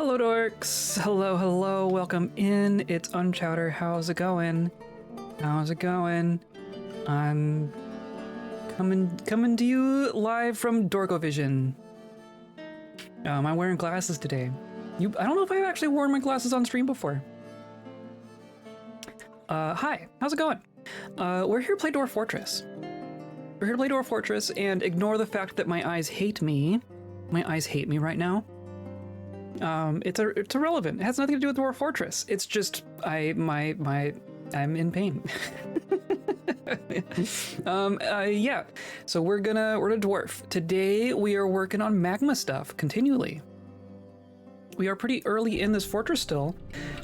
Hello, dorks. Hello, hello. Welcome in. It's Unchowder. How's it going? How's it going? I'm coming to you live from Dorkovision. I'm wearing glasses today. I don't know if I've actually worn my glasses on stream before. Hi. How's it going? We're here to play Dwarf Fortress. We're here to play Dwarf Fortress and ignore the fact that my eyes hate me. My eyes hate me right now. It's irrelevant. It has nothing to do with Dwarf Fortress. It's just I'm in pain. Yeah. So we're to dwarf. Today we are working on magma stuff continually. We are pretty early in this fortress still.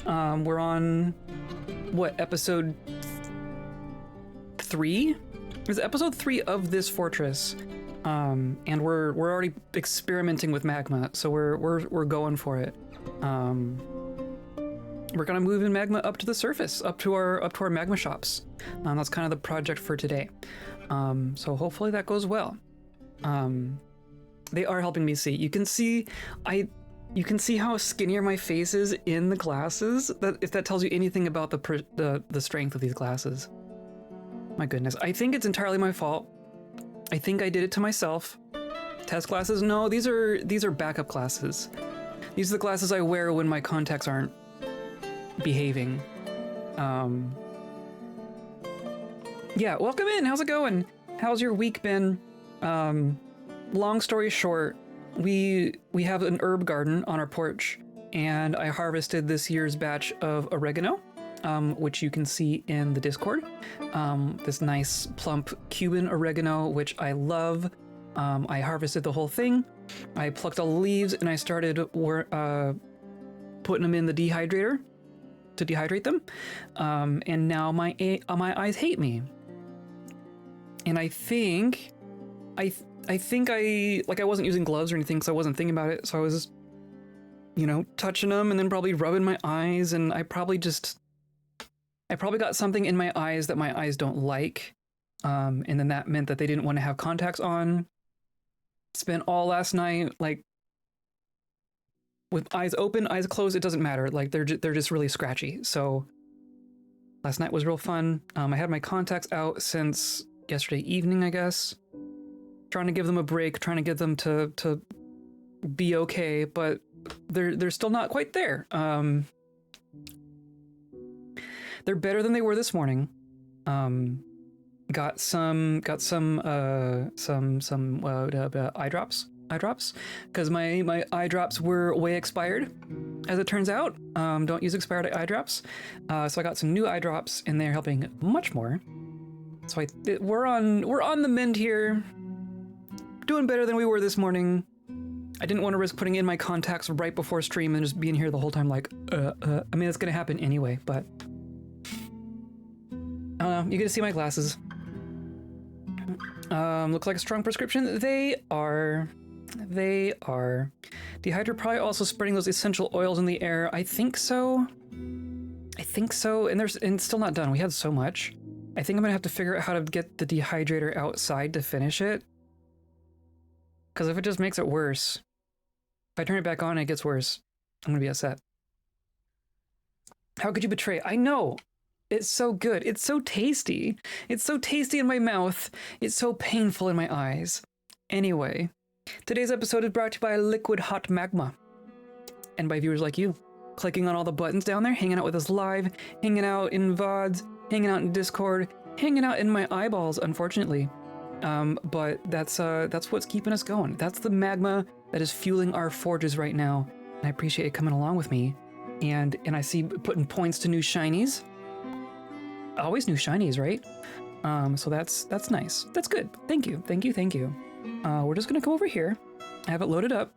We're on what, episode 3? It's episode 3 of this fortress. And we're already experimenting with magma, so we're going for it. We're gonna move in magma up to the surface, up to our magma shops. That's kind of the project for today. So hopefully that goes well. They are helping me see. You can see how skinnier my face is in the glasses. If that tells you anything about the strength of these glasses. My goodness, I think it's entirely my fault. I think I did it to myself. Test glasses? No, these are backup glasses. These are the glasses I wear when my contacts aren't behaving. Yeah, welcome in. How's it going? How's your week been? Long story short, we have an herb garden on our porch, and I harvested this year's batch of oregano. Which you can see in the Discord. This nice plump Cuban oregano, which I love. I harvested the whole thing. I plucked all the leaves and I started putting them in the dehydrator to dehydrate them. And now my eyes hate me. And I think I wasn't using gloves or anything, so I wasn't thinking about it. So I was, touching them and then probably rubbing my eyes, and I probably got something in my eyes that my eyes don't like. And then that meant that they didn't want to have contacts on. Spent all last night, with eyes open, eyes closed, it doesn't matter. They're just really scratchy. So last night was real fun. I had my contacts out since yesterday evening, I guess. Trying to give them a break, trying to get them to be okay, but they're still not quite there. They're better than they were this morning. Got some eye drops, because my eye drops were way expired, as it turns out. Don't use expired eye drops. So I got some new eye drops, and they're helping much more. So we're on the mend here, doing better than we were this morning. I didn't want to risk putting in my contacts right before stream and just being here the whole time I mean, it's gonna happen anyway, but I don't know, you get to see my glasses. Looks like a strong prescription. They are. Dehydrator probably also spreading those essential oils in the air. I think so. And it's still not done. We had so much. I think I'm gonna have to figure out how to get the dehydrator outside to finish it. Because if it just makes it worse, if I turn it back on and it gets worse, I'm gonna be upset. How could you betray? I know. It's so good. It's so tasty. It's so tasty in my mouth. It's so painful in my eyes. Anyway, today's episode is brought to you by Liquid Hot Magma. And by viewers like you, clicking on all the buttons down there, hanging out with us live, hanging out in VODs, hanging out in Discord, hanging out in my eyeballs, unfortunately. But that's what's keeping us going. That's the magma that is fueling our forges right now. And I appreciate it coming along with me. And I see putting points to new shinies. Always new shinies, right? So that's nice. That's good. Thank you. We're just gonna come over here. I have it loaded up.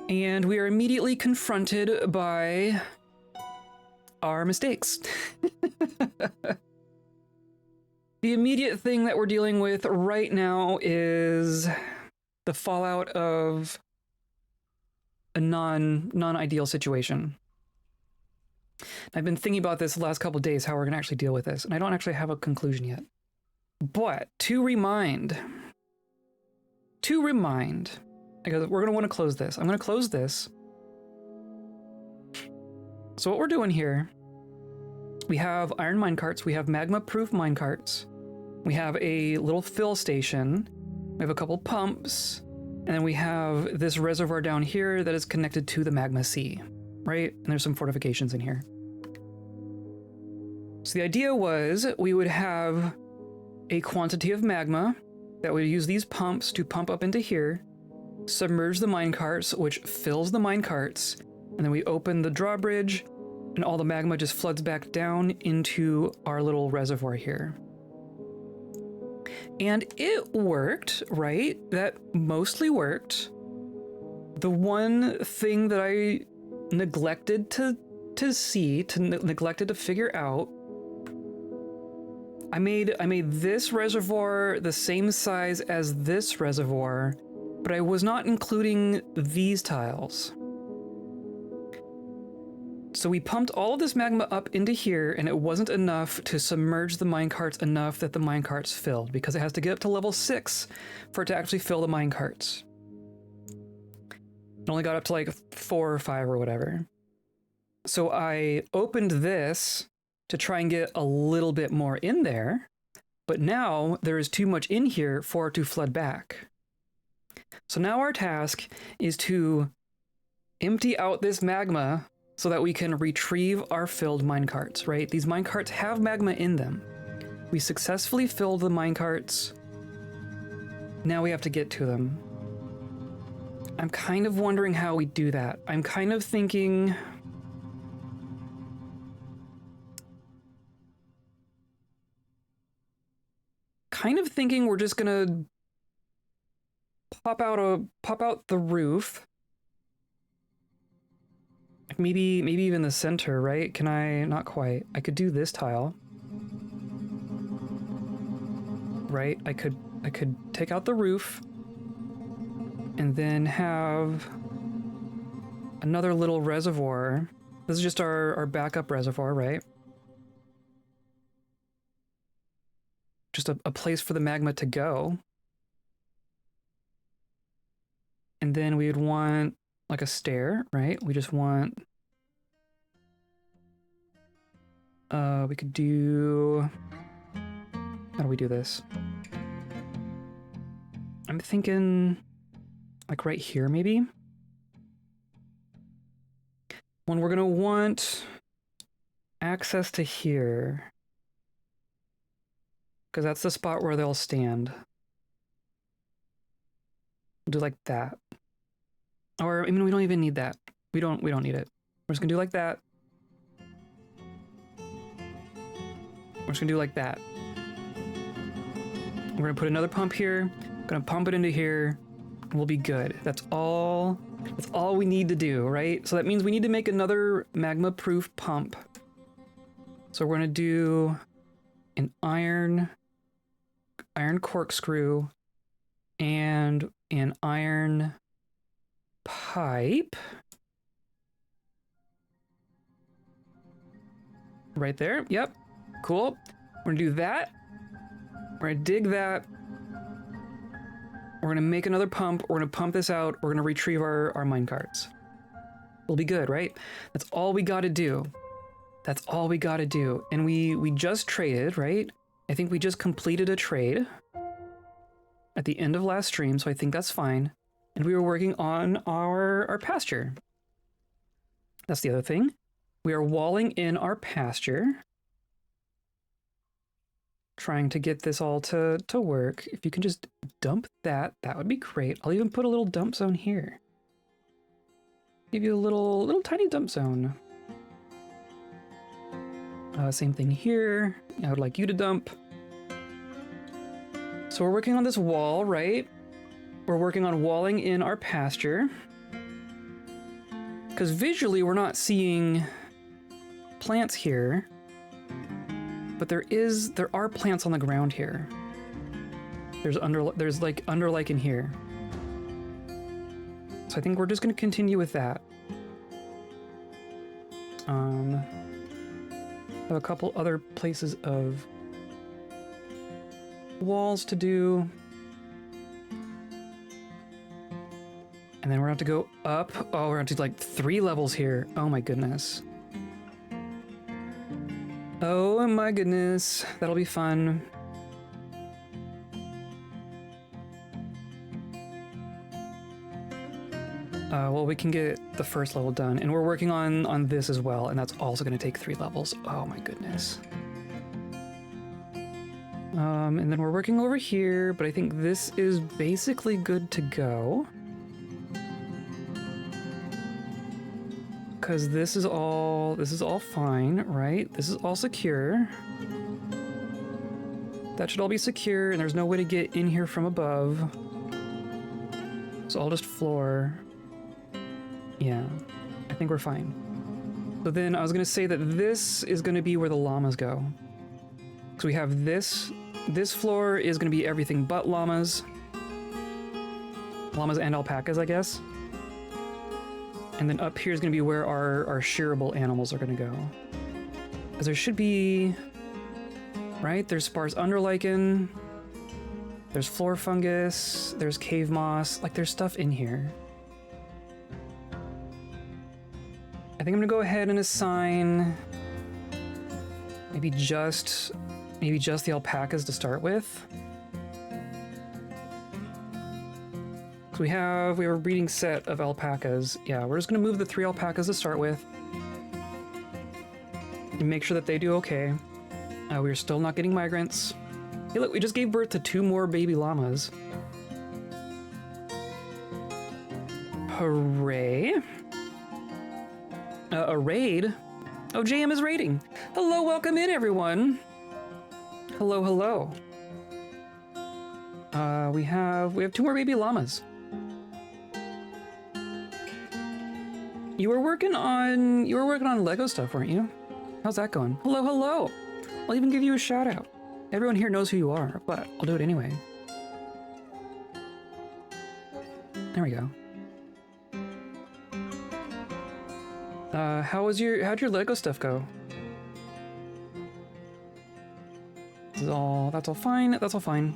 And we are immediately confronted by our mistakes. The immediate thing that we're dealing with right now is the fallout of a non-ideal situation. I've been thinking about this the last couple of days, how we're going to actually deal with this, and I don't actually have a conclusion yet. But to remind Because we're going to want to close this. I'm going to close this. So what we're doing here, we have iron minecarts, we have magma-proof minecarts, we have a little fill station, we have a couple pumps, and then we have this reservoir down here that is connected to the magma sea, right? And there's some fortifications in here. So the idea was we would have a quantity of magma that would use these pumps to pump up into here, submerge the minecarts, which fills the minecarts, and then we open the drawbridge, and all the magma just floods back down into our little reservoir here. And it worked, right? That mostly worked. The one thing that I neglected to neglected to figure out, I made this reservoir the same size as this reservoir, but I was not including these tiles. So we pumped all of this magma up into here, and it wasn't enough to submerge the minecarts enough that the minecarts filled, because it has to get up to level 6 for it to actually fill the minecarts. It only got up to like 4 or 5 or whatever. So I opened this to try and get a little bit more in there, but now there is too much in here for it to flood back. So now our task is to empty out this magma so that we can retrieve our filled minecarts, right? These minecarts have magma in them. We successfully filled the minecarts. Now we have to get to them. I'm kind of wondering how we do that. I'm kind of thinking... we're just gonna pop out the roof. Like maybe even the center, right? Can I? Not quite. I could do this tile. Right? I could take out the roof and then have another little reservoir. This is just our backup reservoir, right? Just a place for the magma to go. And then we would want like a stair, right? We just want... we could do... How do we do this? I'm thinking like right here, maybe? When we're gonna want access to here, because that's the spot where they'll stand. We'll do like that. Or, I mean, we don't even need that. We don't need it. We're just gonna do like that. We're just gonna do like that. We're gonna put another pump here, gonna pump it into here, and we'll be good. That's all we need to do, right? So that means we need to make another magma-proof pump. So we're gonna do an iron corkscrew and an iron pipe. Right there, yep, cool. We're gonna do that. We're gonna dig that. We're gonna make another pump. We're gonna pump this out. We're gonna retrieve our minecarts. We'll be good, right? That's all we gotta do. That's all we gotta do. And we just traded, right? I think we just completed a trade at the end of last stream, so I think that's fine. And we were working on our pasture. That's the other thing. We are walling in our pasture. Trying to get this all to work. If you can just dump that, that would be great. I'll even put a little dump zone here. Give you a little tiny dump zone. Same thing here. I would like you to dump. So we're working on this wall, right? We're working on walling in our pasture. Because visually we're not seeing plants here. But there are plants on the ground here. There's like under in here. So I think we're just gonna continue with that. Have a couple other places of walls to do. And then we're going to go up. Oh, we're going to do like 3 levels here. Oh my goodness. Oh my goodness. That'll be fun. Well, we can get the first level done. And we're working on this as well. And that's also going to take 3 levels. Oh my goodness. And then we're working over here, but I think this is basically good to go. Because this is all fine, right? This is all secure. That should all be secure, and there's no way to get in here from above. It's all just floor. Yeah, I think we're fine. So then I was gonna say that this is gonna be where the llamas go. So we have this floor is gonna be everything but llamas. Llamas and alpacas, I guess. And then up here is gonna be where our shearable animals are gonna go. Because there should be, right? There's sparse underlichen, there's floor fungus, there's cave moss, like there's stuff in here. I think I'm gonna go ahead and assign maybe just the alpacas to start with. So we have a breeding set of alpacas. Yeah, we're just gonna move the 3 alpacas to start with. And make sure that they do okay. We're still not getting migrants. Hey look, we just gave birth to 2 more baby llamas. Hooray. A raid? Oh, JM is raiding. Hello, welcome in, everyone. Hello, hello. We have 2 more baby llamas. You were working on Lego stuff, weren't you? How's that going? Hello, hello. I'll even give you a shout out. Everyone here knows who you are, but I'll do it anyway. There we go. How'd your Lego stuff go? That's all fine. That's all fine.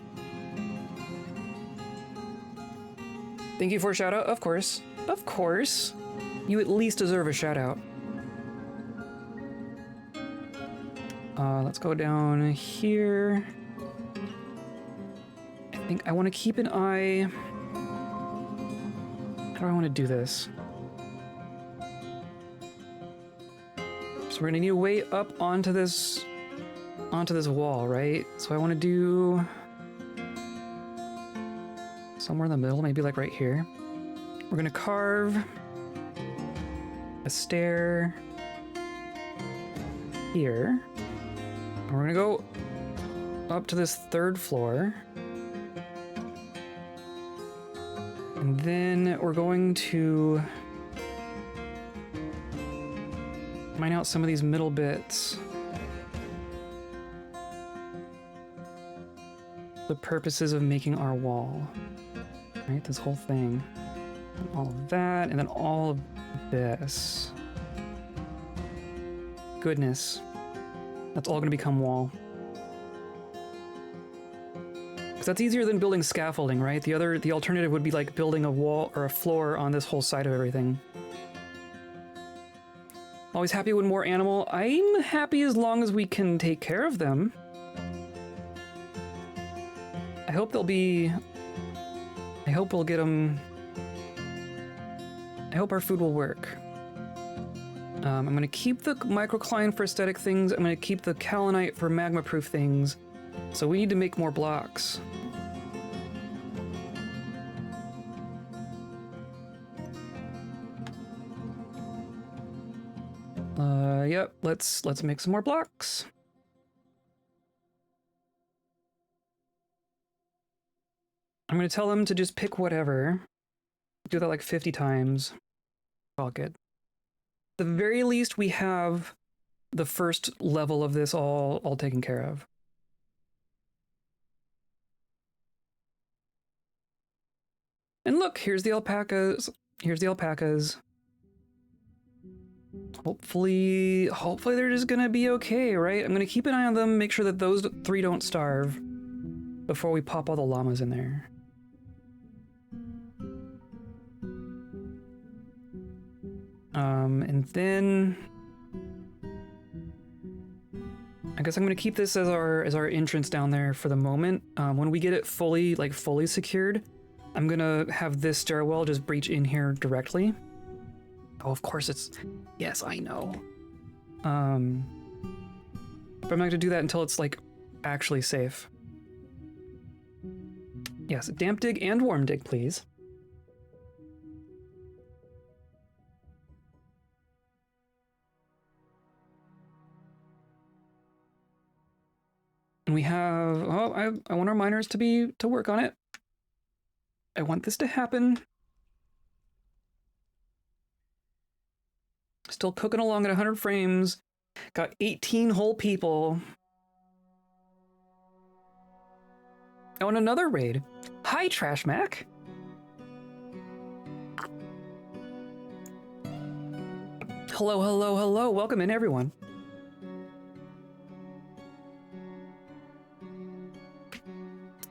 Thank you for a shout out, of course. Of course. You at least deserve a shout out. Let's go down here. I think I want to keep an eye. How do I want to do this? So we're gonna need a way up onto this wall, right? So I want to do somewhere in the middle, maybe like right here. We're gonna carve a stair here. And we're gonna go up to this 3rd floor. And then we're going to mine out some of these middle bits. The purposes of making our wall. Right, this whole thing. And all of that, and then all of this. Goodness. That's all gonna become wall. Because that's easier than building scaffolding, right? The alternative would be like building a wall or a floor on this whole side of everything. Always happy when more animal. I'm happy as long as we can take care of them. I hope we'll get them. I hope our food will work. I'm going to keep the microcline for aesthetic things. I'm going to keep the kaolinite for magma-proof things. So we need to make more blocks. Yep, let's make some more blocks. I'm going to tell them to just pick whatever. Do that like 50 times. All good. At the very least, we have the first level of this all taken care of. And look, here's the alpacas. Here's the alpacas. Hopefully they're just gonna be okay, right? I'm gonna keep an eye on them, make sure that those 3 don't starve before we pop all the llamas in there. And then I guess I'm gonna keep this as our entrance down there for the moment. When we get it fully secured, I'm gonna have this stairwell just breach in here directly. Oh, of course it's, yes, I know. But I'm not gonna do that until it's like actually safe. Yes, damp dig and warm dig, please. And we have, oh, I want our miners to work on it. I want this to happen. Still cooking along at 100 frames. Got 18 whole people. Oh, and another raid. Hi, Trash Mac. Hello, hello, hello. Welcome in, everyone.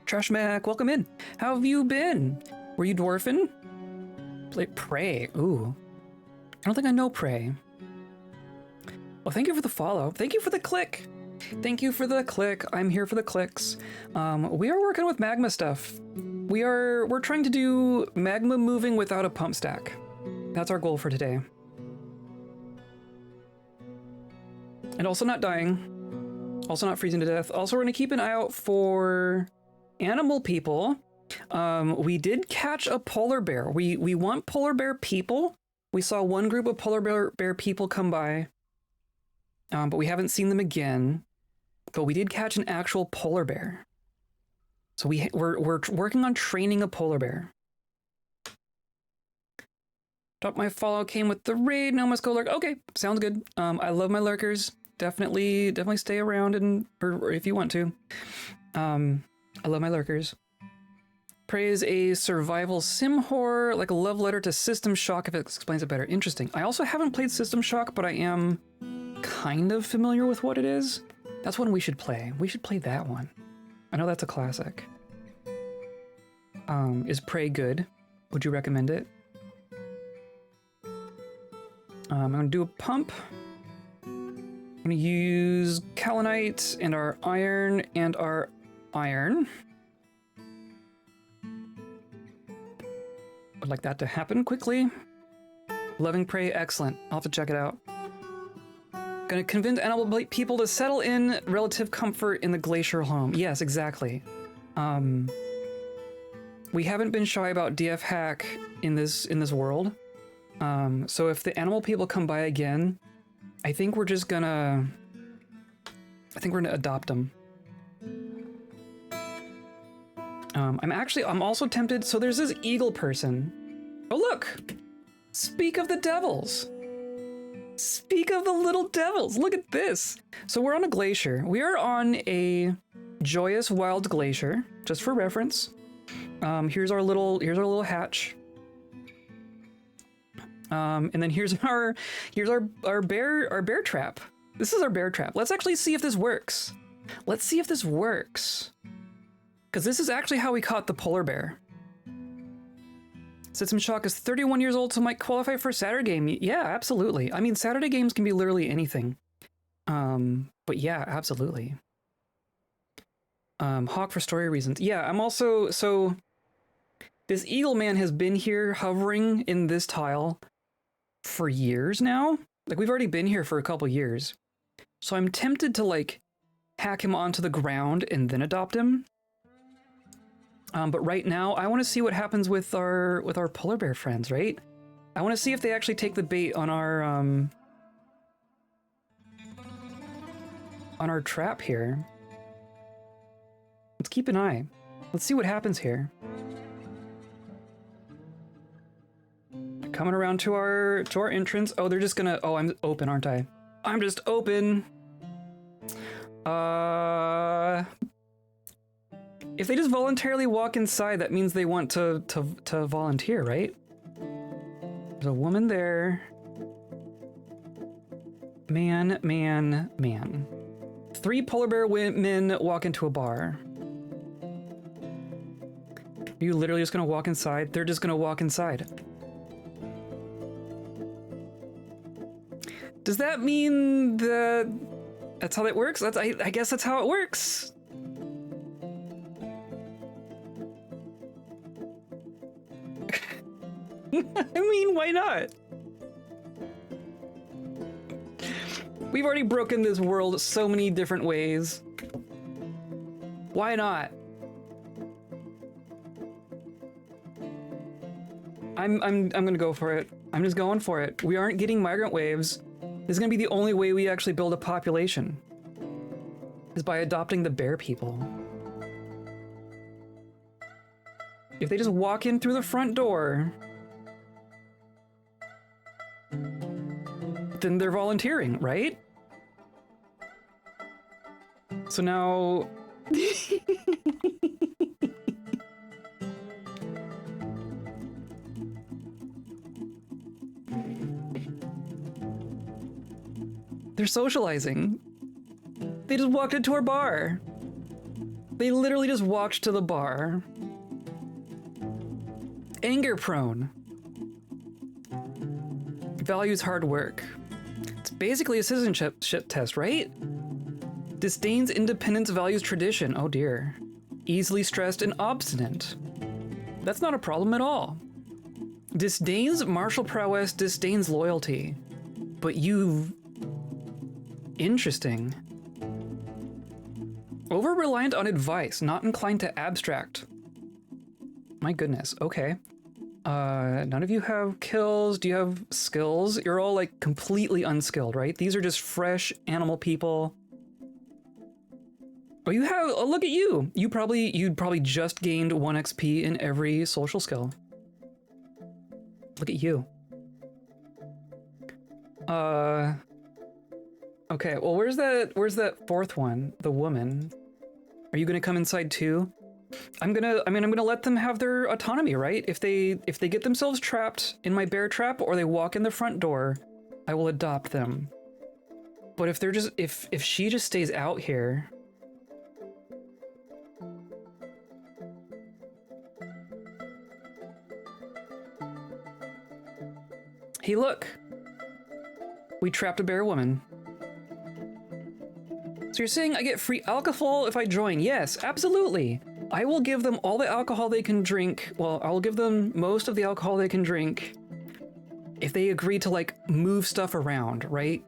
Trash Mac, welcome in. How have you been? Were you dwarfing? Prey. Ooh. I don't think I know Prey. Well, thank you for the follow. Thank you for the click. Thank you for the click. I'm here for the clicks. We are working with magma stuff. We're trying to do magma moving without a pump stack. That's our goal for today. And also not dying. Also not freezing to death. Also, we're gonna keep an eye out for animal people. We did catch a polar bear. We want polar bear people. We saw one group of polar bear people come by, but we haven't seen them again. But we did catch an actual polar bear. So we're working on training a polar bear. Drop my follow, came with the raid. Now must go lurk. Okay, sounds good. I love my lurkers. Definitely stay around or if you want to. I love my lurkers. Prey is a survival sim horror, like a love letter to System Shock, if it explains it better. Interesting. I also haven't played System Shock, but I am kind of familiar with what it is. That's one we should play. We should play that one. I know that's a classic. Is Prey good? Would you recommend it? I'm gonna do a pump. I'm gonna use kaolinite and our iron and our iron. Would like that to happen quickly. Loving Prey, excellent. I'll have to check it out. Gonna convince animal people to settle in relative comfort in the glacier home. Yes, exactly. We haven't been shy about DF hack in this world. So if the animal people come by again, I think we're gonna adopt them. I'm also tempted. So there's this eagle person. Oh, look! Speak of the devils. Speak of the little devils. Look at this. So we're on a glacier. We are on a joyous wild glacier, just for reference. Here's our little hatch. And then here's our bear trap. This is our bear trap. Let's actually see if this works. Let's see if this works. Because this is actually how we caught the polar bear. System Shock is 31 years old, so might qualify for a Saturday game. Yeah, absolutely. I mean, Saturday games can be literally anything. But yeah, absolutely. Hawk for story reasons. Yeah, I'm also, so this eagle man has been here hovering in this tile for years now. Like, we've already been here for a couple years. So I'm tempted to like hack him onto the ground and then adopt him. But right now, I want to see what happens with our polar bear friends, right? I want to see if they actually take the bait on our trap here. Let's keep an eye. Let's see what happens here. They're coming around to our entrance. Oh, they're just gonna. Oh, I'm open, aren't I? I'm just open. If they just voluntarily walk inside, that means they want to volunteer, right? There's a woman there. Man. 3 polar bear men walk into a bar. Are you literally just gonna walk inside? They're just gonna walk inside. Does that mean that that's how that works? I guess that's how it works. I mean, why not? We've already broken this world so many different ways. Why not? I'm gonna go for it. I'm just going for it. We aren't getting migrant waves. This is gonna be the only way we actually build a population. Is by adopting the bear people. If they just walk in through the front door, then they're volunteering, right? So now... They're socializing. They just walked into our bar. They literally just walked to the bar. Anger prone. Values hard work. It's basically a citizenship test, right? Disdains independence, values tradition. Oh dear. Easily stressed and obstinate. That's not a problem at all. Disdains martial prowess, disdains loyalty. But you... Interesting. Over-reliant on advice, not inclined to abstract. My goodness, okay. None of you have kills. Do you have skills? You're all like completely unskilled, right? These are just fresh animal people. Oh, you have, oh, look at you. You'd probably just gained 1 XP in every social skill. Look at you. Okay, well, where's that fourth one? The woman. Are you gonna come inside too? I'm gonna let them have their autonomy, right? If they get themselves trapped in my bear trap or they walk in the front door, I will adopt them. But if they're just, if she just stays out here. Hey, look. We trapped a bear woman. So you're saying I get free alcohol if I join? Yes, absolutely. I will give them all the alcohol they can drink. Well, I'll give them most of the alcohol they can drink if they agree to like move stuff around, right?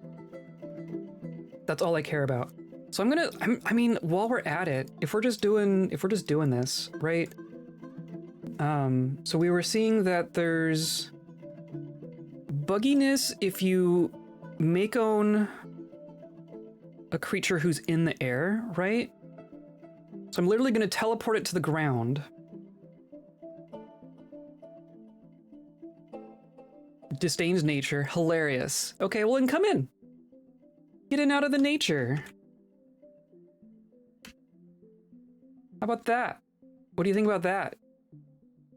That's all I care about. So I mean, while we're at it, if we're just doing this, right? So we were seeing that there's bugginess if you make own a creature who's in the air, right? So I'm literally gonna teleport it to the ground. Disdains nature, hilarious. Okay, well then come in. Get in out of the nature. How about that? What do you think about that?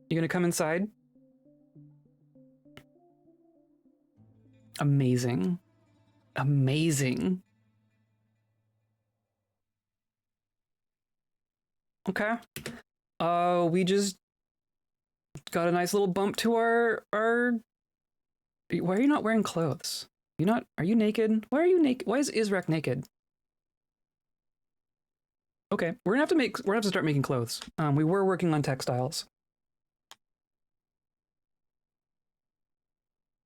You gonna come inside? Amazing. Amazing. Okay. We just got a nice little bump to our... Why are you not wearing clothes? Are you naked? Why are you naked? Why is Israk naked? Okay, we're gonna have to start making clothes. We were working on textiles.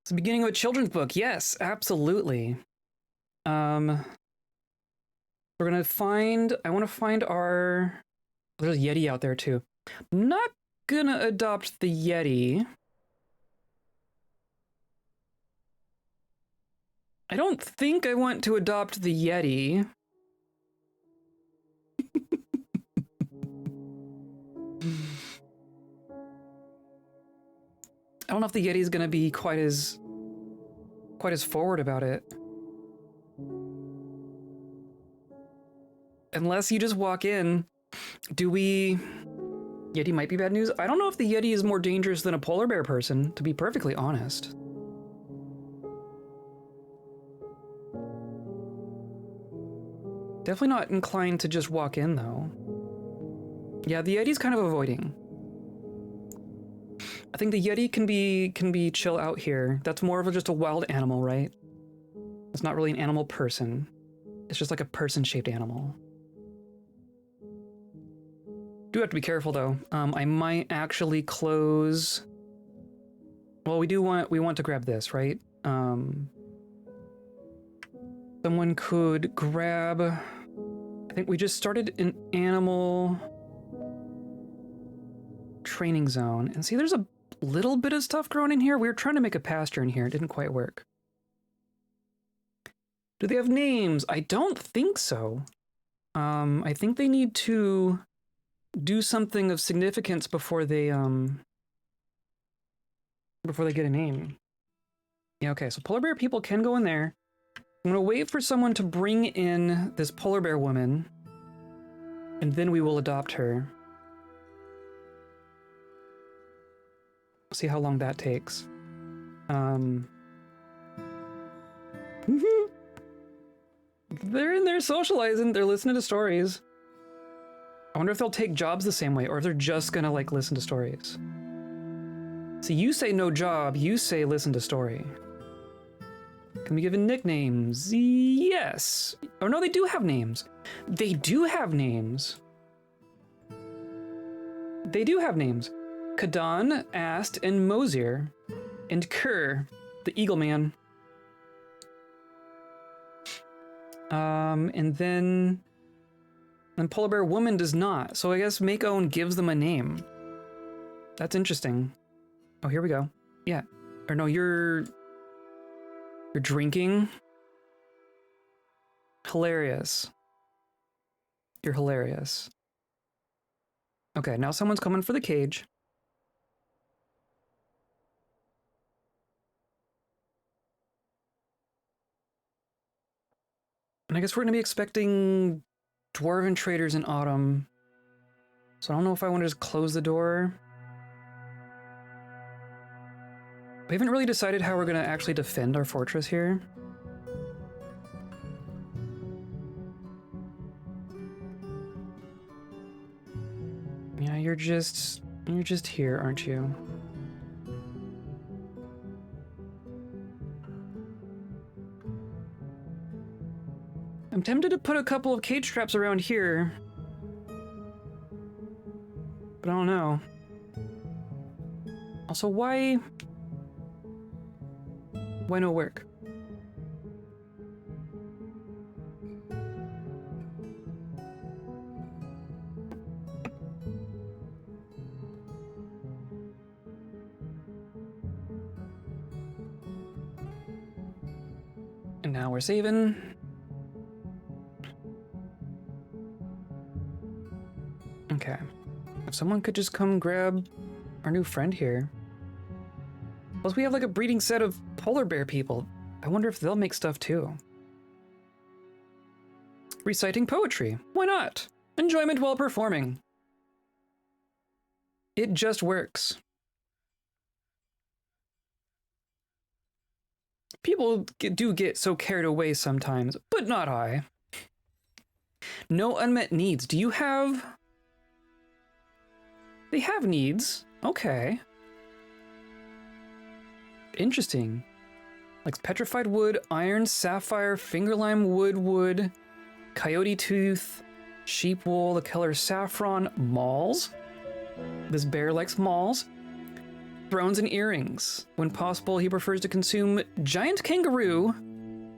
It's the beginning of a children's book. Yes, absolutely. I want to find our... There's a Yeti out there too. I'm not gonna adopt the Yeti. I don't think I want to adopt the Yeti. I don't know if the Yeti's gonna be quite as forward about it. Unless you just walk in. Yeti might be bad news. I don't know if the Yeti is more dangerous than a polar bear person, to be perfectly honest. Definitely not inclined to just walk in, though. Yeah, the Yeti's kind of avoiding. I think the Yeti can be chill out here. That's more of just a wild animal, right? It's not really an animal person. It's just like a person-shaped animal. Do have to be careful though. I might actually close. Well, we want to grab this, right? Someone could grab. I think we just started an animal training zone, and see, there's a little bit of stuff growing in here. We were trying to make a pasture in here. It didn't quite work. Do they have names? I don't think so. I think they need to do something of significance before they get a name. Yeah, okay, so polar bear people can go in there. I'm gonna wait for someone to bring in this polar bear woman, and then we will adopt her. See how long that takes. They're in there socializing, they're listening to stories. I wonder if they'll take jobs the same way, or if they're just gonna, like, listen to stories. See, you say no job, you say listen to story. Can be given nicknames? Yes. Oh no, they do have names. They do have names. They do have names. Kadan, Ast, and Mosier. And Kerr, the Eagle Man. And then Polar Bear Woman does not. So I guess Make Own gives them a name. That's interesting. Oh, here we go. Yeah. Or no, you're drinking. Hilarious. You're hilarious. Okay, now someone's coming for the cage. And I guess we're going to be expecting dwarven traders in autumn. So I don't know if I want to just close the door. We haven't really decided how we're going to actually defend our fortress here. Yeah, you're just here, aren't you? I'm tempted to put a couple of cage traps around here, but I don't know. Also, why no work? And now we're saving. Okay. If someone could just come grab our new friend here. Plus we have like a breeding set of polar bear people. I wonder if they'll make stuff too. Reciting poetry. Why not? Enjoyment while performing. It just works. People do get so carried away sometimes, but not I. No unmet needs. Do you have... They have needs. Okay. Interesting. Like petrified wood, iron, sapphire, fingerlime wood, coyote tooth, sheep wool, the color saffron, malls. This bear likes malls. Thrones and earrings. When possible, he prefers to consume giant kangaroo,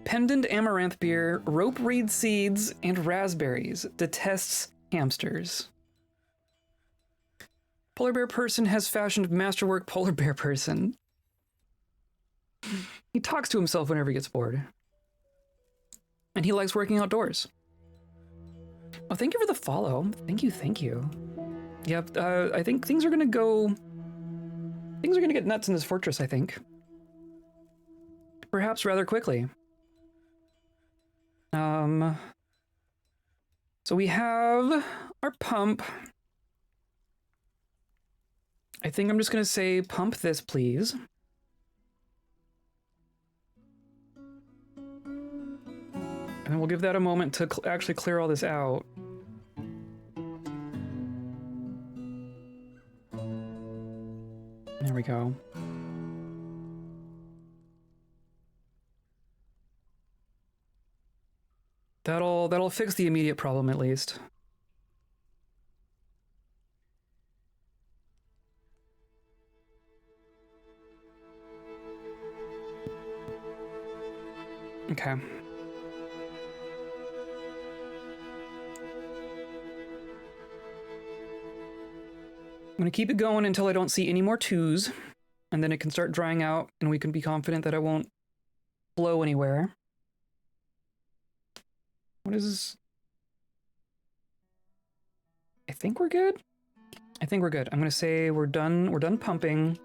pendant amaranth beer, rope reed seeds, and raspberries. Detests hamsters. Polar bear person has fashioned masterwork polar bear person. He talks to himself whenever he gets bored. And he likes working outdoors. Oh, thank you for the follow. Thank you. Yep, I think things are gonna go... Things are gonna get nuts in this fortress, I think. Perhaps rather quickly. So we have our pump. I think I'm just gonna say, pump this, please. And we'll give that a moment to actually clear all this out. There we go. That'll fix the immediate problem at least. Okay. I'm gonna keep it going until I don't see any more twos, and then it can start drying out, and we can be confident that I won't blow anywhere. What is this? I think we're good. I think we're good. I'm gonna say we're done. We're done pumping.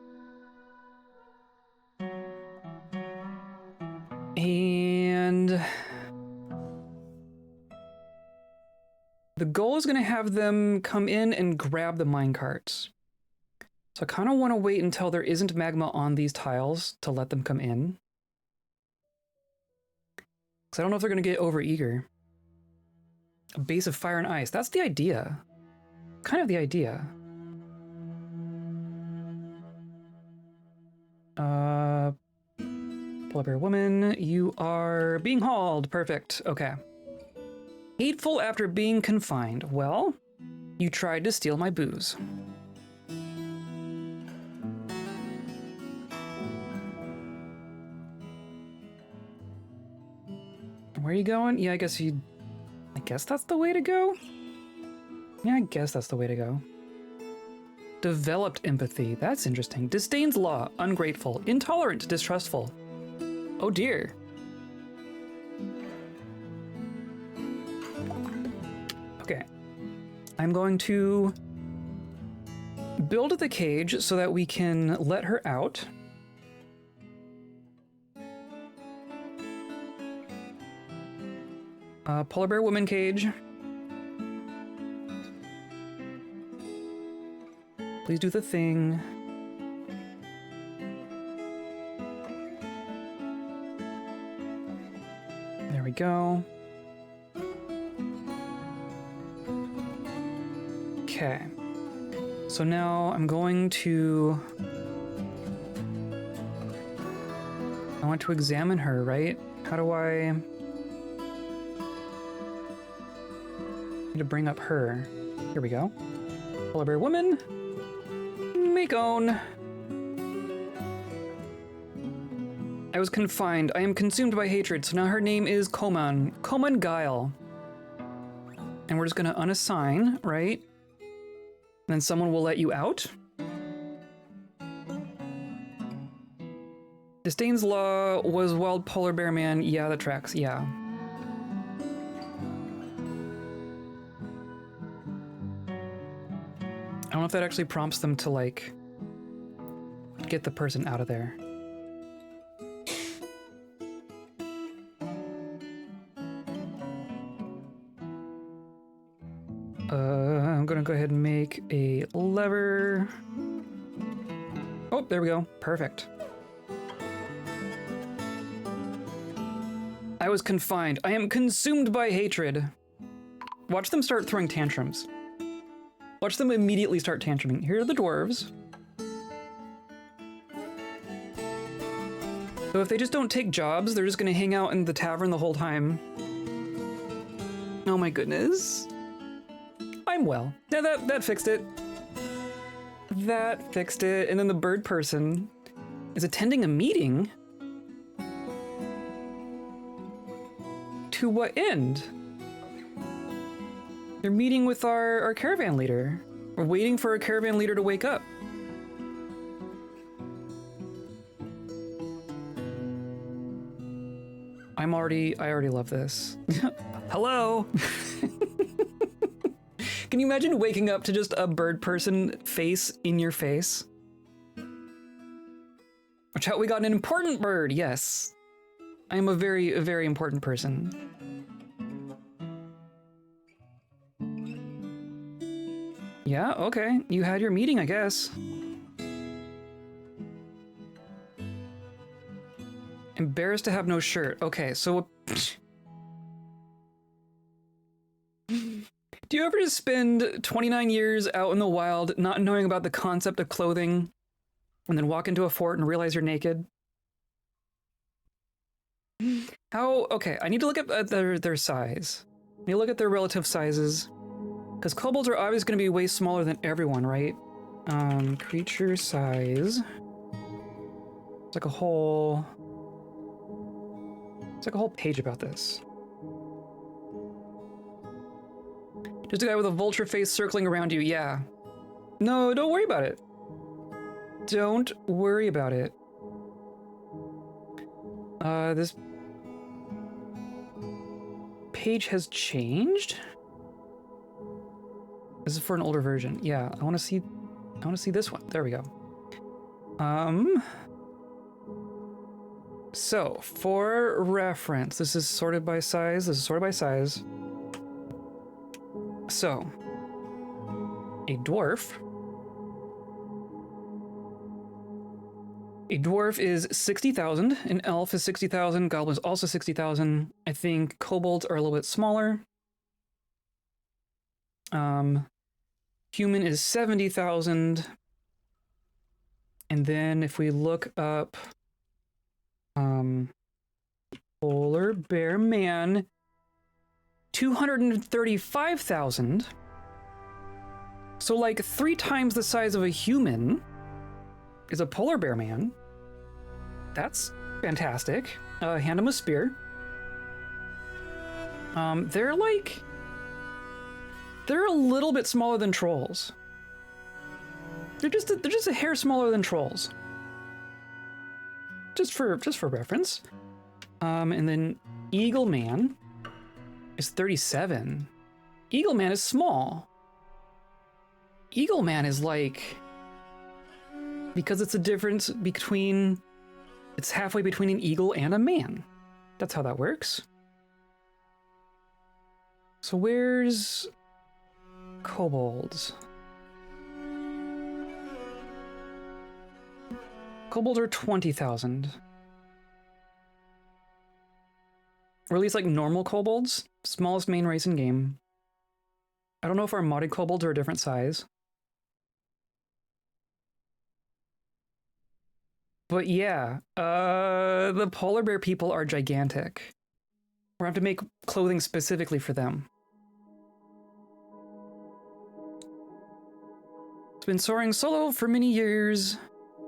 And the goal is gonna have them come in and grab the minecarts. So I kind of want to wait until there isn't magma on these tiles to let them come in. Because I don't know if they're gonna get overeager. A base of fire and ice. That's the idea. Kind of the idea. Polar bear woman, you are being hauled. Perfect. Okay. Hateful after being confined. Well, you tried to steal my booze. Where are you going? Yeah, I guess that's the way to go? Yeah, I guess that's the way to go. Developed empathy. That's interesting. Disdains law. Ungrateful. Intolerant. Distrustful. Oh dear. Okay. I'm going to build the cage so that we can let her out. Polar bear woman cage. Please do the thing. There we go. Okay. So now I'm going to... I want to examine her, right? How do I... to bring up her. Here we go. Polar bear woman. Make own. I was confined. I am consumed by hatred. So now her name is Koman. Koman Guile. And we're just gonna unassign, right? And then someone will let you out. Disdain's law was wild polar bear man. Yeah, that tracks. Yeah. I don't know if that actually prompts them to, like, get the person out of there. I'm gonna go ahead and make a lever. Oh, there we go. Perfect. I was confined. I am consumed by hatred. Watch them start throwing tantrums. Watch them immediately start tantruming. Here are the dwarves. So if they just don't take jobs, they're just gonna hang out in the tavern the whole time. Oh my goodness. I'm well. Yeah, that fixed it. That fixed it. And then the bird person is attending a meeting. To what end? They're meeting with our caravan leader. We're waiting for a caravan leader to wake up. I already love this. Hello. Can you imagine waking up to just a bird person face in your face? Watch out, we got an important bird. Yes. I am a very important person. Yeah, okay. You had your meeting, I guess. Embarrassed to have no shirt. Okay, so... Do you ever just spend 29 years out in the wild not knowing about the concept of clothing and then walk into a fort and realize you're naked? How? Okay, I need to look at their size. I need to look at their relative sizes. Because kobolds are obviously going to be way smaller than everyone, right? Creature size. It's like a whole... It's like a whole page about this. Just a guy with a vulture face circling around you, yeah. No, don't worry about it. Don't worry about it. This page has changed? This is for an older version. Yeah, I want to see this one. There we go. So, for reference, this is sorted by size. This is sorted by size. So, a dwarf is 60,000, an elf is 60,000, goblins also 60,000. I think kobolds are a little bit smaller. Human is 70,000. And then if we look up polar bear man, 235,000. So like 3 times the size of a human is a polar bear man. That's fantastic. Hand him a spear. They're a little bit smaller than trolls. They're just a hair smaller than trolls. Just for reference. And then Eagle Man is 37. Eagle Man is small. Eagle Man is like, because it's a difference between, it's halfway between an eagle and a man. That's how that works. So where's kobolds? Kobolds are 20,000. Or at least like normal kobolds. Smallest main race in game. I don't know if our modded kobolds are a different size. But yeah, the polar bear people are gigantic. We're gonna have to make clothing specifically for them. He's been soaring solo for many years.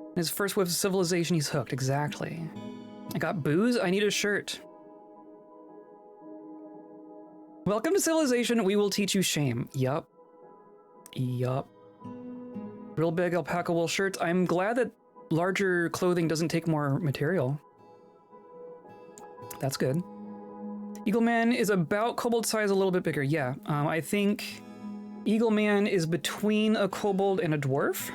In his first whiff of civilization, he's hooked. Exactly. I got booze, I need a shirt. Welcome to civilization, we will teach you shame. Yup. Yup. Real big alpaca wool shirts. I'm glad that larger clothing doesn't take more material. That's good. Eagle Man is about kobold size, a little bit bigger. Yeah, I think Eagle Man is between a kobold and a dwarf.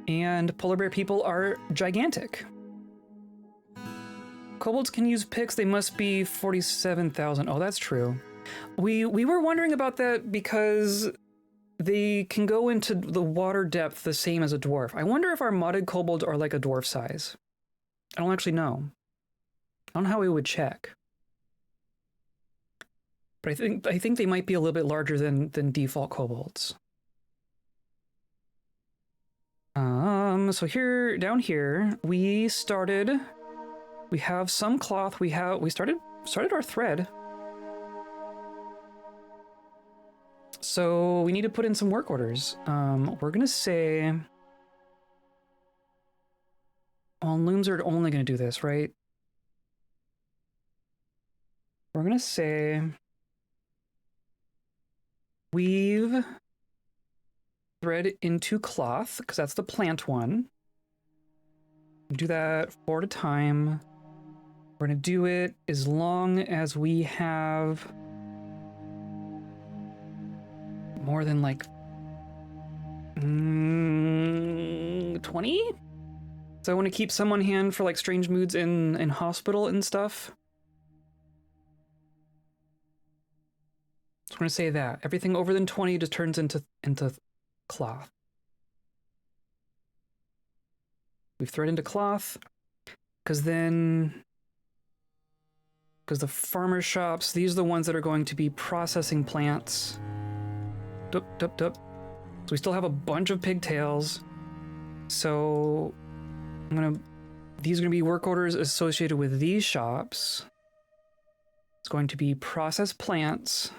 And polar bear people are gigantic. Kobolds can use picks, they must be 47,000. Oh, that's true. We were wondering about that because they can go into the water depth the same as a dwarf. I wonder if our modded kobolds are like a dwarf size. I don't actually know. I don't know how we would check. But I think they might be a little bit larger than default kobolds. So here, down here, we have some cloth, we started our thread. So we need to put in some work orders. We're gonna say, well, looms are only gonna do this, right? We're gonna say weave thread into cloth, because that's the plant one. Do that 4 at a time. We're gonna do it as long as we have more than like 20? So I want to keep some on hand for like strange moods in hospital and stuff. So I'm gonna say that everything over than 20 just turns into cloth. We've thread into cloth, because the farmer shops, these are the ones that are going to be processing plants. Dup, dup, dup. So we still have a bunch of pigtails. So I'm gonna These are going to be work orders associated with these shops. It's going to be processed plants,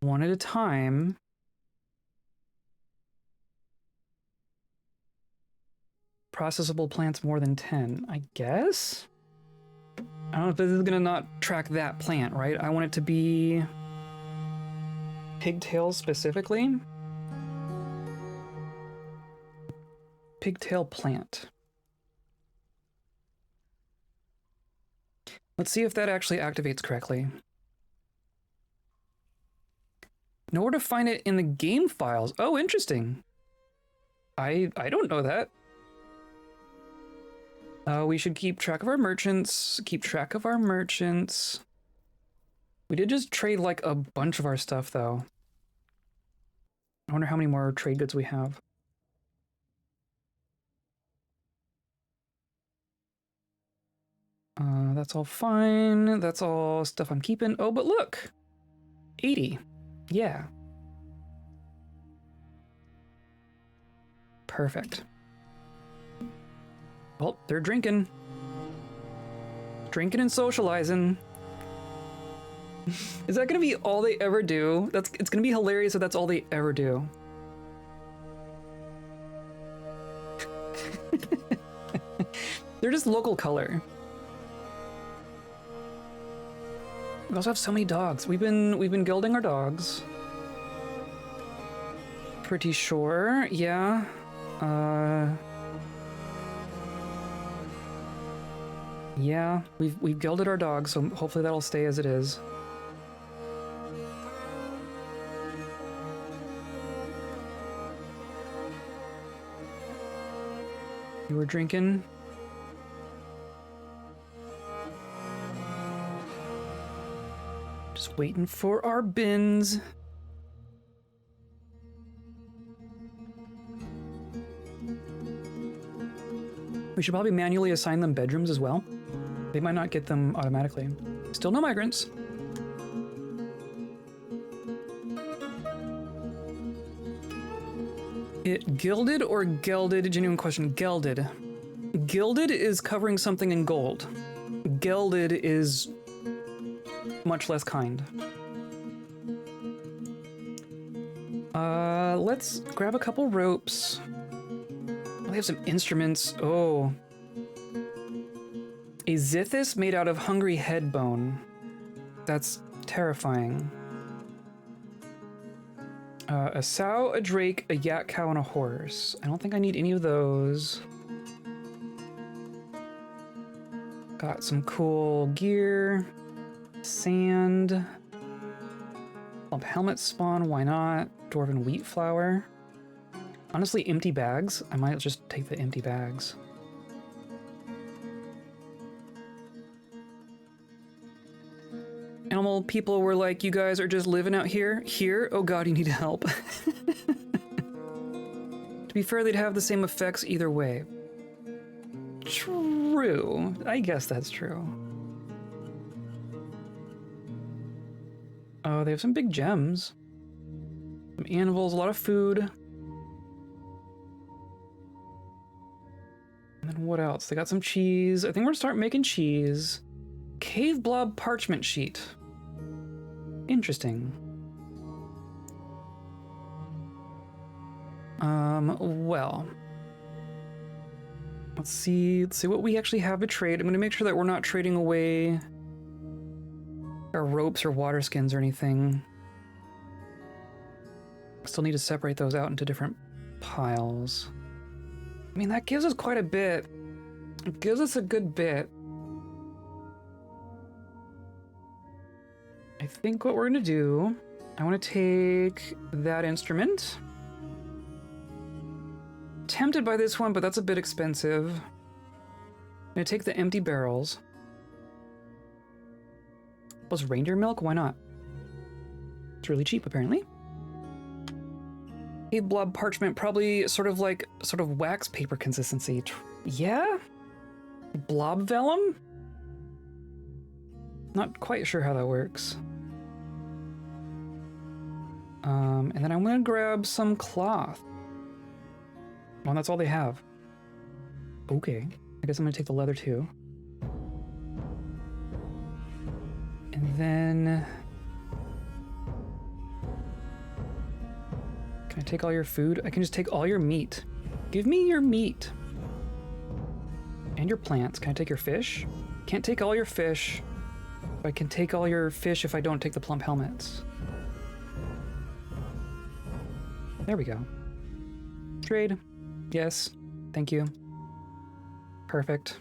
one at a time. Processable plants more than 10, I guess? I don't know if this is gonna not track that plant, right? I want it to be pigtails specifically. Pigtail plant. Let's see if that actually activates correctly. Nowhere to find it in the game files. Oh, interesting. I don't know that. We should keep track of our merchants. Keep track of our merchants. We did just trade like a bunch of our stuff, though. I wonder how many more trade goods we have. That's all fine. That's all stuff I'm keeping. Oh, but look! 80. Yeah. Perfect. Well, they're drinking. Drinking and socializing. Is that gonna be all they ever do? It's gonna be hilarious if that's all they ever do. They're just local color. We also have so many dogs. We've been gilding our dogs. Pretty sure, yeah. Yeah, we've gilded our dogs, so hopefully that'll stay as it is. You were drinking? Just waiting for our bins. We should probably manually assign them bedrooms as well. They might not get them automatically. Still no migrants. It gilded or gelded? Genuine question. Gelded. Gilded is covering something in gold. Gelded is much less kind. Let's grab a couple ropes. We have some instruments. Oh. A zithus made out of hungry head bone. That's terrifying. A sow, a drake, a yak cow, and a horse. I don't think I need any of those. Got some cool gear. Sand. Lump helmet spawn, why not? Dwarven wheat flour. Honestly, empty bags. I might just take the empty bags. Animal people were like, you guys are just living out here? Here? Oh god, you need help. To be fair, they'd have the same effects either way. True. I guess that's true. Oh, they have some big gems. Some anvils, a lot of food. And then what else? They got some cheese. I think we're gonna start making cheese. Cave blob parchment sheet. Interesting. Well. Let's see what we actually have to trade. I'm gonna make sure that we're not trading away our ropes or water skins or anything. Still need to separate those out into different piles. I mean, that gives us quite a bit. It gives us a good bit. I think what we're gonna do, I want to take that instrument. Tempted by this one, but that's a bit expensive. I'm gonna take the empty barrels. Plus reindeer milk, why not? It's really cheap, apparently. A blob parchment, probably sort of wax paper consistency. Yeah? Blob vellum? Not quite sure how that works. And then I'm gonna grab some cloth. Well, that's all they have. Okay. I guess I'm gonna take the leather too. And then... Can I take all your food? I can just take all your meat. Give me your meat. And your plants. Can I take your fish? Can't take all your fish. But I can take all your fish if I don't take the plump helmets. There we go. Trade. Yes. Thank you. Perfect.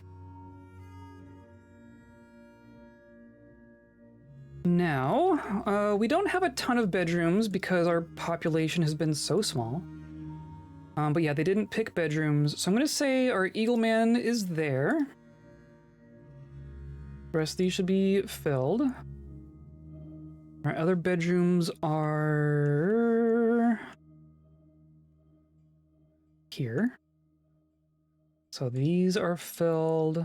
Now, we don't have a ton of bedrooms because our population has been so small. But yeah, they didn't pick bedrooms, so I'm gonna say our Eagleman is there. The rest of these should be filled. Our other bedrooms are... here. So these are filled.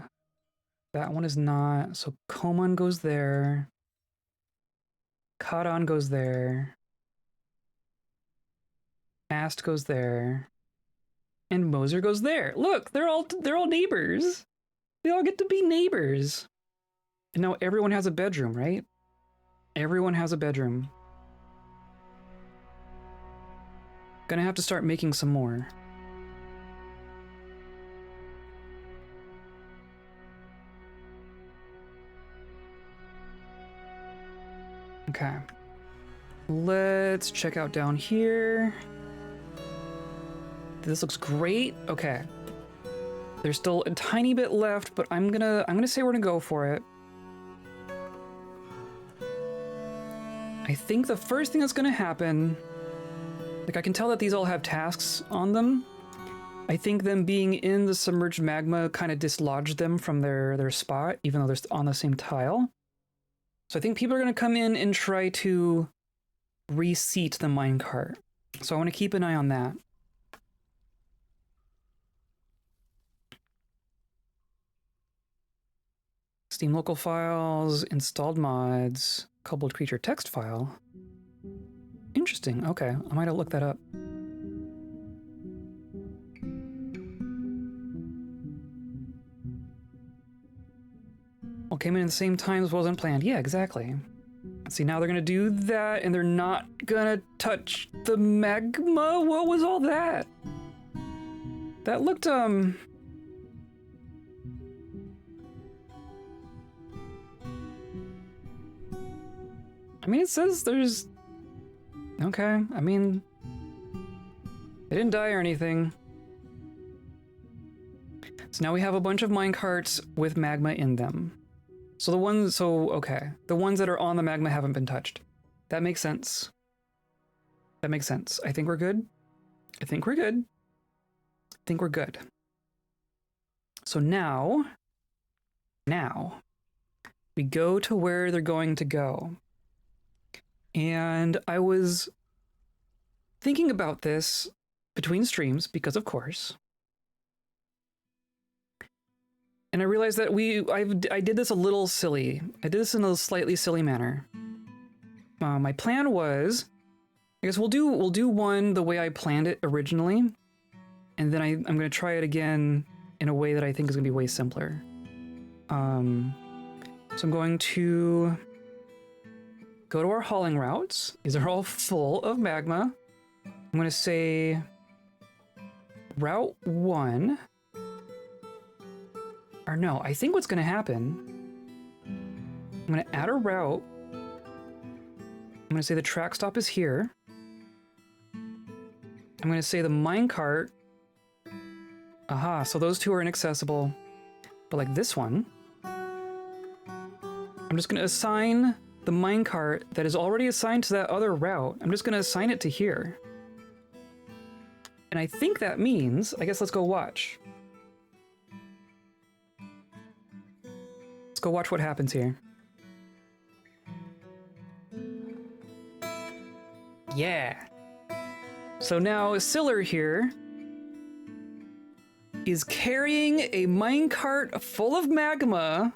That one is not. So Koman goes there. Kadon goes there. Ast goes there. And Moser goes there. Look, they're all neighbors. They all get to be neighbors. And now everyone has a bedroom, right? Everyone has a bedroom. Gonna have to start making some more. Okay. Let's check out down here. This looks great. Okay. There's still a tiny bit left, but I'm gonna say we're gonna go for it. I think the first thing that's gonna happen, like I can tell that these all have tasks on them. I think them being in the submerged magma kind of dislodged them from their spot, even though they're on the same tile. So I think people are gonna come in and try to reseat the minecart. So I want to keep an eye on that. Steam local files, installed mods, Kobold creature text file. Interesting. Okay, I might have looked that up. All came in at the same time as wasn't planned. Yeah, exactly. See, now they're gonna do that, and they're not gonna touch the magma? What was all that? That looked, I mean, it says there's... Okay, I mean... They didn't die or anything. So now we have a bunch of minecarts with magma in them. So the ones, okay. The ones that are on the magma haven't been touched. That makes sense. That makes sense. I think we're good. I think we're good. I think we're good. So now, we go to where they're going to go. And I was thinking about this between streams, because of course. And I realized that I did this a little silly. I did this in a slightly silly manner. My plan was, I guess we'll do one the way I planned it originally, and then I'm gonna try it again in a way that I think is gonna be way simpler. So I'm going to go to our hauling routes. These are all full of magma. I'm gonna say Route 1. Or no, I think what's gonna happen, I'm gonna add a route. I'm gonna say the track stop is here. I'm gonna say the minecart. Aha, so those two are inaccessible. But like this one, I'm just gonna assign the minecart that is already assigned to that other route. I'm just gonna assign it to here. And I think that means, I guess let's go watch. Let's go watch what happens here. Yeah. So now Siller here is carrying a minecart full of magma,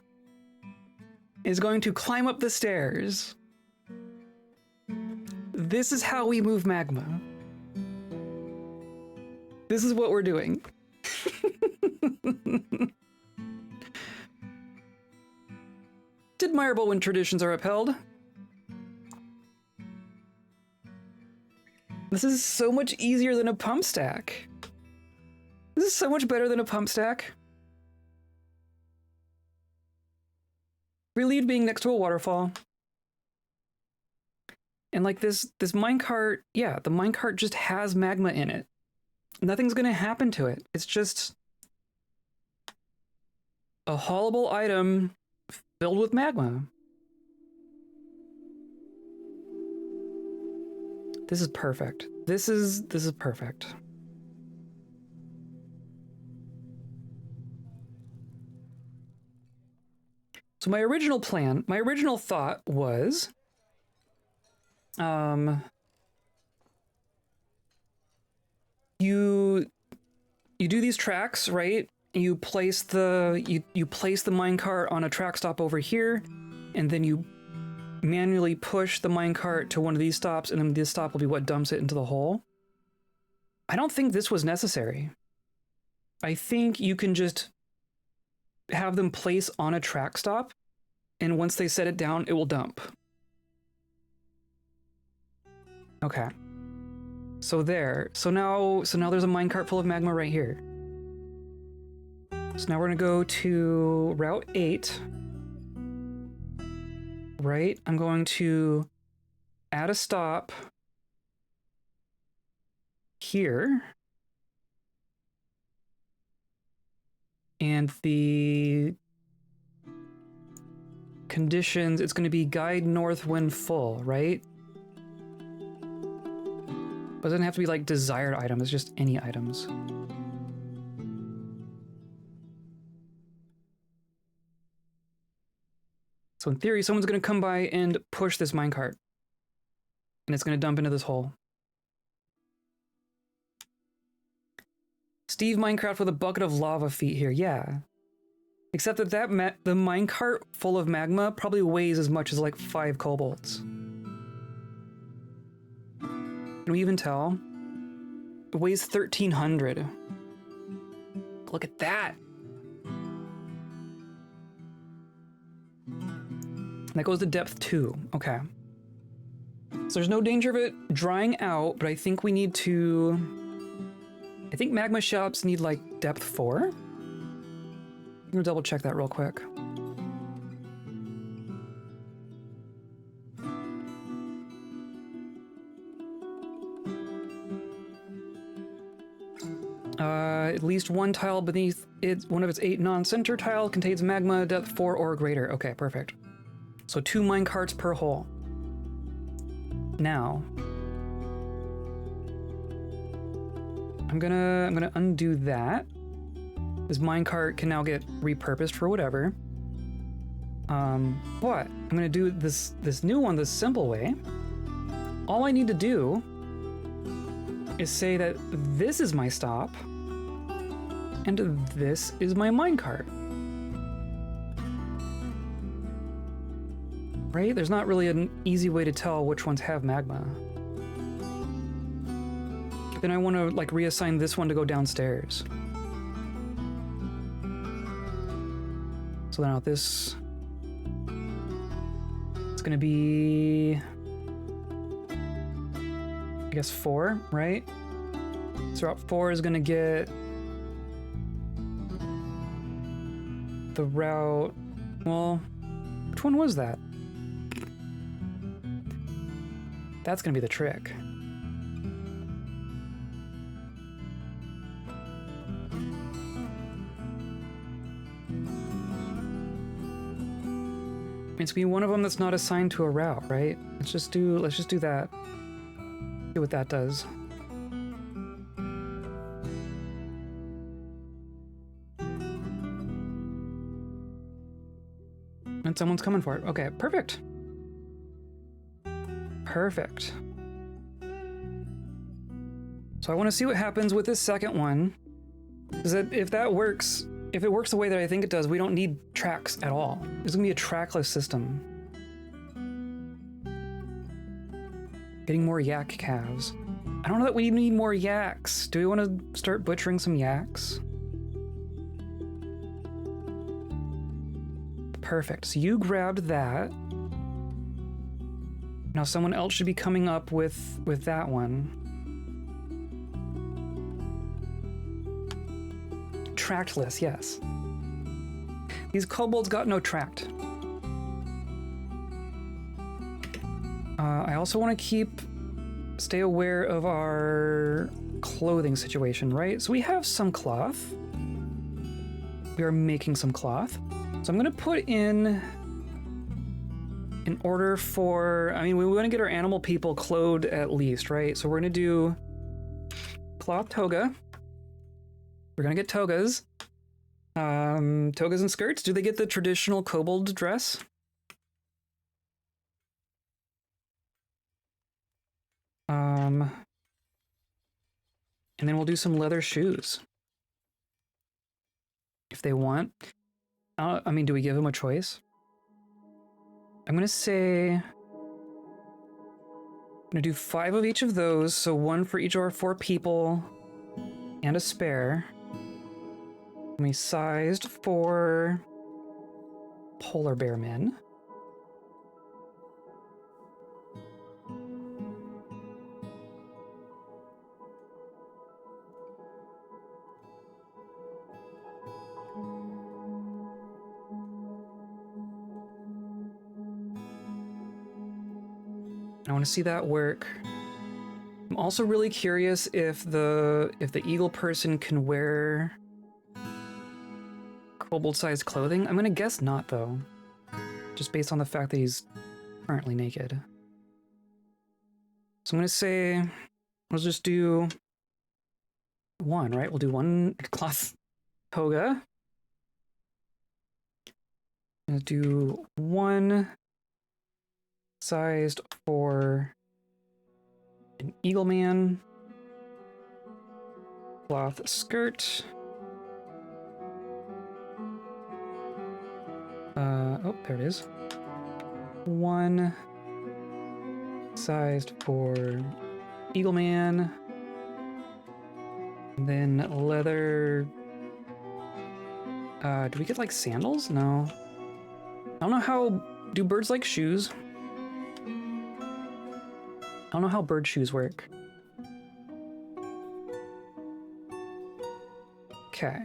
is going to climb up the stairs. This is how we move magma. This is what we're doing. It's admirable when traditions are upheld. This is so much easier than a pump stack. This is so much better than a pump stack. Relieved being next to a waterfall. And like this minecart, yeah, the minecart just has magma in it. Nothing's gonna happen to it. It's just a haulable item filled with magma. This is perfect. This is perfect. So my original plan, my original thought was, you do these tracks, right? You place the you place the minecart on a track stop over here, and then you manually push the minecart to one of these stops, and then this stop will be what dumps it into the hole. I don't think this was necessary. I think you can just have them place on a track stop, and once they set it down, it will dump. Okay. So there. So now there's a minecart full of magma right here. So now we're gonna go to Route 8. Right? I'm going to add a stop here. And the conditions, it's going to be guide north when full, right? But it doesn't have to be like desired items, it's just any items. So in theory, someone's going to come by and push this minecart. And it's going to dump into this hole. Steve Minecraft with a bucket of lava feet here, yeah. Except that the minecart full of magma probably weighs as much as like 5 kobolds. Can we even tell? It weighs 1,300. Look at that! That goes to depth 2, okay. So there's no danger of it drying out, but I think we need to... I think magma shops need like depth 4. I'm gonna double check that real quick. At least one tile beneath one of its 8 non-center tile contains magma depth 4 or greater. Okay, perfect. So 2 minecarts per hole. Now, I'm gonna undo that. This minecart can now get repurposed for whatever. But I'm gonna do this new one the simple way. All I need to do is say that this is my stop, and this is my minecart. Right? There's not really an easy way to tell which ones have magma. Then I want to like reassign this one to go downstairs. So now this, it's gonna be, I guess 4, right? So route 4 is gonna get the route, well, which one was that? That's gonna be the trick. It's gonna be one of them that's not assigned to a route, right? Let's just do that. See what that does. And someone's coming for it. Okay, perfect. Perfect. So I want to see what happens with this second one. Is that if it works the way that I think it does, we don't need tracks at all. It's gonna be a trackless system. Getting more yak calves. I don't know that we need more yaks. Do we want to start butchering some yaks? Perfect. So you grabbed that. Now someone else should be coming up with that one. Tractless, yes. These kobolds got no tract. I also want to stay aware of our clothing situation, right? So we have some cloth. We are making some cloth. So I'm going to put in order for, I mean, we want to get our animal people clothed at least, right? So we're going to do cloth toga. We're going to get togas. Togas and skirts. Do they get the traditional kobold dress? And then we'll do some leather shoes. If they want. I mean, do we give them a choice? I'm gonna say... I'm gonna do 5 of each of those, so 1 for each of our 4 people, and a spare. We sized for polar bear men. I want to see that work. I'm also really curious if the eagle person can wear kobold-sized clothing. I'm gonna guess not, though, just based on the fact that he's currently naked. So I'm gonna say, let's just do 1, right? We'll do 1 cloth toga. I'm gonna do 1 sized for an eagle man, cloth skirt. Oh, there it is. 1 sized for eagle man, and then leather. Do we get like sandals? No. I don't know how. Do birds like shoes? I don't know how bird shoes work. Okay.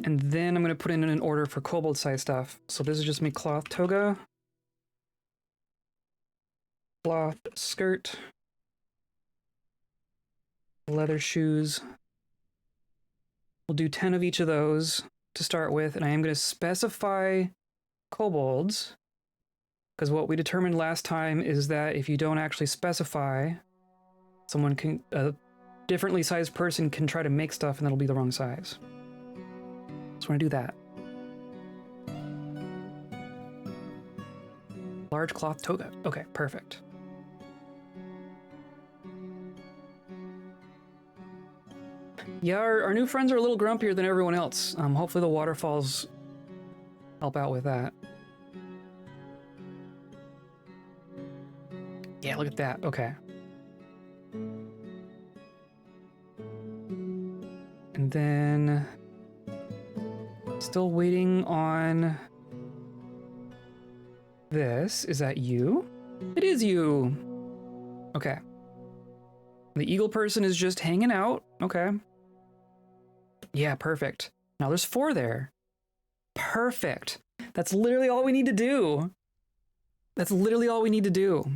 And then I'm going to put in an order for kobold size stuff. So this is just me cloth toga, cloth skirt, leather shoes. We'll do 10 of each of those to start with, and I am going to specify kobolds, because what we determined last time is that if you don't actually specify, someone can, a differently sized person can try to make stuff and that'll be the wrong size. So we're gonna do that. Large cloth toga. Okay, perfect. Yeah, our new friends are a little grumpier than everyone else. Hopefully the waterfalls help out with that. Yeah, look at that. Okay. And then... still waiting on... this. Is that you? It is you! Okay. The eagle person is just hanging out. Okay. Yeah, perfect. Now there's 4 there. Perfect. That's literally all we need to do. That's literally all we need to do.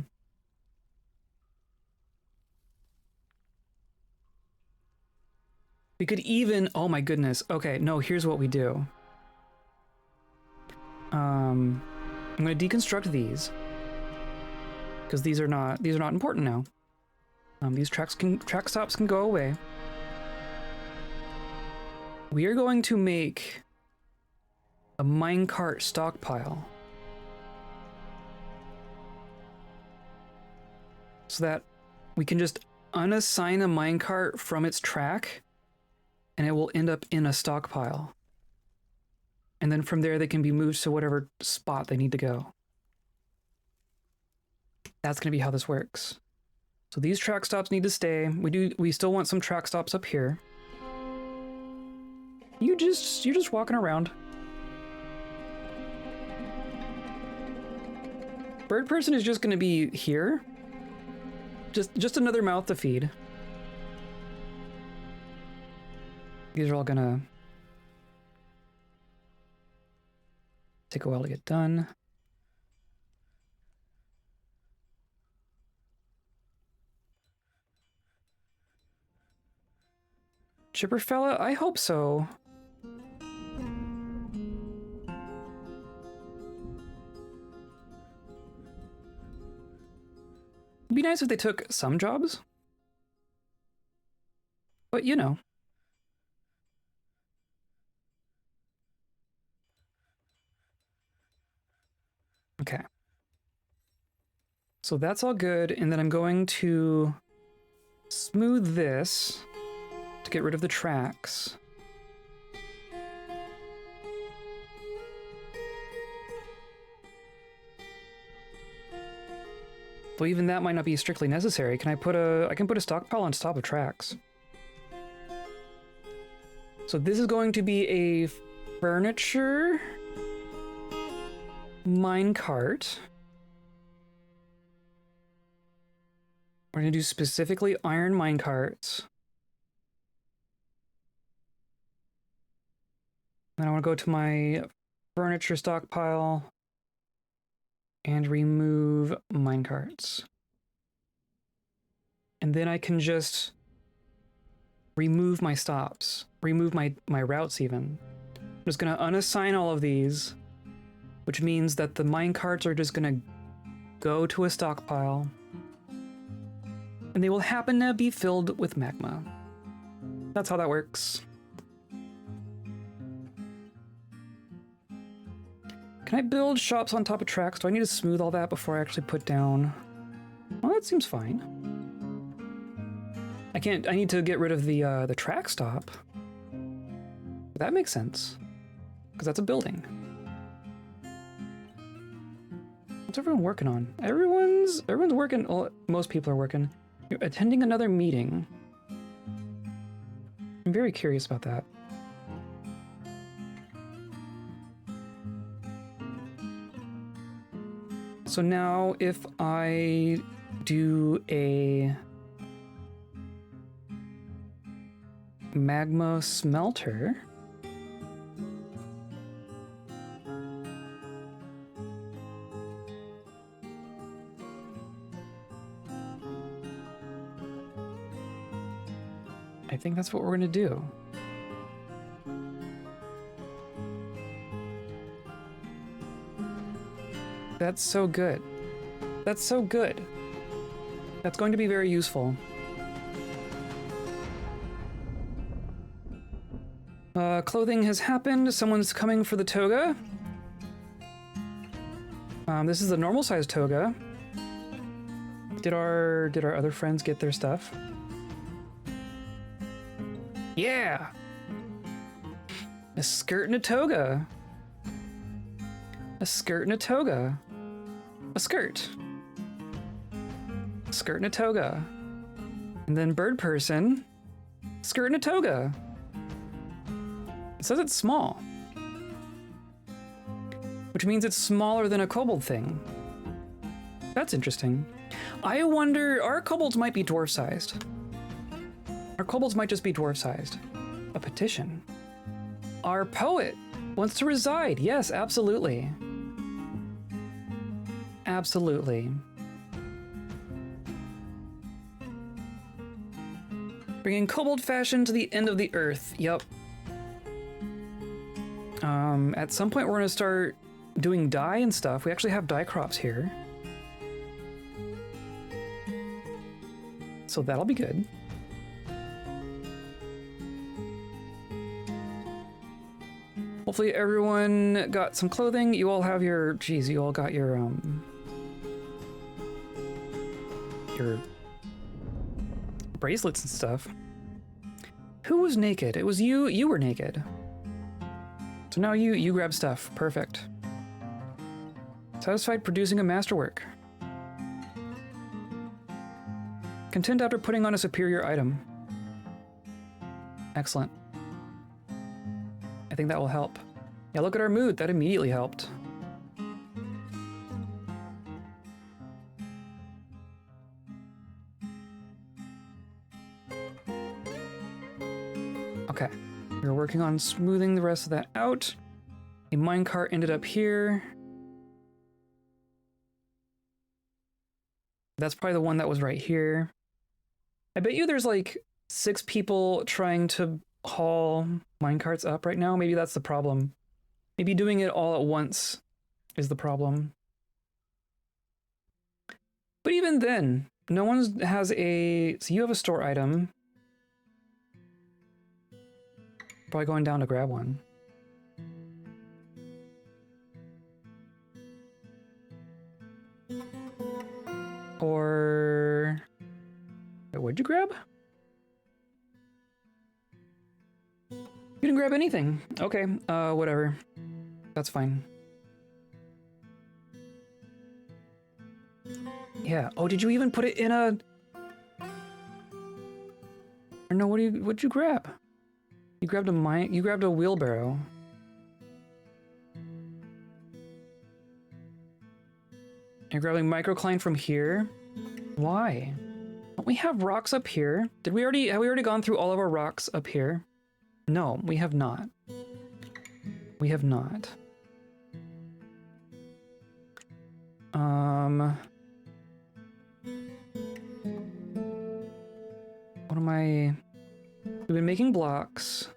We could even... oh my goodness. Okay, no, here's what we do. I'm going to deconstruct these. Because these are not important now. These track stops can go away. We are going to make a minecart stockpile. So that we can just unassign a minecart from its track and it will end up in a stockpile. And then from there they can be moved to whatever spot they need to go. That's going to be how this works. So these track stops need to stay. We still want some track stops up here. You're just walking around. Bird person is just going to be here. Just another mouth to feed. These are all gonna take a while to get done. Chipper fella? I hope so. It'd be nice if they took some jobs. But you know. Okay. So that's all good, and then I'm going to smooth this to get rid of the tracks. Though even that might not be strictly necessary. I can put a stockpile on top of tracks. So this is going to be a furniture minecart. We're going to do specifically iron minecarts. Then I want to go to my furniture stockpile and remove minecarts. And then I can just remove my stops, remove my routes even. I'm just going to unassign all of these, which means that the minecarts are just going to go to a stockpile, and they will happen to be filled with magma. That's how that works. Can I build shops on top of tracks? Do I need to smooth all that before I actually put down? Well, that seems fine. I need to get rid of the track stop. That makes sense, because that's a building. What's everyone working on? Everyone's working. Well, most people are working. You're attending another meeting. I'm very curious about that. So now if I do a magma smelter, I think that's what we're going to do. That's so good. That's so good. That's going to be very useful. Clothing has happened. Someone's coming for the toga. This is the normal size toga. Did our other friends get their stuff? Yeah! A skirt and a toga. A skirt and a toga. A skirt. A skirt and a toga. And then bird person. Skirt and a toga. It says it's small. Which means it's smaller than a kobold thing. That's interesting. I wonder, our kobolds might be dwarf-sized. Our kobolds might just be dwarf-sized. A petition. Our poet wants to reside. Yes, absolutely. Absolutely. Bringing kobold fashion to the end of the earth. Yup. At some point we're going to start doing dye and stuff. We actually have dye crops here. So that'll be good. Hopefully everyone got some clothing. You all have your, geez, you all got your bracelets and stuff. Who was naked? It was you. You were naked. So now you grab stuff. Perfect. Satisfied producing a masterwork. Content after putting on a superior item. Excellent. I think that will help. Yeah, look at our mood. That immediately helped. working on smoothing the rest of that out. A minecart ended up here. That's probably the one that was right here. I bet you there's like 6 people trying to haul minecarts up right now. Maybe that's the problem. Maybe doing it all at once is the problem. But even then, no one has a... So you have a store item. Probably going down to grab one. Or... Wait, what'd you grab? You didn't grab anything. Okay, whatever. That's fine. Yeah. Oh, did you even put it in a... Or no, what'd you grab? You grabbed a wheelbarrow. You're grabbing microcline from here? Why? Don't we have rocks up here? Have we already gone through all of our rocks up here? No, we have not. We have not. What am I... We've been making blocks.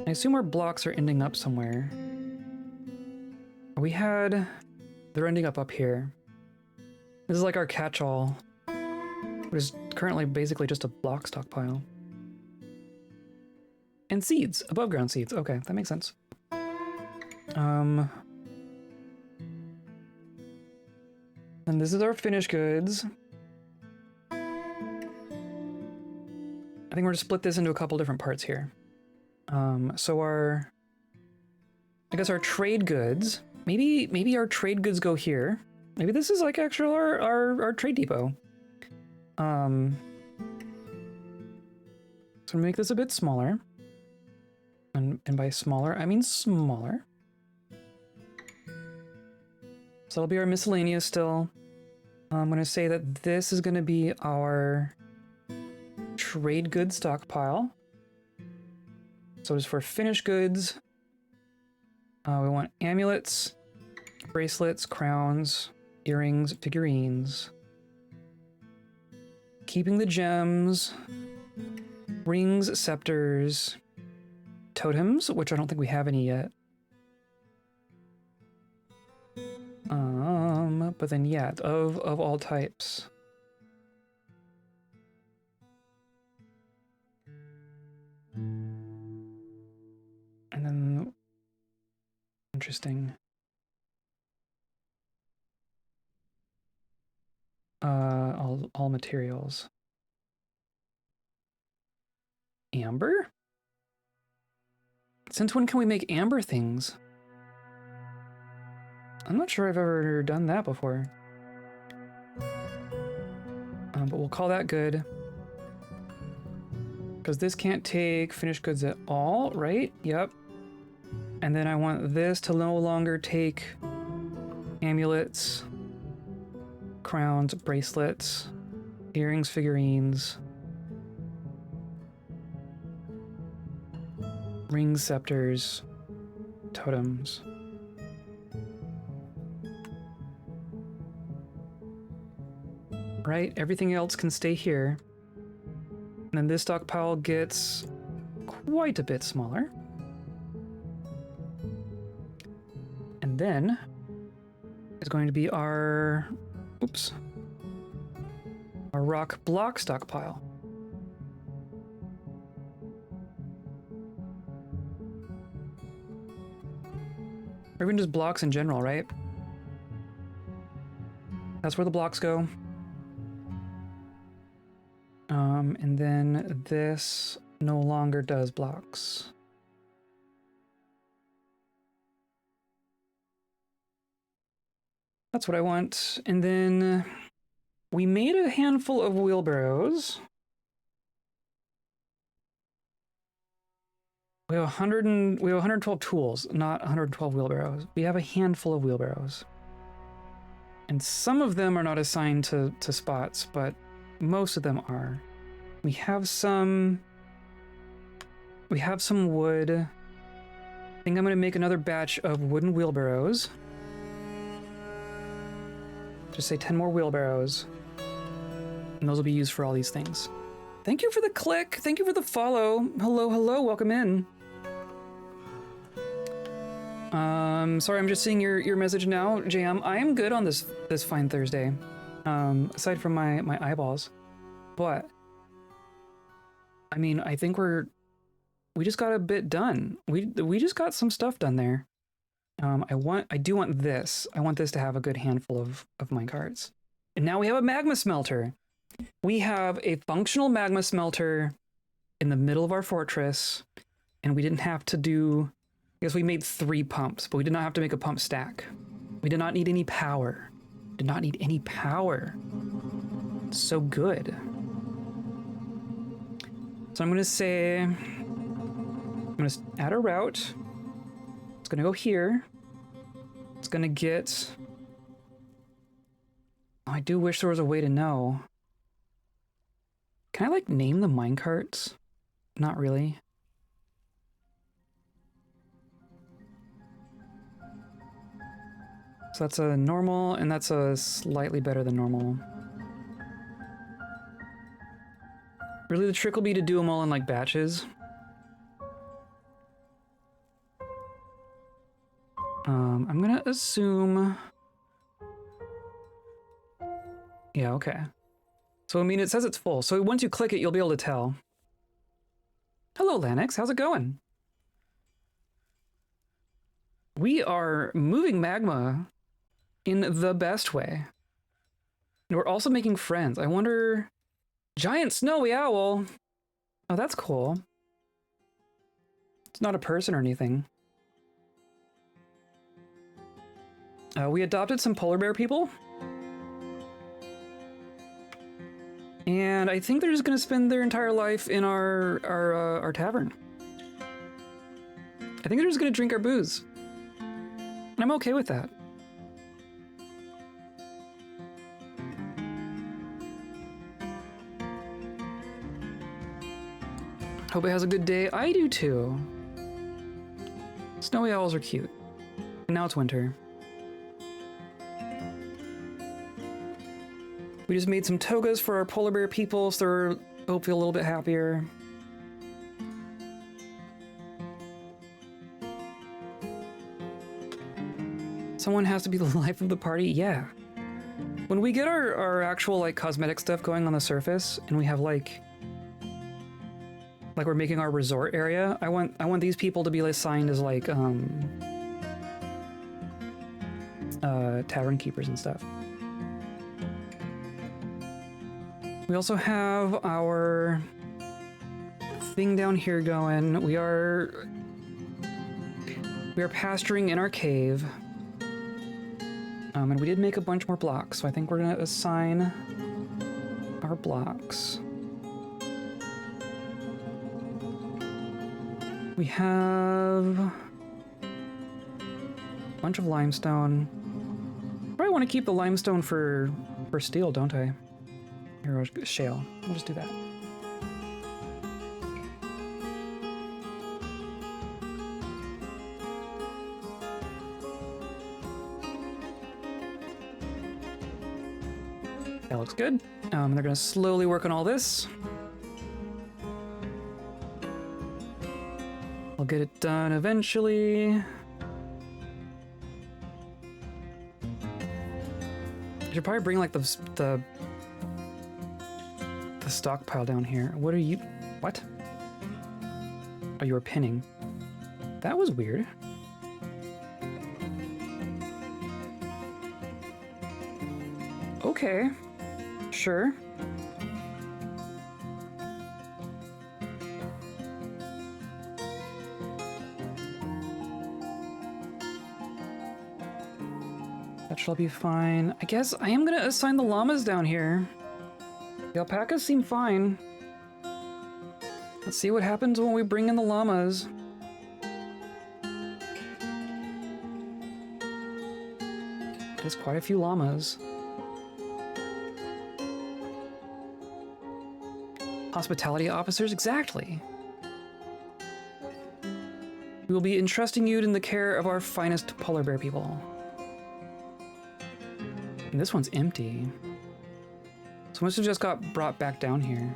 I assume our blocks are ending up somewhere. They're ending up here. This is like our catch-all. It is currently basically just a block stockpile. And seeds, above ground seeds. Okay, that makes sense. And this is our finished goods. I think we're gonna split this into a couple different parts here. So I guess our trade goods, maybe our trade goods go here. Maybe this is like actual our trade depot. So make this a bit smaller. And by smaller, I mean smaller. So that'll be our miscellaneous still. I'm gonna say that this is gonna be our trade goods stockpile. So it's for finished goods. We want amulets, bracelets, crowns, earrings, figurines. Keeping the gems, rings, scepters, totems, which I don't think we have any yet. But then yeah, of all types. And then interesting. All materials. Amber? Since when can we make amber things? I'm not sure I've ever done that before. But we'll call that good. Because this can't take finished goods at all, right? Yep. And then I want this to no longer take amulets, crowns, bracelets, earrings, figurines, rings, scepters, totems. Right? Everything else can stay here. And then this stockpile gets quite a bit smaller. And then is going to be our rock block stockpile. Or even just blocks in general, right? That's where the blocks go. And then this no longer does blocks. That's what I want. And then we made a handful of wheelbarrows. We have 112 tools, not 112 wheelbarrows. We have a handful of wheelbarrows. And some of them are not assigned to spots, but most of them are. We have some We have some wood. I think I'm gonna make another batch of wooden wheelbarrows. Just say 10 more wheelbarrows. And those will be used for all these things. Thank you for the click. Thank you for the follow. Hello, hello. Welcome in. Sorry, I'm just seeing your message now, JM. I am good on this fine Thursday. Aside from my eyeballs. But I mean, I think we just got a bit done. We just got some stuff done there. I do want this. I want this to have a good handful of minecarts. And now we have a magma smelter. We have a functional magma smelter in the middle of our fortress, and we didn't have to do... I guess we made 3 pumps, but we did not have to make a pump stack. We did not need any power. Did not need any power. So good. So I'm gonna say... I'm gonna add a route. It's gonna go here. It's gonna get... Oh, I do wish there was a way to know. Can I, like, name the minecarts? Not really. So that's a normal, and that's a slightly better than normal. Really, the trick will be to do them all in, like, batches. I'm gonna assume... Yeah, okay. So, I mean, it says it's full. So once you click it, you'll be able to tell. Hello, Lanix. How's it going? We are moving magma in the best way. And we're also making friends. I wonder... Giant snowy owl! Oh, that's cool. It's not a person or anything. We adopted some polar bear people. And I think they're just gonna spend their entire life in our tavern. I think they're just gonna drink our booze. And I'm okay with that. Hope it has a good day. I do too. Snowy owls are cute. And now it's winter. We just made some togas for our polar bear people, so they're hopefully a little bit happier. Someone has to be the life of the party? Yeah. When we get our actual, like, cosmetic stuff going on the surface, and we have, like we're making our resort area, I want these people to be assigned as, like, tavern keepers and stuff. We also have our thing down here going. We are pasturing in our cave. And we did make a bunch more blocks, so I think we're gonna assign our blocks. We have a bunch of limestone. Probably want to keep the limestone for steel, don't I? Here, shale. We'll just do that. That looks good. They're gonna slowly work on all this. We'll get it done eventually. I should probably bring, like, the stockpile down here. What are you... What? Oh, you were pinning. That was weird. Okay. Sure. That shall be fine. I guess I am gonna assign the llamas down here. The alpacas seem fine. Let's see what happens when we bring in the llamas. There's quite a few llamas. Hospitality officers, exactly. We will be entrusting you in the care of our finest polar bear people. And this one's empty. So must have just got brought back down here.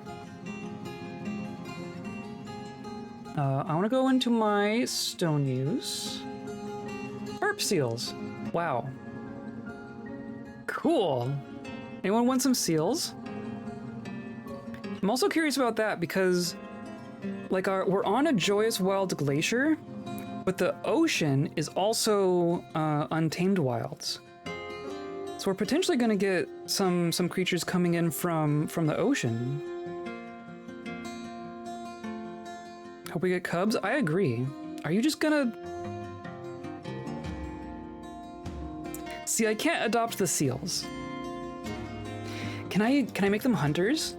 I want to go into my stone use. Burp seals. Wow. Cool. Anyone want some seals? I'm also curious about that because, like, we're on a joyous wild glacier, but the ocean is also untamed wilds. So we're potentially going to get some creatures coming in from the ocean. Hope we get cubs. I agree. Are you just gonna... See, I can't adopt the seals. Can I make them hunters?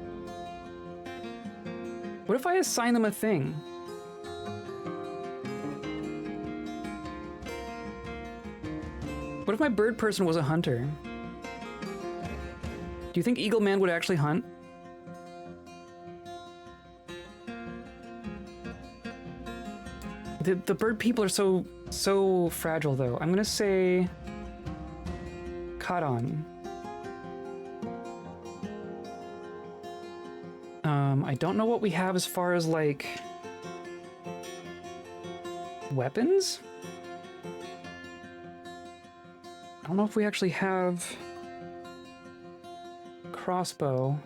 What if I assign them a thing? What if my bird person was a hunter? Do you think Eagle Man would actually hunt? The bird people are so fragile, though. I'm gonna say caught on. I don't know what we have as far as, like, weapons? I don't know if we actually have crossbow.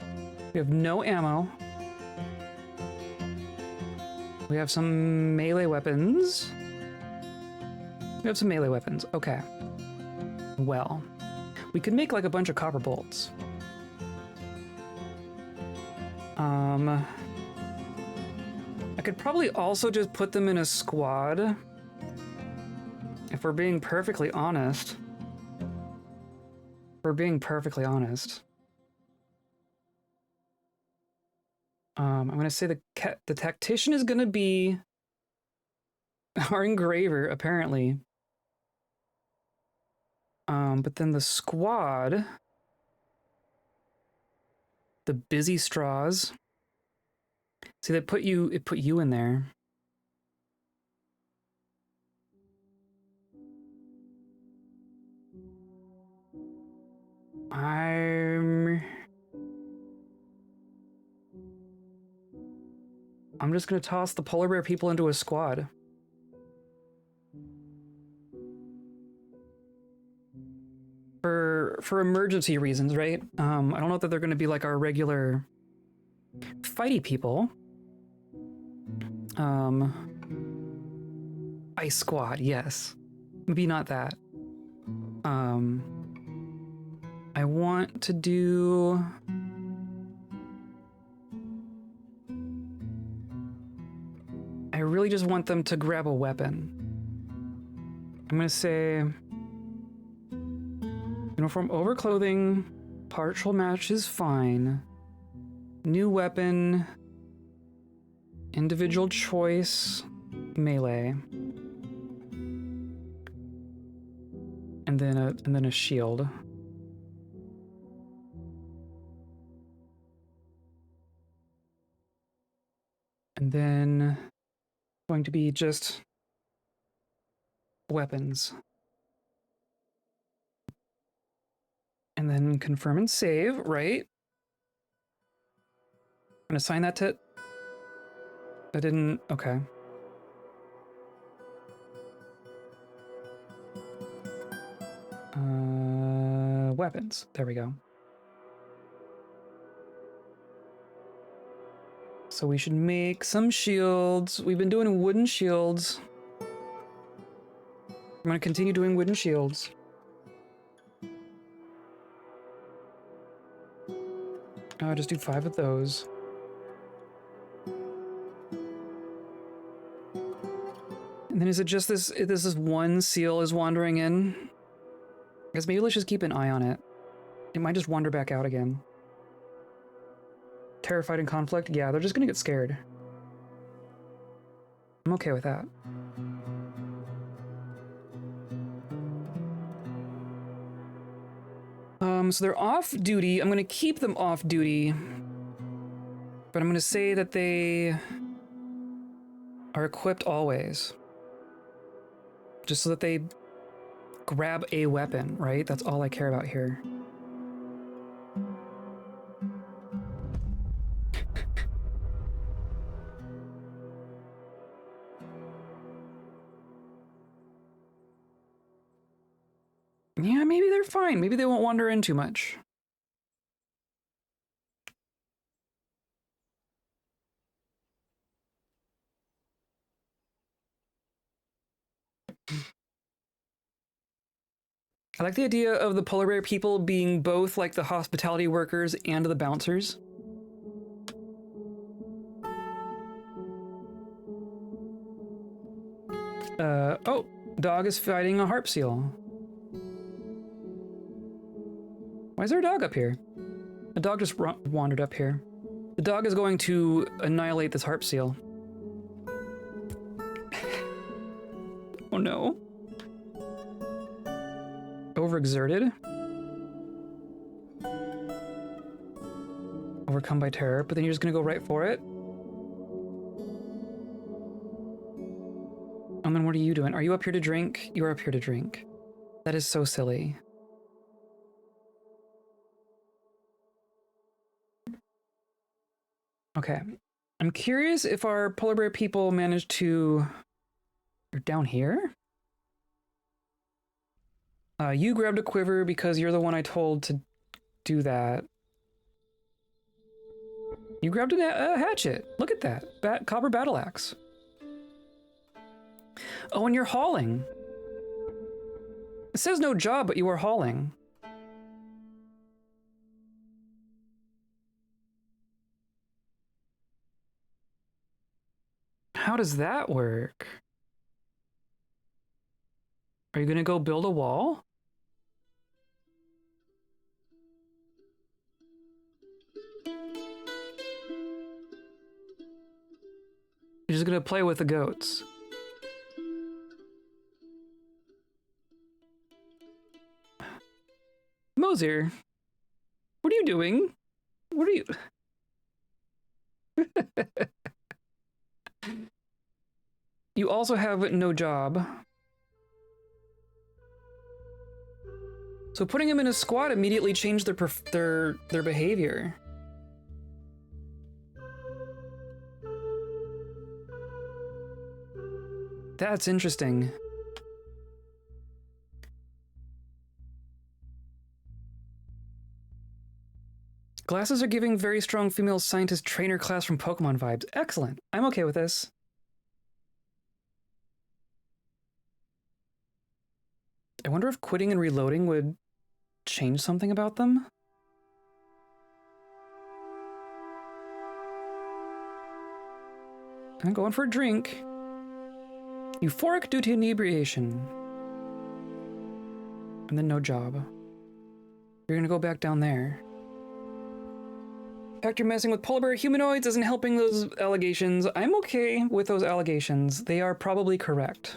We have no ammo. We have some melee weapons. We have some melee weapons. Okay. Well, we could make like a bunch of copper bolts. I could probably also just put them in a squad. If we're being perfectly honest. If we're being perfectly honest. I'm gonna say the tactician is gonna be our engraver, apparently. But then the squad, the busy straws. See, it put you in there. I'm just gonna toss the polar bear people into a squad. For emergency reasons, right? I don't know that they're gonna be like our regular fighty people. Ice squad, yes. Maybe not that. I want to do... I really just want them to grab a weapon. I'm gonna say... Uniform overclothing, partial match is fine. New weapon, individual choice, melee. And then a shield. And then going to be just weapons. And then confirm and save, right? I'm gonna assign that to... I didn't... Okay. Weapons. There we go. So we should make some shields. We've been doing wooden shields. I'm gonna continue doing wooden shields. I'll just do 5 of those. And then is it just this one seal is wandering in? I guess maybe let's just keep an eye on it. It might just wander back out again. Terrified in conflict? Yeah, they're just gonna get scared. I'm okay with that. So they're off duty. I'm gonna keep them off duty. But I'm gonna say that they are equipped always. Just so that they grab a weapon, right? That's all I care about here. Yeah, maybe they're fine. Maybe they won't wander in too much. I like the idea of the polar bear people being both like the hospitality workers and the bouncers. Oh, dog is fighting a harp seal. Why is there a dog up here? A dog just wandered up here. The dog is going to annihilate this harp seal. Oh no. Overexerted. Overcome by terror, but then you're just gonna go right for it. And then what are you doing? Are you up here to drink? You're up here to drink. That is so silly. Okay. I'm curious if our polar bear people managed to... You're down here? You grabbed a quiver because you're the one I told to do that. You grabbed a hatchet. Look at that. Copper battle axe. Oh, and you're hauling. It says no job, but you are hauling. How does that work? Are you gonna go build a wall? You're just gonna play with the goats. Mosier, what are you doing? What are you... You also have no job. So putting him in a squad immediately changed their behavior. That's interesting. Glasses are giving very strong female scientist trainer class from Pokemon vibes. Excellent. I'm okay with this. I wonder if quitting and reloading would change something about them? I'm going for a drink. Euphoric due to inebriation. And then no job. You're gonna go back down there. Fact you're messing with polar bear humanoids isn't helping those allegations. I'm okay with those allegations. They are probably correct.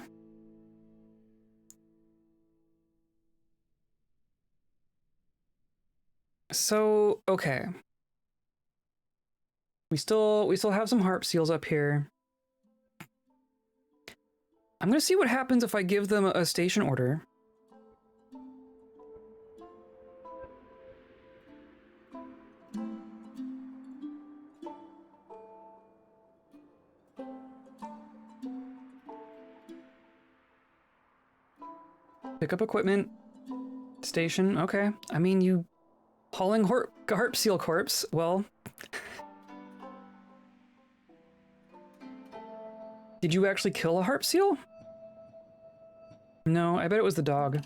So, okay. We still have some harp seals up here. I'm gonna see what happens if I give them a station order. Pick up equipment. Station, okay. I mean, you hauling harp seal corpse, well... Did you actually kill a harp seal? No, I bet it was the dog.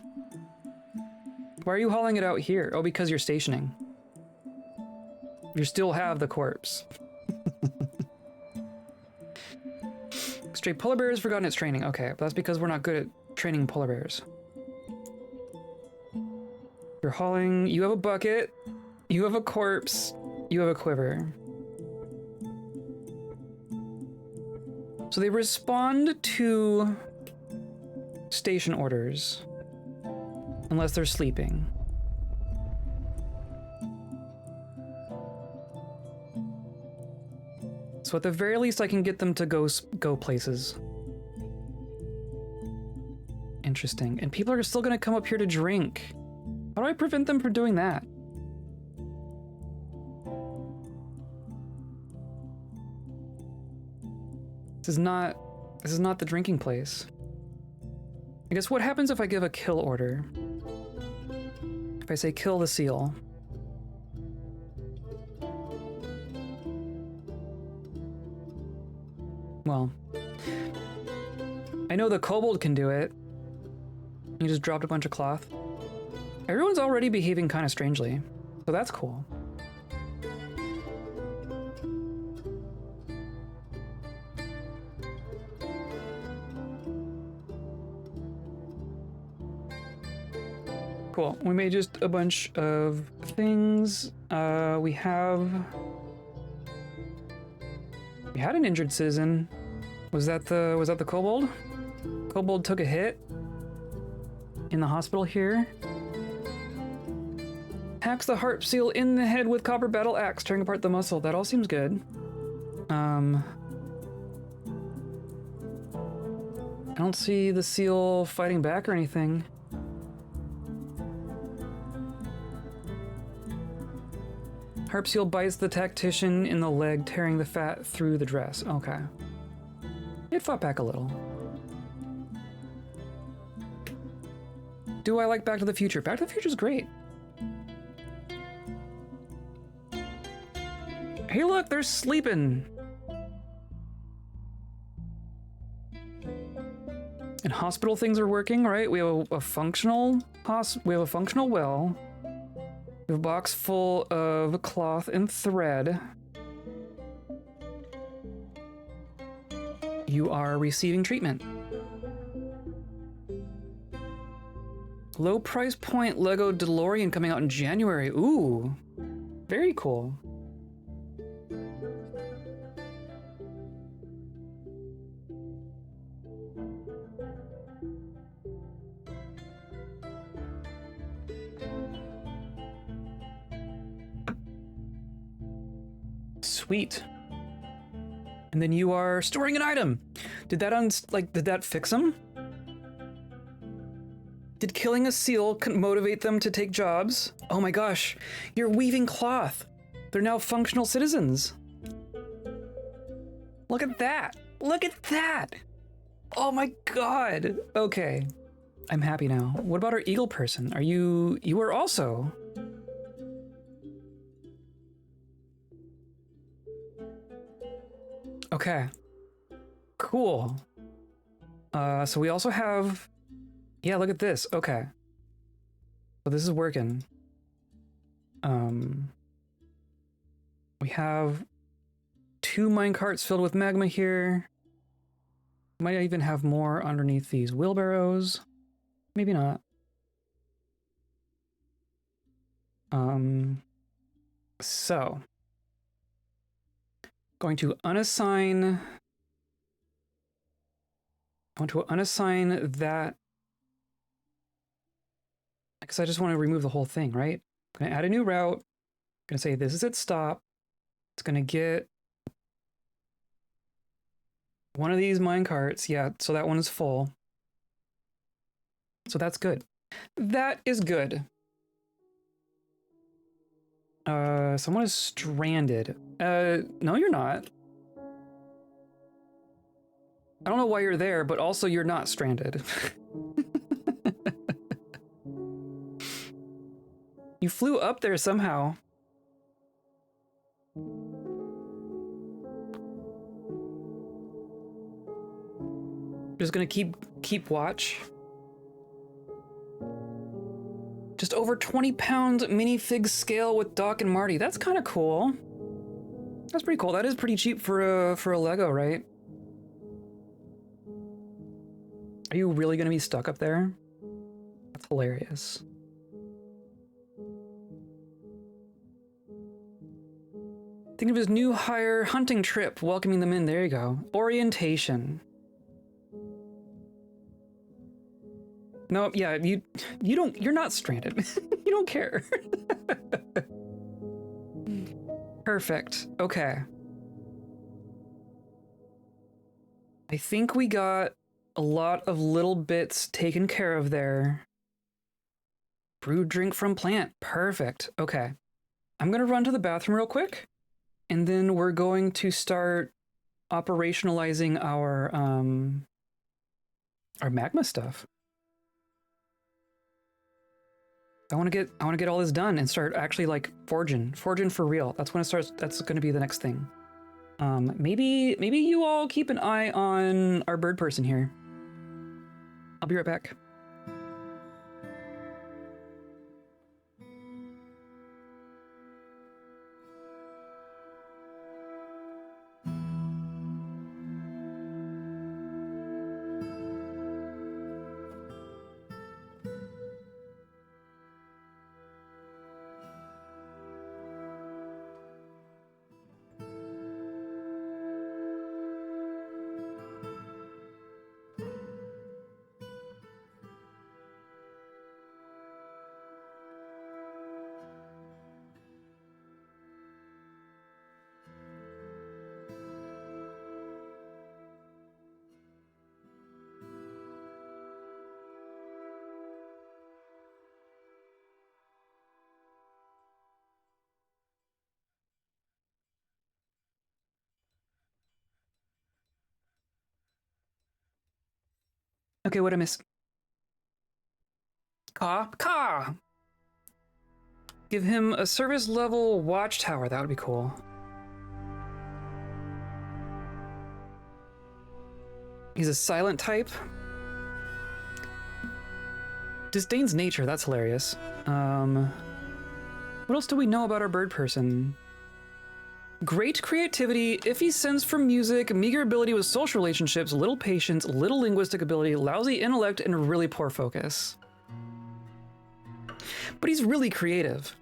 Why are you hauling it out here? Oh, because you're stationing. You still have the corpse. Stray polar bear has forgotten its training. Okay, but that's because we're not good at training polar bears. You're hauling... You have a bucket. You have a corpse. You have a quiver. So they respond to station orders. Unless they're sleeping. So at the very least I can get them to go places. interesting. And people are still gonna come up here to drink. How do I prevent them from doing that? This is not the drinking place. I guess what happens if I give a kill order? If I say kill the seal. Well, I know the kobold can do it. He just dropped a bunch of cloth. Everyone's already behaving kind of strangely, so that's cool. Cool. We made just a bunch of things. We had an injured citizen. Was that the kobold? Kobold took a hit in the hospital here. Hacks the harp seal in the head with copper battle axe, tearing apart the muscle. That all seems good. I don't see the seal fighting back or anything. Harp seal bites the tactician in the leg, tearing the fat through the dress. Okay. It fought back a little. Do I like Back to the Future? Back to the Future's great. Hey look, they're sleeping! And hospital things are working, right? We have a functional well. We have a box full of cloth and thread. You are receiving treatment. Low price point Lego DeLorean coming out in January. Ooh, very cool. Sweet. And then you are storing an item. Did that fix them? Did killing a seal motivate them to take jobs? Oh my gosh, you're weaving cloth. They're now functional citizens. Look at that. Look at that. Oh my god. Okay. I'm happy now. What about our eagle person? You are also... Okay. Cool. So we also have... Yeah, look at this. Okay. So this is working. We have 2 minecarts filled with magma here. Might even have more underneath these wheelbarrows. Maybe not. So... going to unassign... I want to unassign that... because I just want to remove the whole thing, right? I'm going to add a new route. I'm going to say this is its stop. It's going to get one of these minecarts. Yeah, so that one is full. So that's good. That is good. Someone is stranded. No, you're not. I don't know why you're there, but also you're not stranded. You flew up there somehow. Just gonna keep watch. Just over 20 pounds minifig scale with Doc and Marty. That's kind of cool. That's pretty cool. That is pretty cheap for a Lego, right? Are you really gonna be stuck up there? That's hilarious. Think of his new hire hunting trip, welcoming them in. There you go. Orientation. No, yeah, you're not stranded. You don't care. Perfect. Okay. I think we got A lot of little bits taken care of there. Brew drink from plant. Perfect. Okay. I'm going to run to the bathroom real quick, and then we're going to start operationalizing our magma stuff. I want to get all this done and start actually like forging for real. That's when it starts. That's going to be the next thing. Maybe you all keep an eye on our bird person here. I'll be right back. Okay, what I miss? Caw. Give him a service level watchtower. That would be cool. He's a silent type. Disdains nature. That's hilarious. What else do we know about our bird person? Great creativity, iffy sense for music, meager ability with social relationships, little patience, little linguistic ability, lousy intellect, and really poor focus. But he's really creative.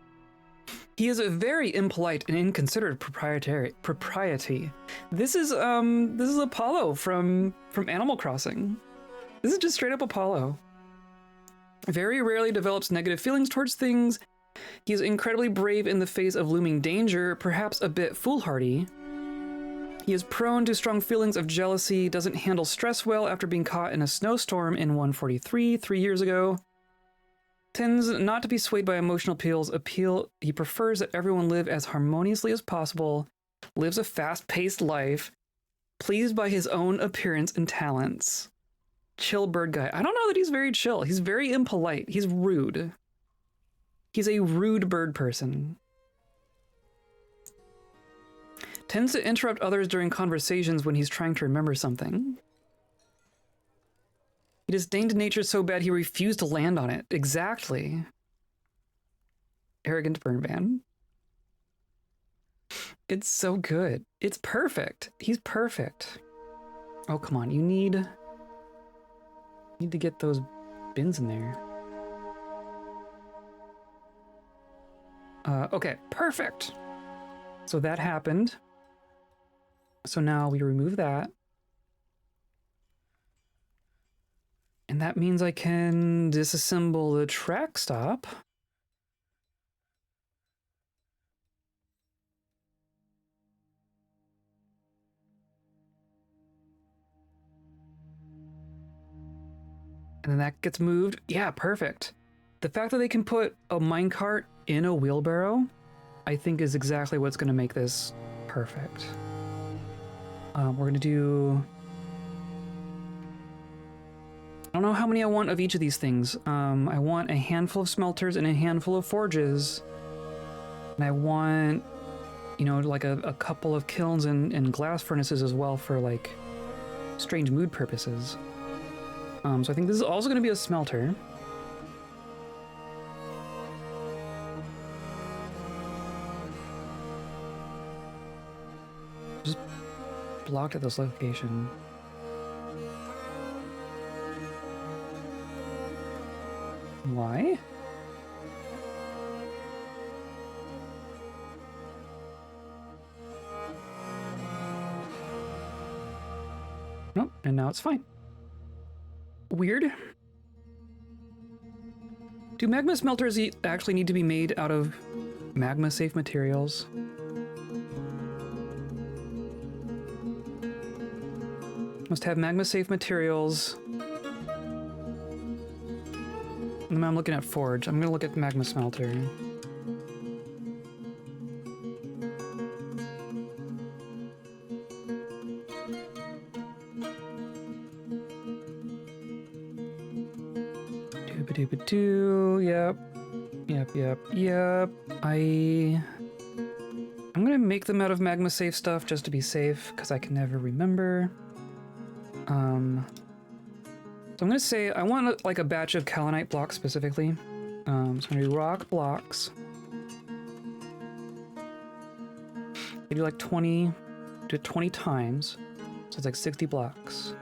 He is very impolite and inconsiderate propriety. This is Apollo from Animal Crossing. This is just straight up Apollo. Very rarely develops negative feelings towards things. He is incredibly brave in the face of looming danger, perhaps a bit foolhardy. He is prone to strong feelings of jealousy, doesn't handle stress well after being caught in a snowstorm in 143 3 years ago. Tends not to be swayed by emotional appeal. He prefers that everyone live as harmoniously as possible, lives a fast-paced life, pleased by his own appearance and talents. Chill bird guy. I don't know that he's very chill. He's very impolite. He's rude. He's a rude bird person. Tends to interrupt others during conversations when he's trying to remember something. He disdained nature so bad he refused to land on it. Exactly. Arrogant burn ban. It's so good. It's perfect. He's perfect. Oh, come on. You need to get those bins in there. Okay, perfect. So that happened. So now we remove that. And that means I can disassemble the track stop. And then that gets moved. Yeah, perfect. The fact that they can put a minecart in a wheelbarrow, I think is exactly what's going to make this perfect. We're going to do... I don't know how many I want of each of these things. I want a handful of smelters and a handful of forges. And I want, you know, like a couple of kilns and glass furnaces as well for, like, strange mood purposes. So I think this is also going to be a smelter. Just blocked at this location. Why? Nope, and now it's fine. Weird. Do magma smelters actually need to be made out of magma-safe materials? Must have magma-safe materials. I'm looking at forge. I'm gonna look at magma smelter. Doo-ba-doo-ba-doo. Yep. I'm gonna make them out of magma safe stuff just to be safe, because I can never remember. So I'm gonna say I want like a batch of kaolinite blocks specifically. So I'm gonna do rock blocks. I do like 20, do it 20 times. So it's like 60 blocks.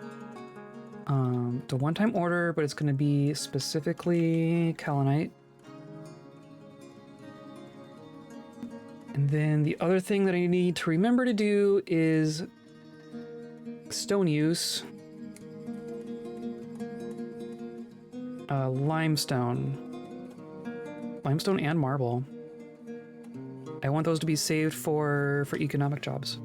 It's a one-time order, but it's gonna be specifically kaolinite. And then the other thing that I need to remember to do is stone use. Limestone. Limestone and marble. I want those to be saved for economic jobs.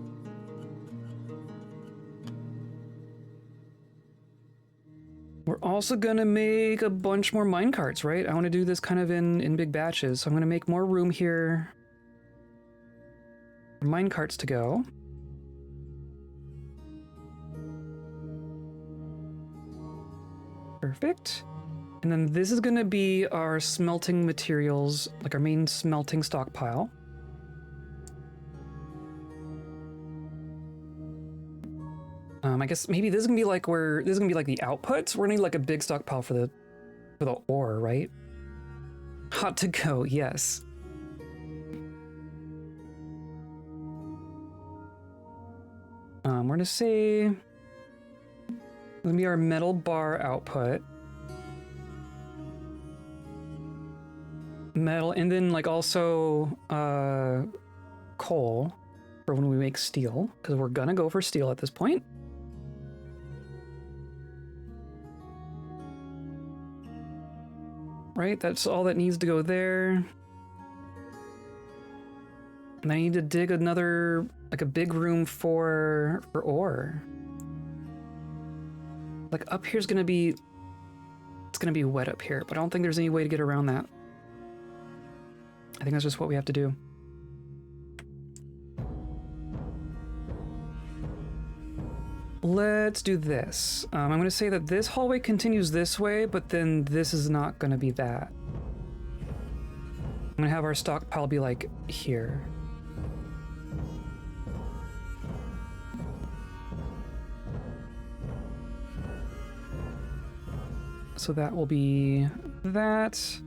We're also gonna make a bunch more minecarts, right? I want to do this kind of in big batches, so I'm gonna make more room here for minecarts to go. Perfect. And then this is gonna be our smelting materials, like our main smelting stockpile. I guess maybe this is gonna be like the outputs. We're gonna need like a big stockpile for the ore, right? Hot to go, yes. We're gonna say it's gonna be our metal bar output. Metal, and then like also coal for when we make steel, because we're gonna go for steel at this point. Right, that's all that needs to go there. And I need to dig another, like a big room for ore. Like up here's gonna be, it's gonna be wet up here, but I don't think there's any way to get around that. I think that's just what we have to do. Let's do this. I'm going to say that this hallway continues this way, but then this is not going to be that. I'm going to have our stockpile be like here. So that will be that.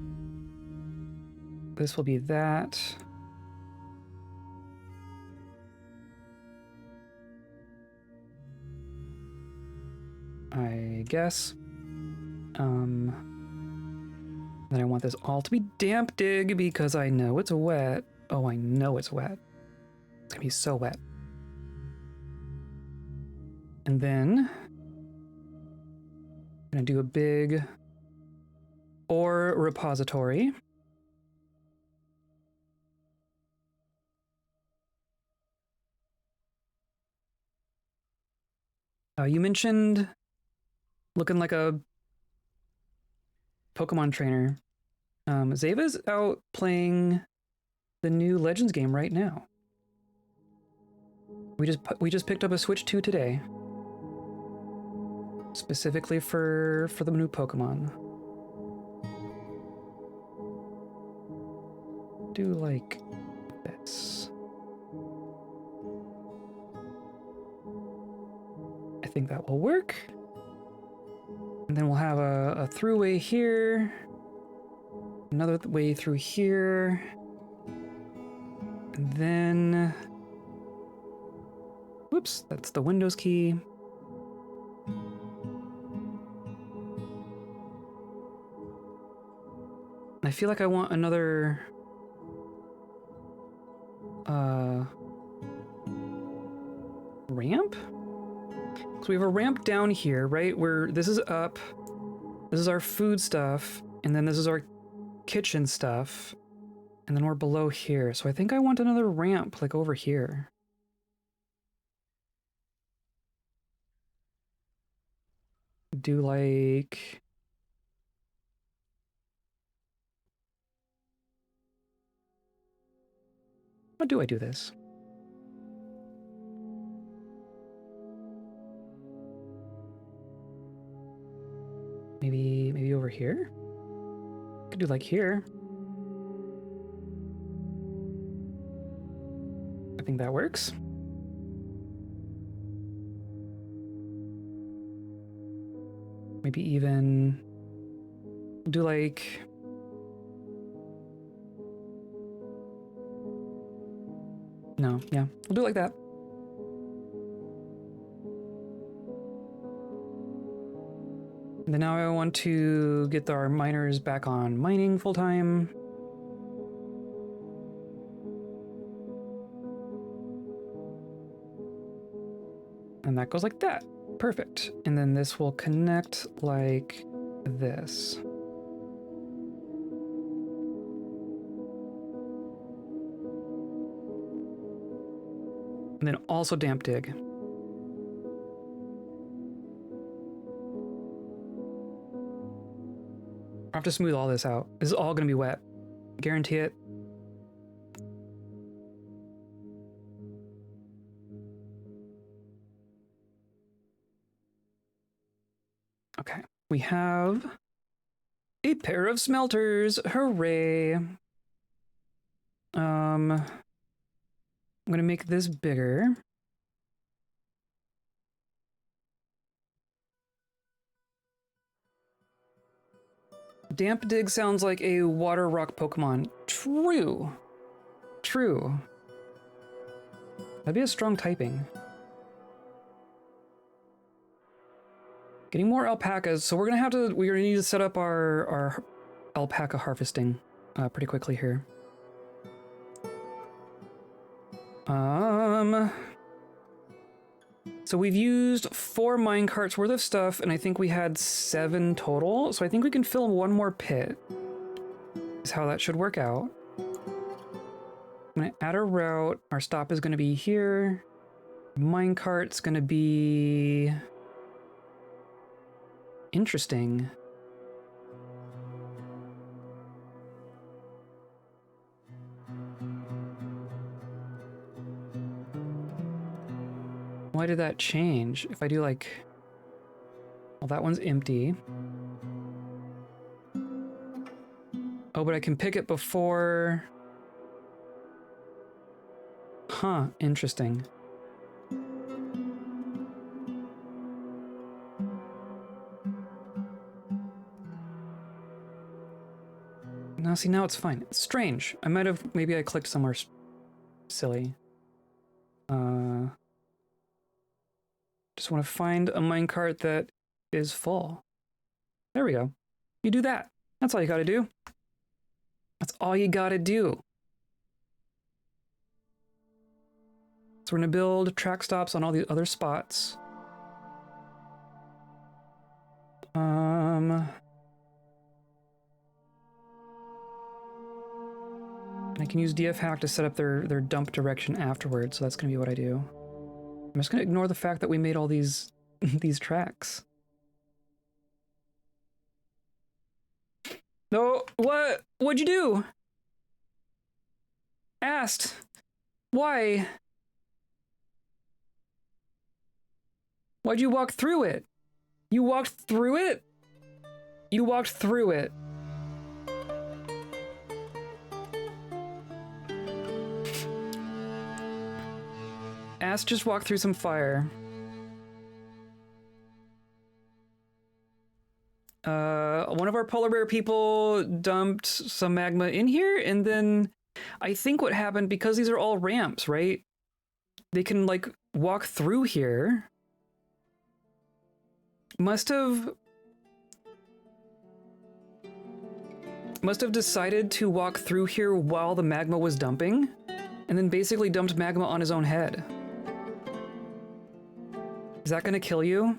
This will be that. I guess. Then I want this all to be damp dig because I know it's wet. Oh, I know it's wet. It's gonna be so wet. And then I'm gonna do a big ore repository. You mentioned looking like a Pokemon trainer. Zeva's out playing the new Legends game right now. We just picked up a Switch 2 today, specifically for the new Pokemon. Do like this. I think that will work. And then we'll have a throughway here, another way through here, and then, whoops, that's the Windows key. I feel like I want another ramp? So we have a ramp down here, right? Where this is up, this is our food stuff, and then this is our kitchen stuff, and then we're below here. So I think I want another ramp, like over here. Do like How do I do this? Maybe over here? Could do like here. I think that works. Maybe even do like... No, yeah, we'll do it like that. And then now I want to get our miners back on mining full time. And that goes like that. Perfect. And then this will connect like this. And then also damp dig. I have to smooth all this out. This is all going to be wet. Guarantee it. Okay. We have a pair of smelters. Hooray. I'm going to make this bigger. Damp dig sounds like a water rock Pokemon. True. True. That'd be a strong typing. Getting more alpacas, so we're gonna need to set up our alpaca harvesting pretty quickly here. So we've used 4 minecarts worth of stuff, and I think we had 7 total. So I think we can fill one more pit. Is how that should work out. I'm gonna add a route. Our stop is gonna be here. Minecart's gonna be interesting. Why did that change? If I do like... Well, that one's empty. Oh, but I can pick it before... Huh, interesting. Now, see, now it's fine. It's strange. I might have... Maybe I clicked somewhere silly. Just want to find a minecart that is full. There we go. You do that. That's all you gotta do. That's all you gotta do. So we're gonna build track stops on all the other spots. And I can use DF hack to set up their dump direction afterwards, so that's gonna be what I do. I'm just gonna ignore the fact that we made all these these tracks. No, what? What'd you do? Asked. Why? Why'd you walk through it? You walked through it? You walked through it. Ass just walked through some fire. One of our polar bear people dumped some magma in here, and then I think what happened, because these are all ramps, right? They can, like, walk through here. Must have decided to walk through here while the magma was dumping, and then basically dumped magma on his own head. Is that gonna kill you?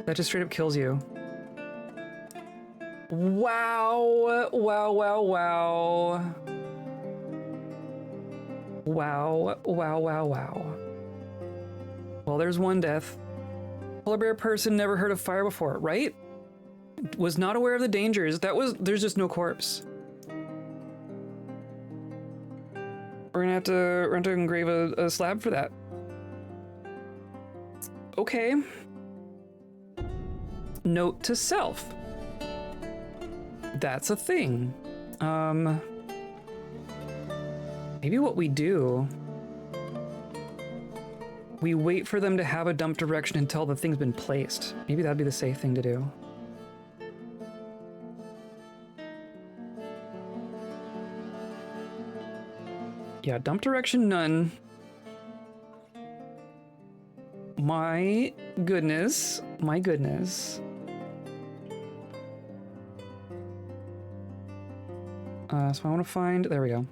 That just straight up kills you. Wow. Wow, wow, wow. Wow, wow, wow, wow. Well, there's one death. Polar bear person never heard of fire before, right? Was not aware of the dangers. There's just no corpse. we're gonna have to engrave a slab for that. Okay. Note to self. That's a thing. Maybe what we do, we wait for them to have a dump direction until the thing's been placed. Maybe that'd be the safe thing to do. Yeah, dump direction none. My goodness. My goodness. So I want to find... There we go.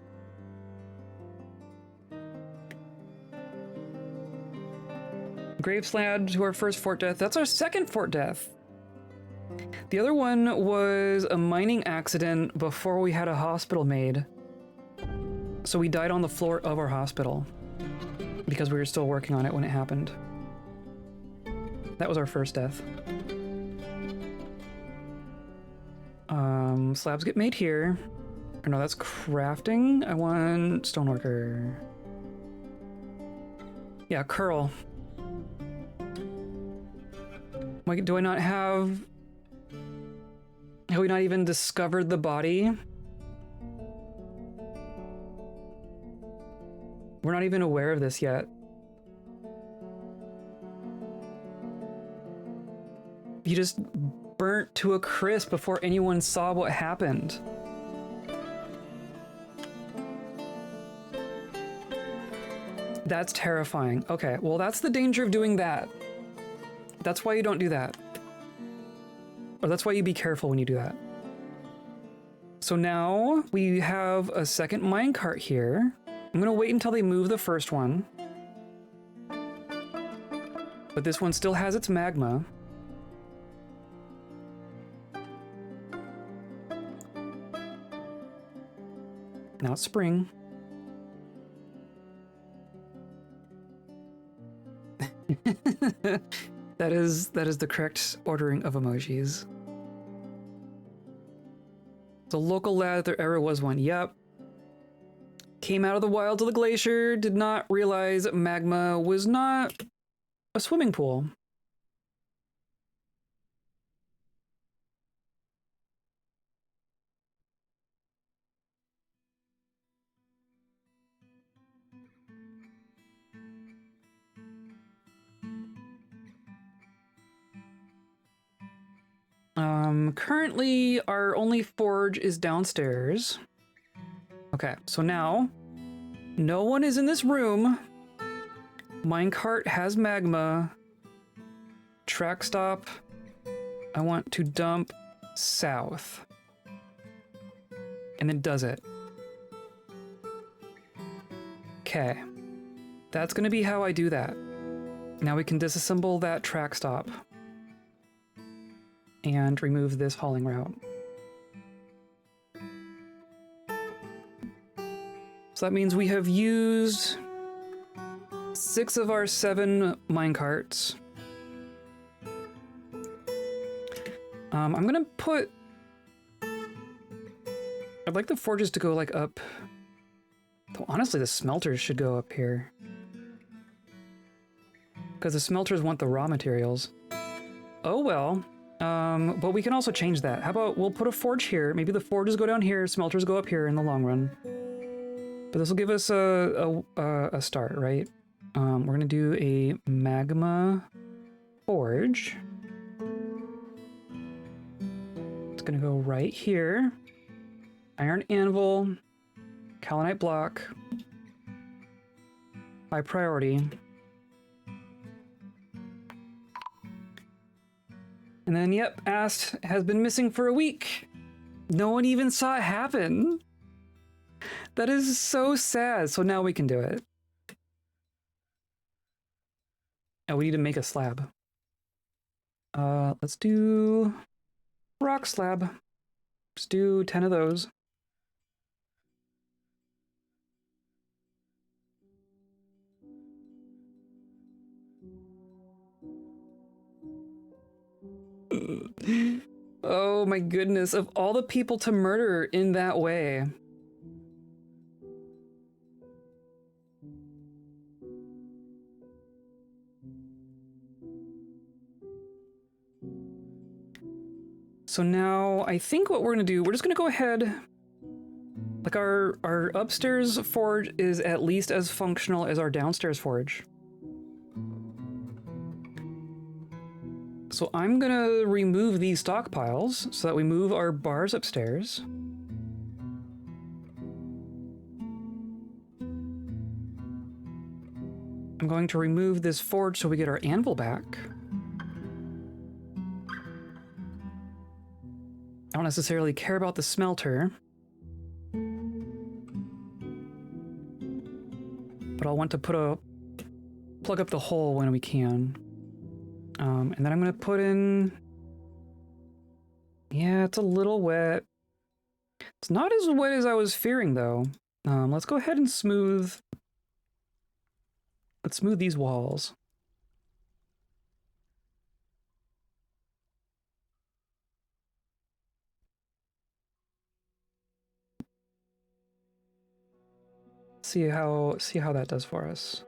Grave slab to our first fort death. That's our second fort death. The other one was a mining accident before we had a hospital made. So we died on the floor of our hospital because we were still working on it when it happened. That was our first death. Slabs get made here. Or no, that's crafting. I want stoneworker. Yeah, curl. Like, do I not have... Have we not even discovered the body? We're not even aware of this yet. You just burnt to a crisp before anyone saw what happened. That's terrifying. Okay, well, that's the danger of doing that. That's why you don't do that. Or that's why you be careful when you do that. So now we have a second minecart here. I'm gonna wait until they move the first one. But this one still has its magma. Now it's spring. That is the correct ordering of emojis. The local lad, if there ever was one. Yep. Came out of the wilds of the glacier, did not realize magma was not a swimming pool. Currently our only forge is downstairs. Okay, so now no one is in this room. Minecart has magma. Track stop. I want to dump south. And it does it. Okay. That's gonna be how I do that. Now we can disassemble that track stop. And remove this hauling route. So that means we have used 6 of our 7 minecarts. I'm gonna put... I'd like the forges to go like up... Though honestly, the smelters should go up here. Because the smelters want the raw materials. Oh well. But we can also change that. How about we'll put a forge here. Maybe the forges go down here, smelters go up here in the long run. But this will give us a start, right? We're gonna do a magma forge. It's gonna go right here. Iron anvil, kaolinite block, high priority. And then, yep, Ast has been missing for a week. No one even saw it happen. That is so sad. So now we can do it. Oh, we need to make a slab. Let's do rock slab. Let's do 10 of those. Oh my goodness, of all the people to murder in that way. So now I think what we're gonna do, we're just gonna go ahead. Like our upstairs forge is at least as functional as our downstairs forge. So I'm gonna remove these stockpiles so that we move our bars upstairs. I'm going to remove this forge so we get our anvil back. I don't necessarily care about the smelter, but I'll want to plug up the hole when we can. And then I'm gonna put in, yeah, it's a little wet. It's not as wet as I was fearing though. Let's go ahead and let's smooth these walls. See how that does for us.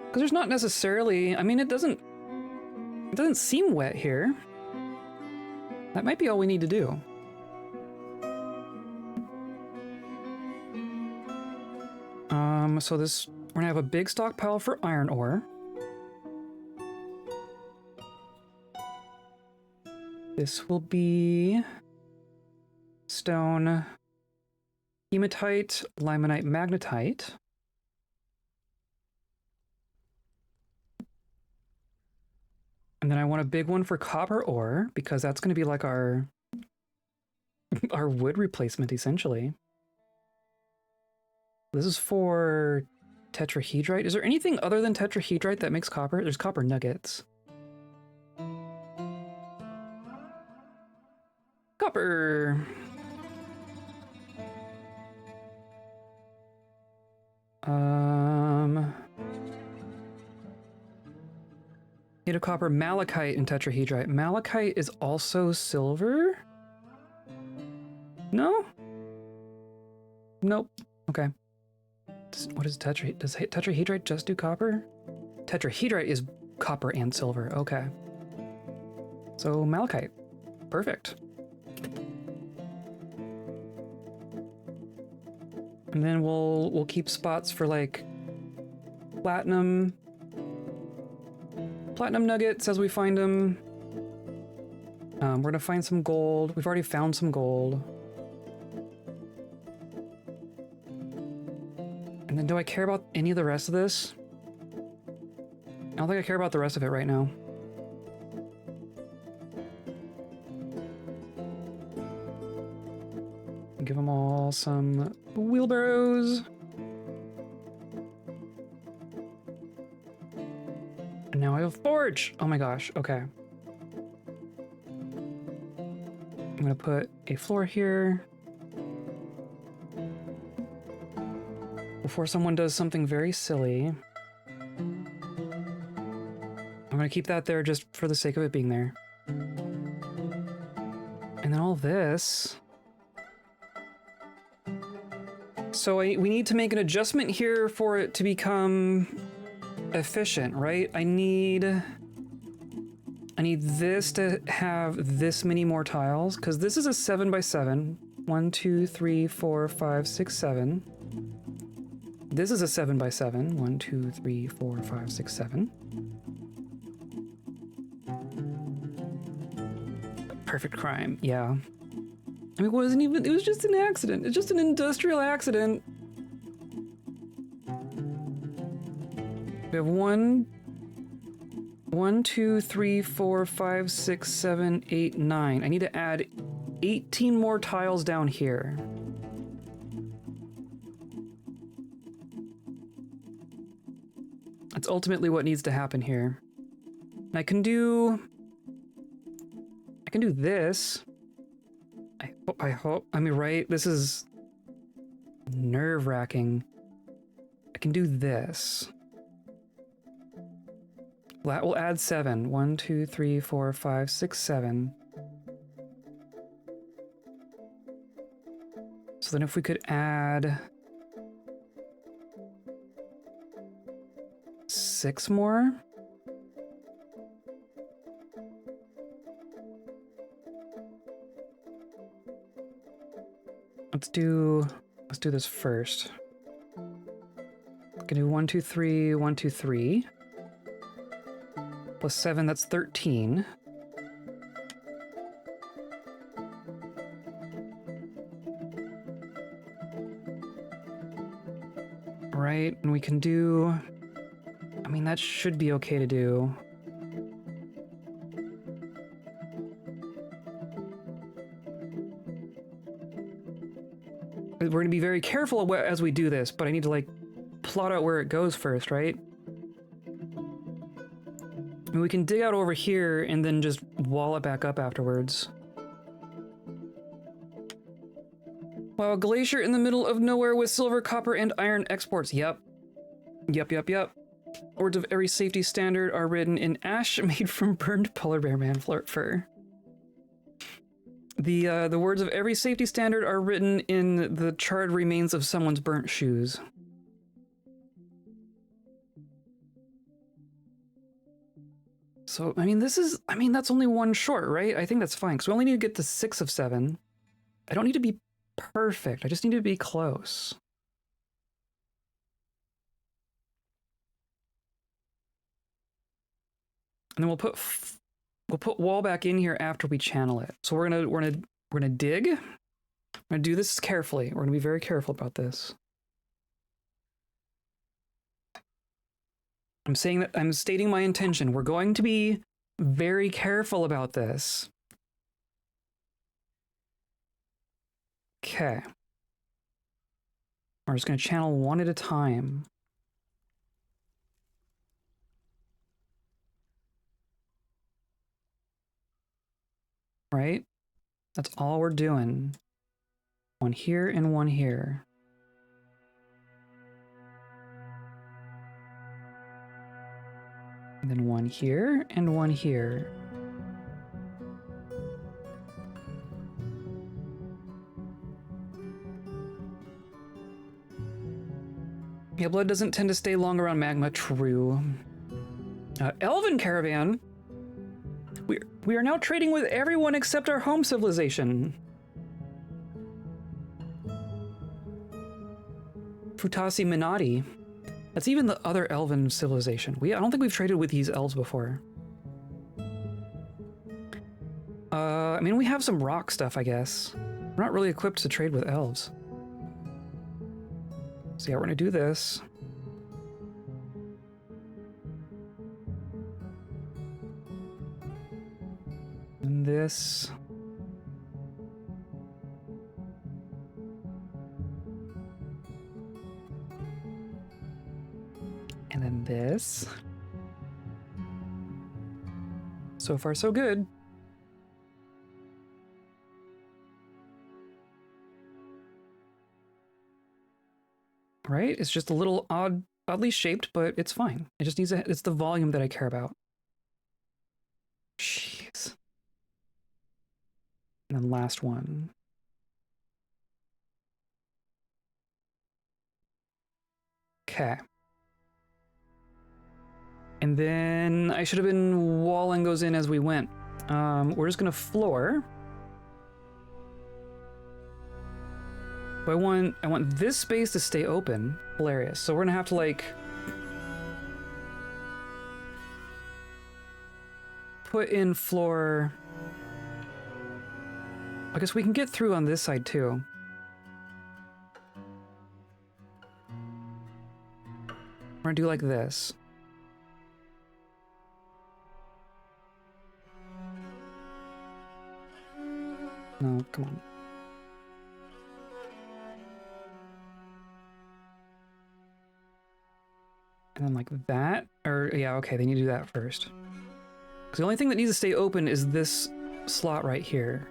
Because there's not necessarily, I mean, it doesn't seem wet here. That might be all we need to do. So we're gonna have a big stockpile for iron ore. This will be stone, hematite, limonite, magnetite. And then I want a big one for copper ore, because that's going to be like our wood replacement, essentially. This is for tetrahedrite. Is there anything other than tetrahedrite that makes copper? There's copper nuggets. Copper! Need a copper, malachite, and tetrahedrite. Malachite is also silver? No? Nope. Okay. What is tetrahedrite? Does tetrahedrite just do copper? Tetrahedrite is copper and silver. Okay. So malachite. Perfect. And then we'll keep spots for like platinum nuggets as we find them. We're gonna find some gold. We've already found some gold. And then do I care about any of the rest of this? I don't think I care about the rest of it right now. Give them all some wheelbarrows. And now I have a forge. Oh my gosh, okay. I'm gonna put a floor here. Before someone does something very silly. I'm gonna keep that there just for the sake of it being there. And then all this. So we need to make an adjustment here for it to become efficient, right? I need this to have this many more tiles, because this is a 7x7. 1, 2, 3, 4, 5, 6, 7. This is a 7x7. 1, 2, 3, 4, 5, 6, 7. Perfect crime, yeah. I mean, it was just an accident. It's just an industrial accident. We have 1, 2, 3, 4, 5, 6, 7, 8, 9. I need to add 18 more tiles down here. That's ultimately what needs to happen here. And I can do this. I hope. I mean, right? This is nerve-wracking. I can do this. That will add 7. 1, 2, 3, 4, 5, 6, 7. So then if we could add 6 more. Let's do this first. Gonna do 1, 2, 3, 1, 2, 3. Plus 7, that's 13. Right, and we can do... I mean, that should be okay to do. We're gonna be very careful as we do this, but I need to, like, plot out where it goes first, right? And we can dig out over here and then just wall it back up afterwards. Wow, a glacier in the middle of nowhere with silver, copper, and iron exports. Yep. Yep. Words of every safety standard are written in ash made from burned polar bear man fur. The words of every safety standard are written in the charred remains of someone's burnt shoes. So, I mean, that's only one short, right? I think that's fine, because we only need to get to 6 of 7. I don't need to be perfect, I just need to be close. And then we'll put wall back in here after we channel it. So we're gonna dig. We're gonna do this carefully. We're gonna be very careful about this. I'm stating my intention. We're going to be very careful about this. Okay. We're just gonna channel one at a time. Right? That's all we're doing. One here and one here. And then one here and one here. Yeah, blood doesn't tend to stay long around magma. True. Elven caravan. We are now trading with everyone except our home civilization. Futasi Minati. That's even the other elven civilization. I don't think we've traded with these elves before. I mean, we have some rock stuff, I guess. We're not really equipped to trade with elves. So yeah, we're gonna do this. And this. And then this. So far, so good. Right? It's just a little oddly shaped, but it's fine. It just needs it's the volume that I care about. Jeez. And then last one. Okay. And then I should have been walling those in as we went. We're just gonna floor. But I want this space to stay open. Hilarious. So we're gonna have to like put in floor. I guess we can get through on this side too. We're gonna do like this. No, come on. And then like that, or yeah, okay, they need to do that first. Because the only thing that needs to stay open is this slot right here.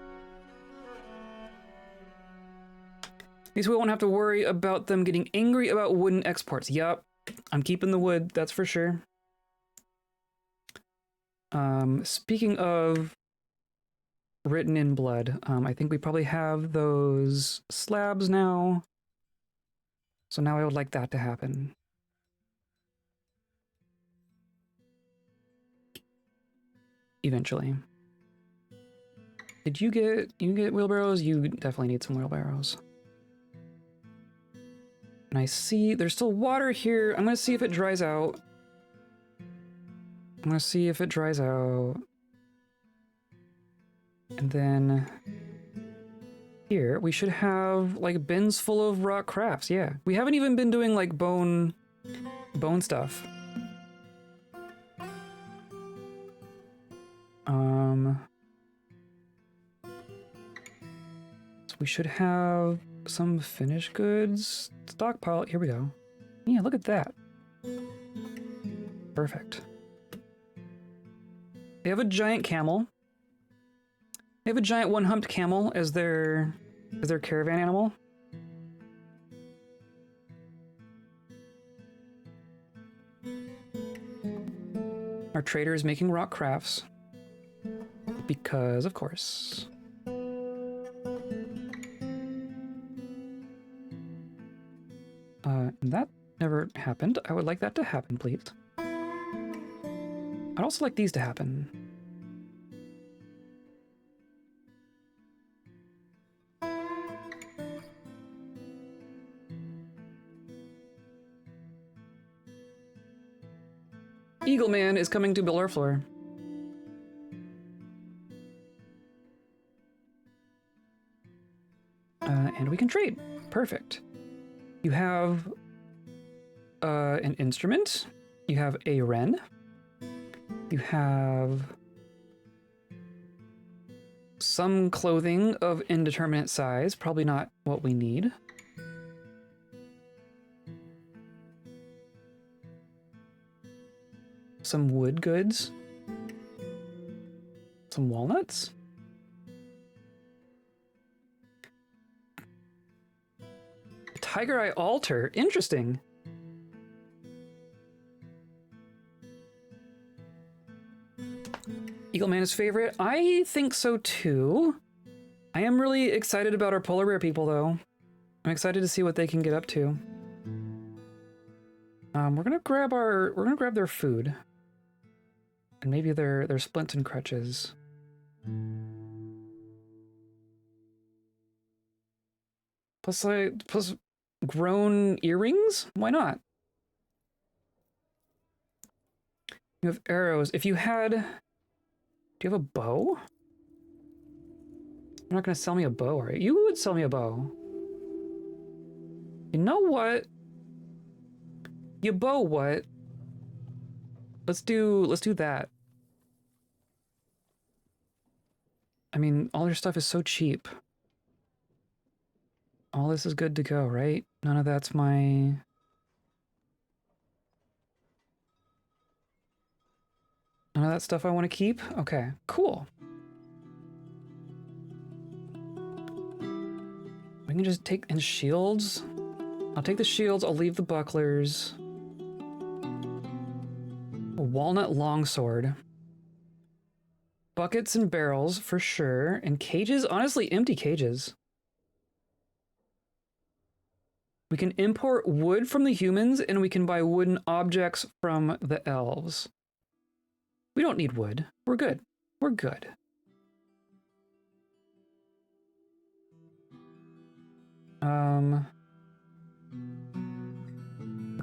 At least we won't have to worry about them getting angry about wooden exports. Yup, I'm keeping the wood, that's for sure. Speaking of written in blood. I think we probably have those slabs now. So now I would like that to happen. Eventually. Did you get wheelbarrows? You definitely need some wheelbarrows. And I see there's still water here. I'm gonna see if it dries out. I'm gonna see if it dries out. And then here we should have like bins full of rock crafts. Yeah, we haven't even been doing like bone stuff. So we should have some finished goods stockpile. Here we go. Yeah, look at that. Perfect. They have a giant camel. They have a giant one-humped camel as their caravan animal. Our trader is making rock crafts. Because, of course. And that never happened. I would like that to happen, please. I'd also like these to happen. Eagle Man is coming to build our floor. And we can trade. Perfect. You have an instrument. You have a wren. You have some clothing of indeterminate size. Probably not what we need. Some wood goods. Some walnuts. Tiger Eye altar. Interesting. Eagle Man is favorite. I think so too. I am really excited about our polar bear people though. I'm excited to see what they can get up to. We're gonna grab their food. And maybe their splints and crutches. Plus grown earrings? Why not? You have arrows. If you had... Do you have a bow? You're not gonna sell me a bow, are you? You would sell me a bow. You know what? You bow what? Let's do that. I mean, all your stuff is so cheap. All this is good to go, right? None of that's my... None of that stuff I want to keep? Okay, cool. We can just take... And shields? I'll take the shields, I'll leave the bucklers. A walnut longsword. Buckets and barrels, for sure. And cages? Honestly, empty cages. We can import wood from the humans, and we can buy wooden objects from the elves. We don't need wood. We're good. We're good.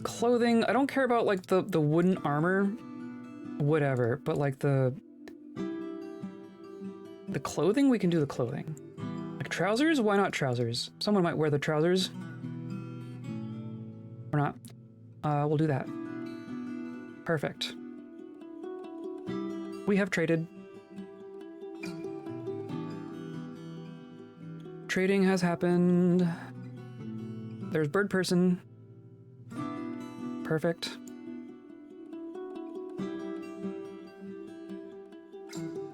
Clothing. I don't care about, like, the wooden armor. Whatever. But, like, the clothing, we can do the clothing. Like, trousers? Why not trousers? Someone might wear the trousers. Or not. We'll do that. Perfect. We have traded. Trading has happened. There's bird person. Perfect.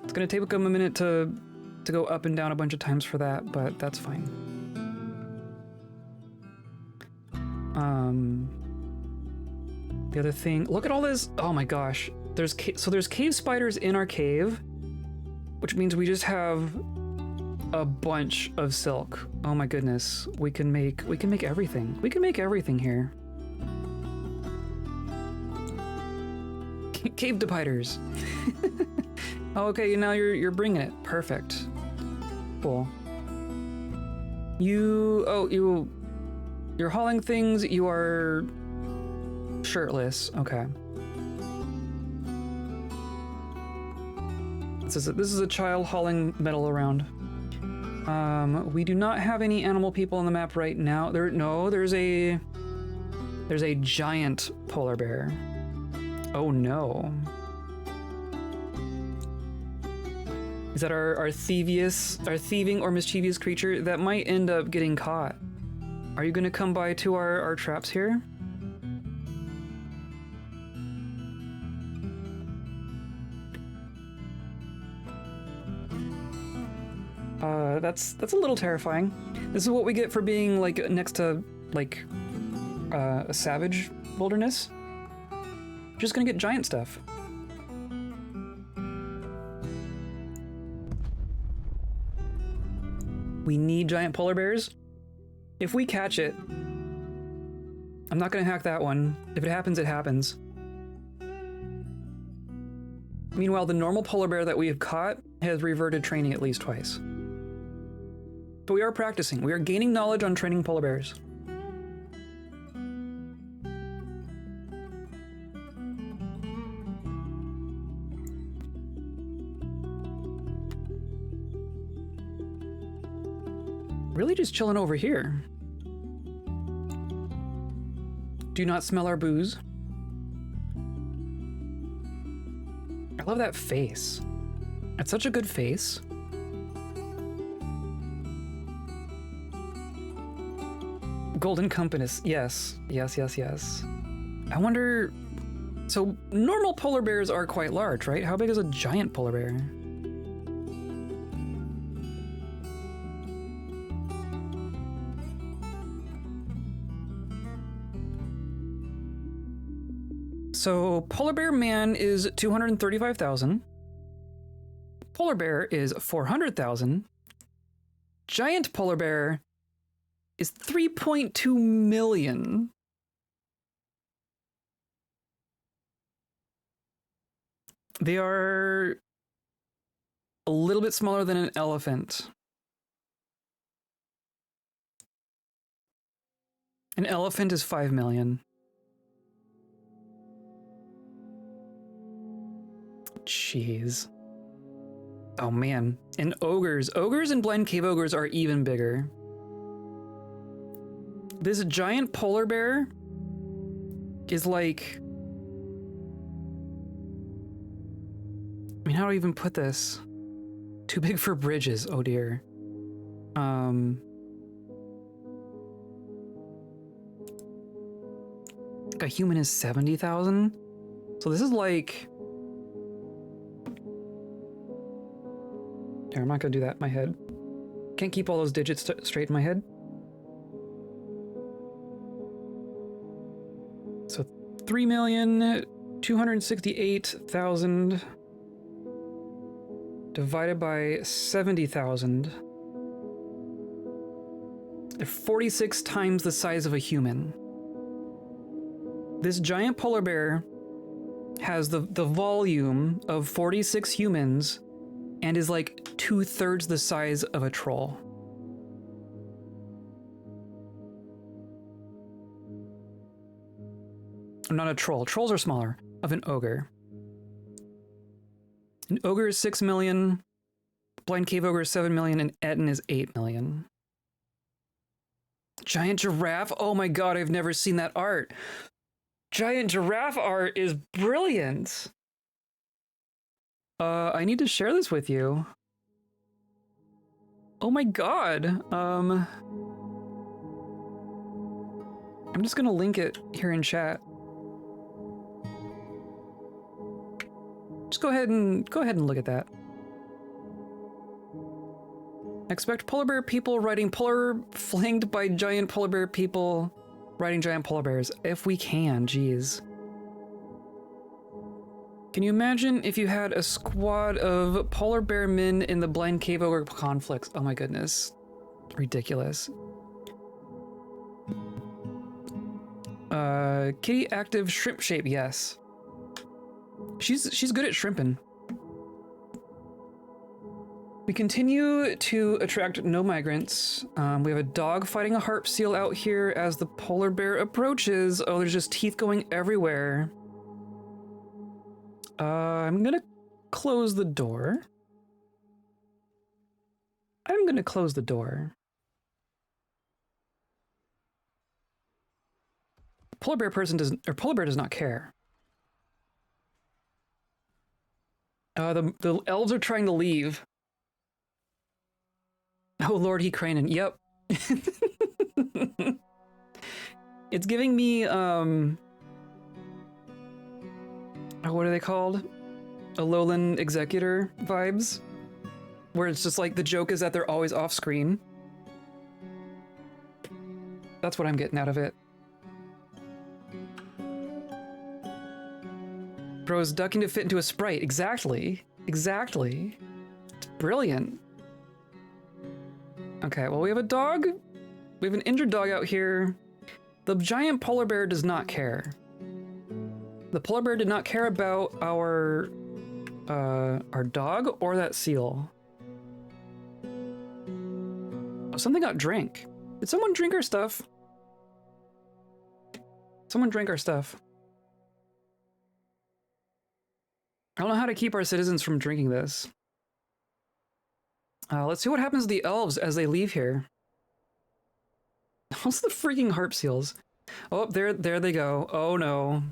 It's gonna take them a minute to go up and down a bunch of times for that, but that's fine. The other thing, look at all this. Oh my gosh. There's cave spiders in our cave. which means we just have a bunch of silk. Oh my goodness, we can make everything. We can make everything here. Cave dividers. Oh, okay, now you're bringing it. Perfect. Cool. You're hauling things. You are shirtless. Okay. This is a child hauling metal around. We do not have any animal people on the map right now. There's a giant polar bear. Oh no. Is that our thieving or mischievous creature that might end up getting caught? Are you gonna come by to our traps here? That's a little terrifying. This is what we get for being like next to like a savage wilderness. Just gonna get giant stuff. We need giant polar bears. If we catch it, I'm not gonna hack that one. If it happens, it happens. Meanwhile, the normal polar bear that we have caught has reverted training at least twice. But we are practicing. We are gaining knowledge on training polar bears. Really just chilling over here. Do not smell our booze. I love that face. That's such a good face. Golden compass. Yes. Yes, yes, yes. I wonder... So, normal polar bears are quite large, right? How big is a giant polar bear? So, polar bear man is 235,000. Polar bear is 400,000. Giant polar bear is 3.2 million. They are a little bit smaller than an elephant. An elephant is 5 million. Jeez. Oh man. And ogres. Ogres and blind cave ogres are even bigger. This giant polar bear is like... I mean, how do I even put this? Too big for bridges, oh dear. A human is 70,000? So this is like... Here, I'm not gonna do that in my head. Can't keep all those digits straight in my head. So 3,268,000 divided by 70,000. They're 46 times the size of a human. This giant polar bear has the volume of 46 humans and is like 2/3 the size of a troll. Not a troll. Trolls are smaller. Of an ogre. An ogre is 6 million. Blind cave ogre is 7 million. And Etten is 8 million. Giant giraffe? Oh my god, I've never seen that art. Giant giraffe art is brilliant. I need to share this with you. Oh my god. I'm just gonna link it here in chat. Just go ahead and look at that. Expect polar bear people riding polar flanked by giant polar bear people riding giant polar bears if we can. Jeez. Can you imagine if you had a squad of polar bear men in the blind cave ogre conflicts? Oh my goodness. Ridiculous. Kitty active shrimp shape, yes. She's good at shrimping. We continue to attract no migrants. We have a dog fighting a harp seal out here as the polar bear approaches. Oh, there's just teeth going everywhere. I'm gonna close the door. I'm gonna close the door. Polar bear person doesn't, or polar bear does not care. The elves are trying to leave. Oh Lord, he craning. Yep. It's giving me oh, what are they called? A lowland executor vibes, where it's just like the joke is that they're always off screen. That's what I'm getting out of it. Bro's ducking to fit into a sprite. Exactly. Exactly. It's brilliant. Okay, well, we have a dog. We have an injured dog out here. The giant polar bear does not care. The polar bear did not care about our dog or that seal. Oh, something got drank. Did someone drink our stuff? Someone drank our stuff. I don't know how to keep our citizens from drinking this. Let's see what happens to the elves as they leave here. What's the freaking harp seals? Oh, there they go. Oh no.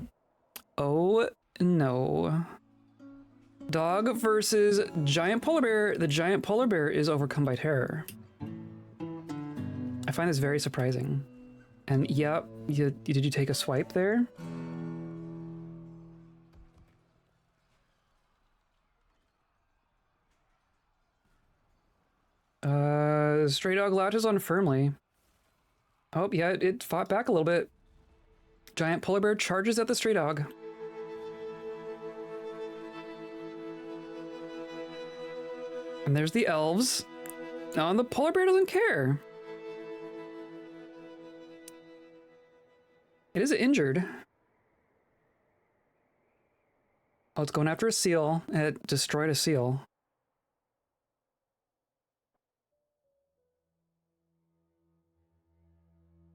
Oh no. Dog versus giant polar bear. The giant polar bear is overcome by terror. I find this very surprising. And yep, did you take a swipe there? Stray dog latches on firmly. Oh, yeah, it fought back a little bit. Giant polar bear charges at the stray dog. And there's the elves. Oh, and the polar bear doesn't care. It is injured. Oh, it's going after a seal, and it destroyed a seal.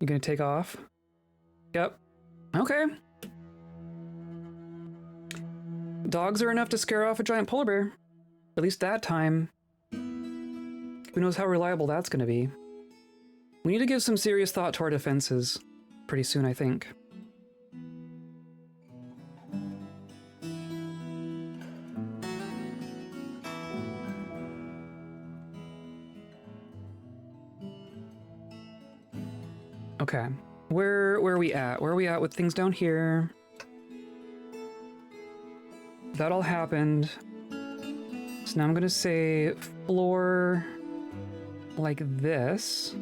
You gonna take off? Yep. Okay. Dogs are enough to scare off a giant polar bear. At least that time. Who knows how reliable that's gonna be. We need to give some serious thought to our defenses pretty soon, I think. Okay, where are we at? Where are we at with things down here? That all happened. So now I'm gonna say floor like this.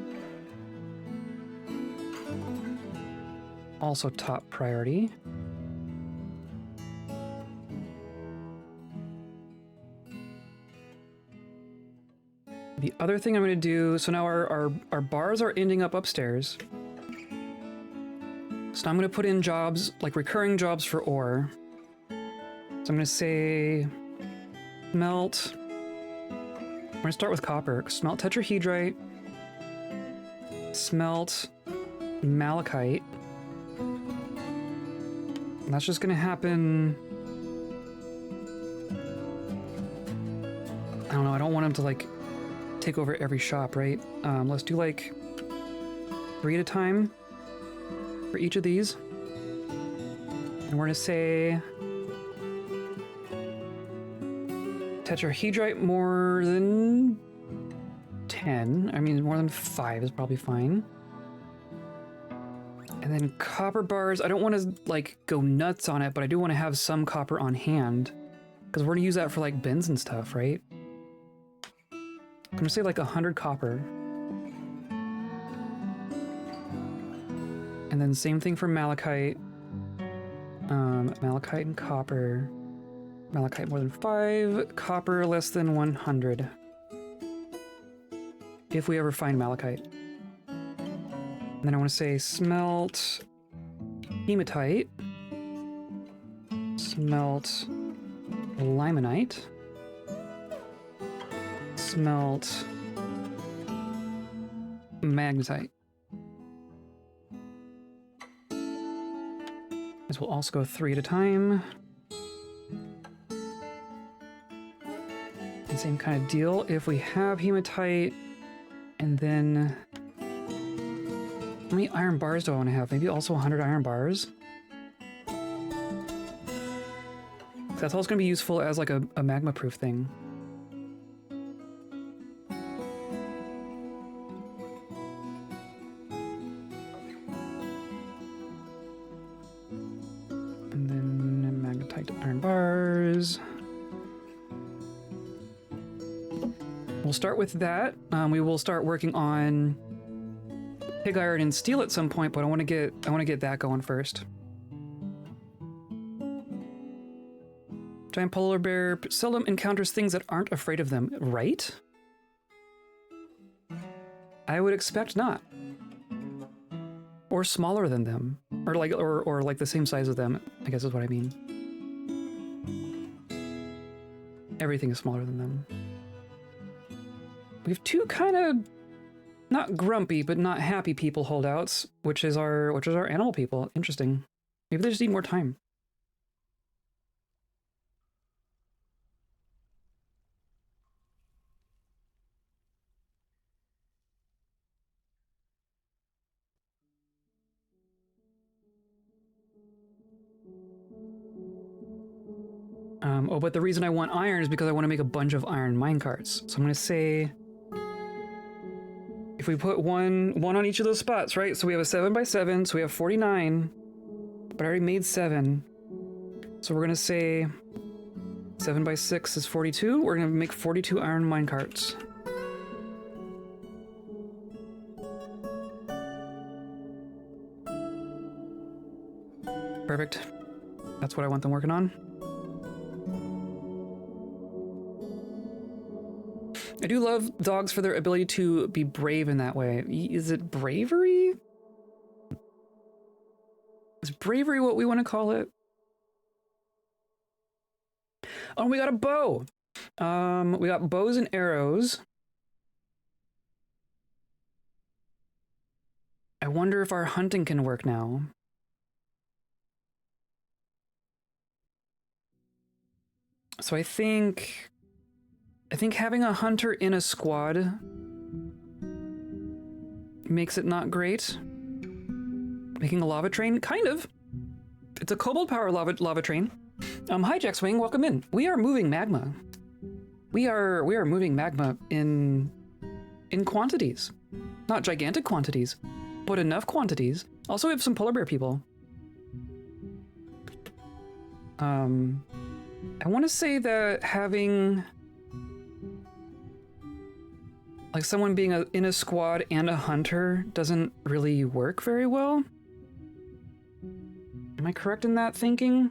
Also top priority. The other thing I'm gonna do, so now our bars are ending up upstairs. So now I'm gonna put in jobs, like recurring jobs for ore. So I'm gonna say smelt. I'm gonna start with copper. Smelt tetrahedrite. Smelt malachite. And that's just gonna happen. I don't know, I don't want him to like take over every shop, right? Let's do like 3 at a time for each of these. And we're gonna say tetrahedrite more than 10. I mean, more than 5 is probably fine. And then copper bars, I don't want to like go nuts on it, but I do want to have some copper on hand because we're gonna use that for like bins and stuff, right? I'm gonna say like 100 copper. And then same thing for malachite. Malachite and copper. Malachite more than 5. Copper less than 100. If we ever find malachite. And then I want to say smelt hematite. Smelt limonite. Smelt magnetite. This will also go 3 at a time. And same kind of deal. If we have hematite, and then how many iron bars do I want to have? Maybe also 100 iron bars. That's also going to be useful as like a magma proof thing. And then magnetite iron bars. We'll start with that. We will start working on pig iron and steel at some point, but I want to get that going first. Giant polar bear seldom encounters things that aren't afraid of them, right? I would expect not. Or smaller than them, or like the same size as them, I guess is what I mean. Everything is smaller than them. We have two kind of not grumpy but not happy people holdouts, which is our animal people. Interesting. Maybe they just need more time. Oh, but the reason I want iron is because I want to make a bunch of iron minecarts. So I'm going to say, if we put one on each of those spots, right? So we have a 7x7, so we have 49, but I already made 7. So we're going to say 7x6 is 42. We're going to make 42 iron minecarts. Perfect. That's what I want them working on. I do love dogs for their ability to be brave in that way. Is it bravery? Is bravery what we want to call it? Oh, we got a bow. We got bows and arrows. I wonder if our hunting can work now. So I think having a hunter in a squad makes it not great. Making a lava train, kind of. It's a kobold power lava train. Hi Jackswing, welcome in. We are moving magma. We are moving magma in quantities. Not gigantic quantities, but enough quantities. Also, we have some polar bear people. I want to say that having like someone being in a squad and a hunter doesn't really work very well. Am I correct in that thinking?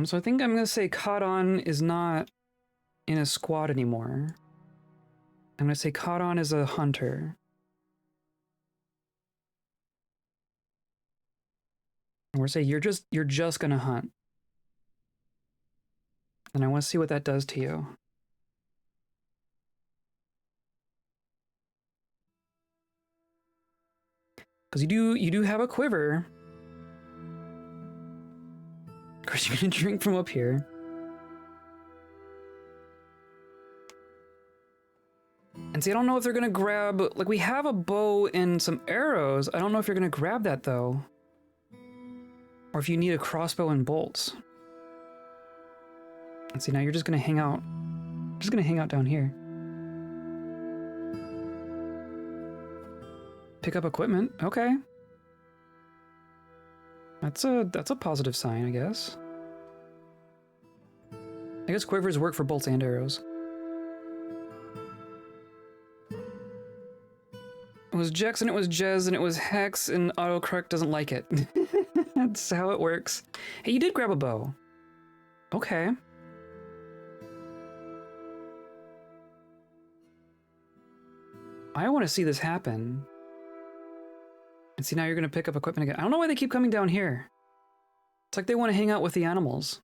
So I think I'm going to say Codon is not in a squad anymore. I'm going to say Codon is a hunter. And we're saying you're just going to hunt. And I want to see what that does to you. Because you do have a quiver. Of course, you're gonna drink from up here. And see, I don't know if they're gonna grab, like, we have a bow and some arrows. I don't know if you're gonna grab that though. Or if you need a crossbow and bolts. And see, now you're just gonna hang out. Just gonna hang out down here. Pick up equipment. Okay. That's a positive sign, I guess. I guess quivers work for bolts and arrows. It was Jex and it was Jez and it was Hex and autocorrect doesn't like it. That's how it works. Hey, you did grab a bow. Okay. I want to see this happen. And see, now you're going to pick up equipment again. I don't know why they keep coming down here. It's like they want to hang out with the animals.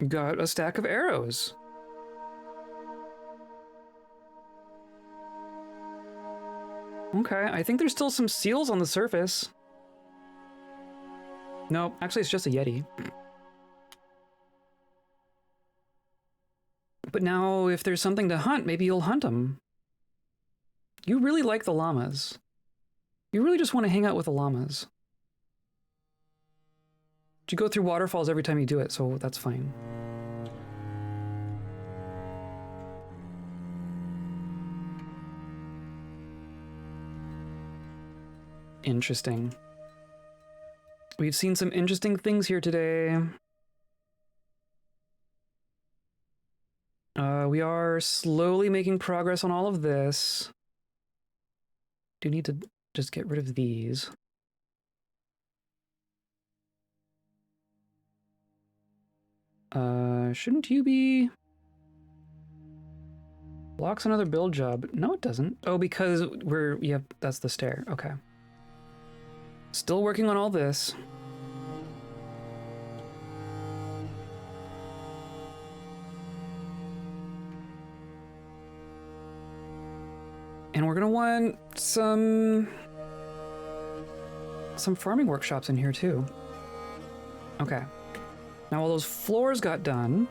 Got a stack of arrows. Okay, I think there's still some seals on the surface. No, actually it's just a Yeti. But now, if there's something to hunt, maybe you'll hunt them. You really like the llamas. You really just want to hang out with the llamas. You go through waterfalls every time you do it, so that's fine. Interesting. We've seen some interesting things here today. We are slowly making progress on all of this. Do need to just get rid of these. Shouldn't you be... Blocks another build job. No, it doesn't. Oh, because we're... Yep, that's the stair. Okay. Still working on all this. And we're gonna want some farming workshops in here too. Okay. Now all those floors got done.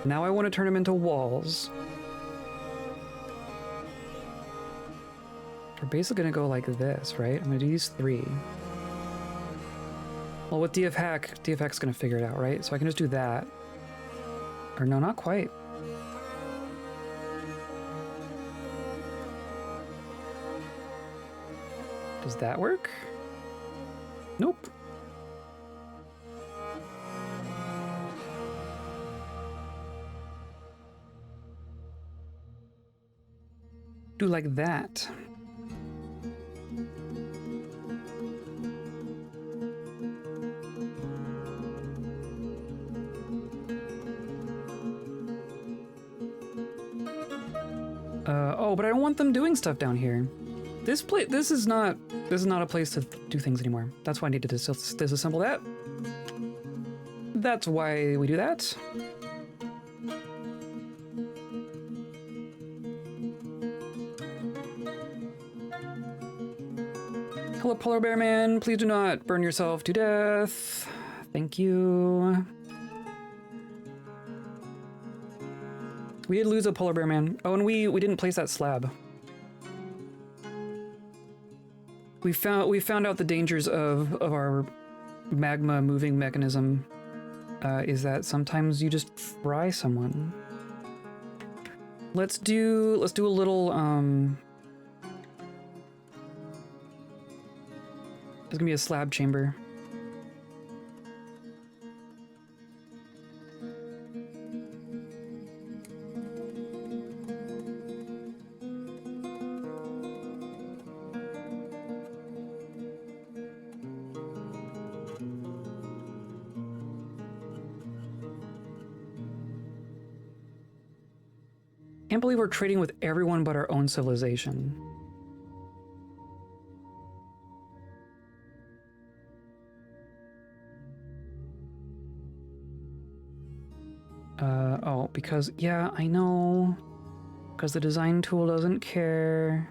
Now I want to turn them into walls. We're basically gonna go like this, right? I'm gonna do these 3. Well, with DFHack's gonna figure it out, right? So I can just do that. Or no, not quite. Does that work? Nope. Do like that. Oh, but I don't want them doing stuff down here. This is not a place to do things anymore. That's why I need to disassemble that. That's why we do that. Hello, Polar Bear Man. Please do not burn yourself to death. Thank you. We did lose a Polar Bear Man. Oh, and we didn't place that slab. We found out the dangers of our magma moving mechanism. Is that sometimes you just fry someone. Let's do a little There's gonna be a slab chamber. Can't believe we're trading with everyone but our own civilization. Oh, because, yeah, I know. Because the design tool doesn't care.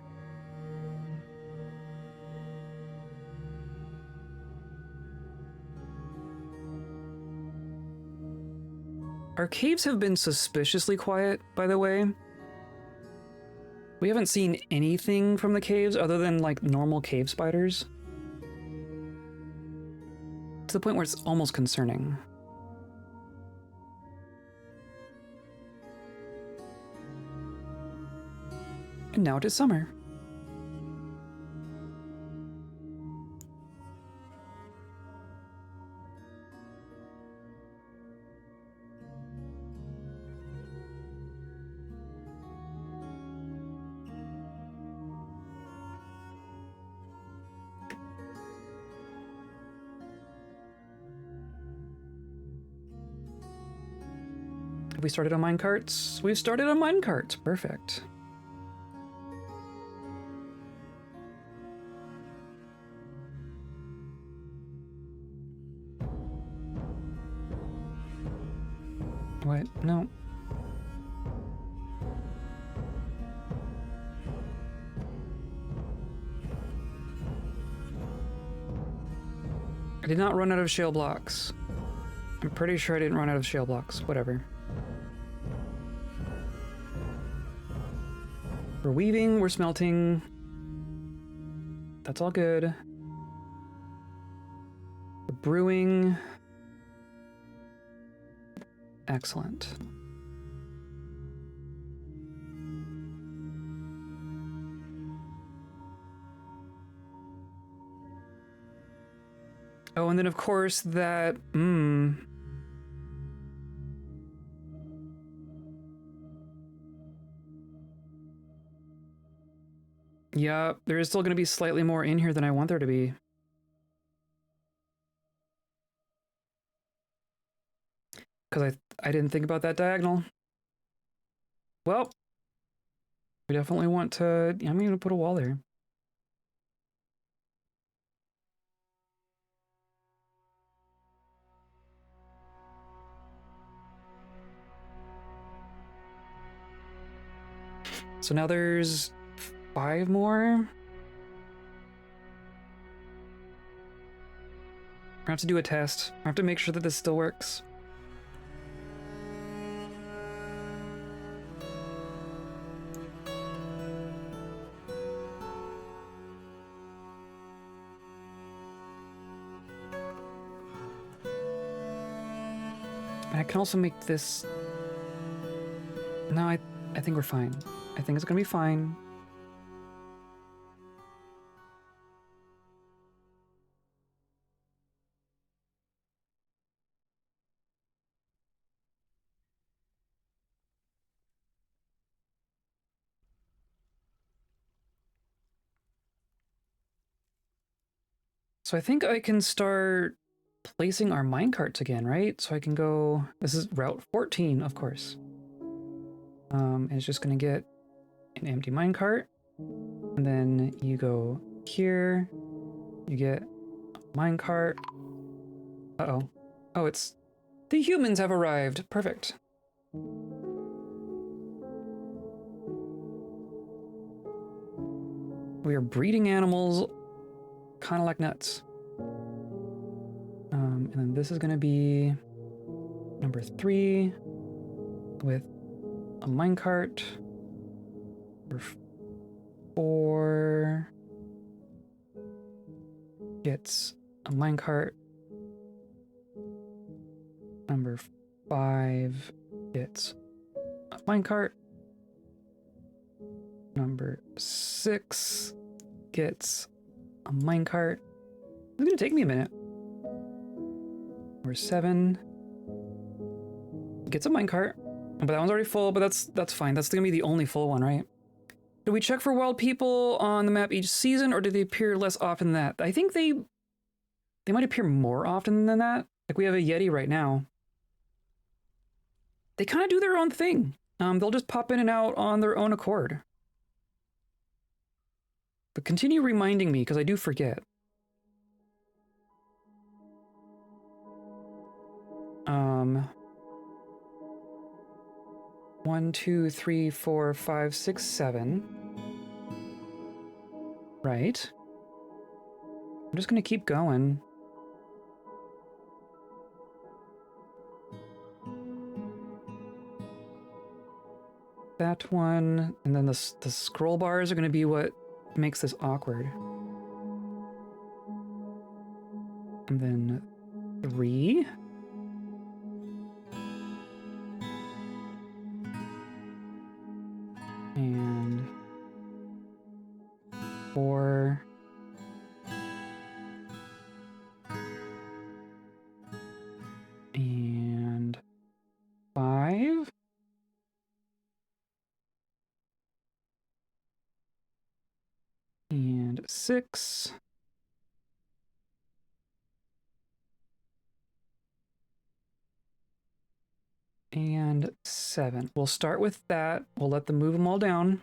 Our caves have been suspiciously quiet, by the way. We haven't seen anything from the caves other than, like, normal cave spiders. To the point where it's almost concerning. And now it is summer. we started on minecarts? We've started on minecarts. Perfect. What? No. I did not run out of shale blocks. I'm pretty sure I didn't run out of shale blocks. Whatever. We're weaving, we're smelting. That's all good. We're brewing. Excellent. Oh, and then of course that, yeah, there is still going to be slightly more in here than I want there to be. Because I didn't think about that diagonal. Well, we definitely want to, I'm going to put a wall there. So now there's 5 more. I have to do a test. I have to make sure that this still works. I can also make this... No, I think we're fine. I think it's gonna be fine. So I think I can start placing our minecarts again, right? So I can go... This is Route 14, of course. And it's just gonna get an empty minecart. And then you go here. You get a minecart. Uh-oh. Oh, it's... The humans have arrived. Perfect. We are breeding animals kind of like nuts. And then this is going to be number 3 with a minecart. Number 4 gets a minecart. Number 5 gets a minecart. Number 6 gets a minecart. It's gonna take me a minute. Number 7 gets a minecart. But that one's already full, but that's fine. That's gonna be the only full one, right? Do we check for wild people on the map each season, or do they appear less often than that? I think they might appear more often than that. Like we have a Yeti right now. They kind of do their own thing. They'll just pop in and out on their own accord. But continue reminding me, because I do forget. 1, 2, 3, 4, 5, 6, 7. Right. I'm just gonna keep going. That one, and then the scroll bars are gonna be what makes this awkward. And then 3. And 4. And 5. And 6. and 7. We'll start with that. We'll let them move them all down.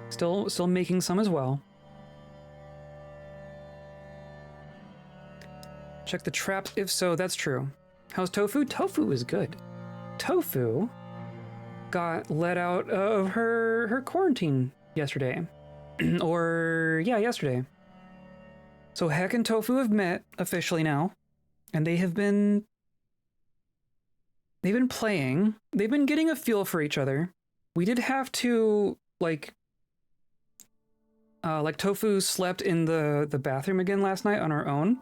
Still making some as well. Check the traps if so, that's true. How's Tofu? Tofu is good. Tofu got let out of her quarantine yesterday. Or, yeah, yesterday. So Heck and Tofu have met officially now, and they've been playing. They've been getting a feel for each other. We did have to, like Tofu slept in the bathroom again last night on our own,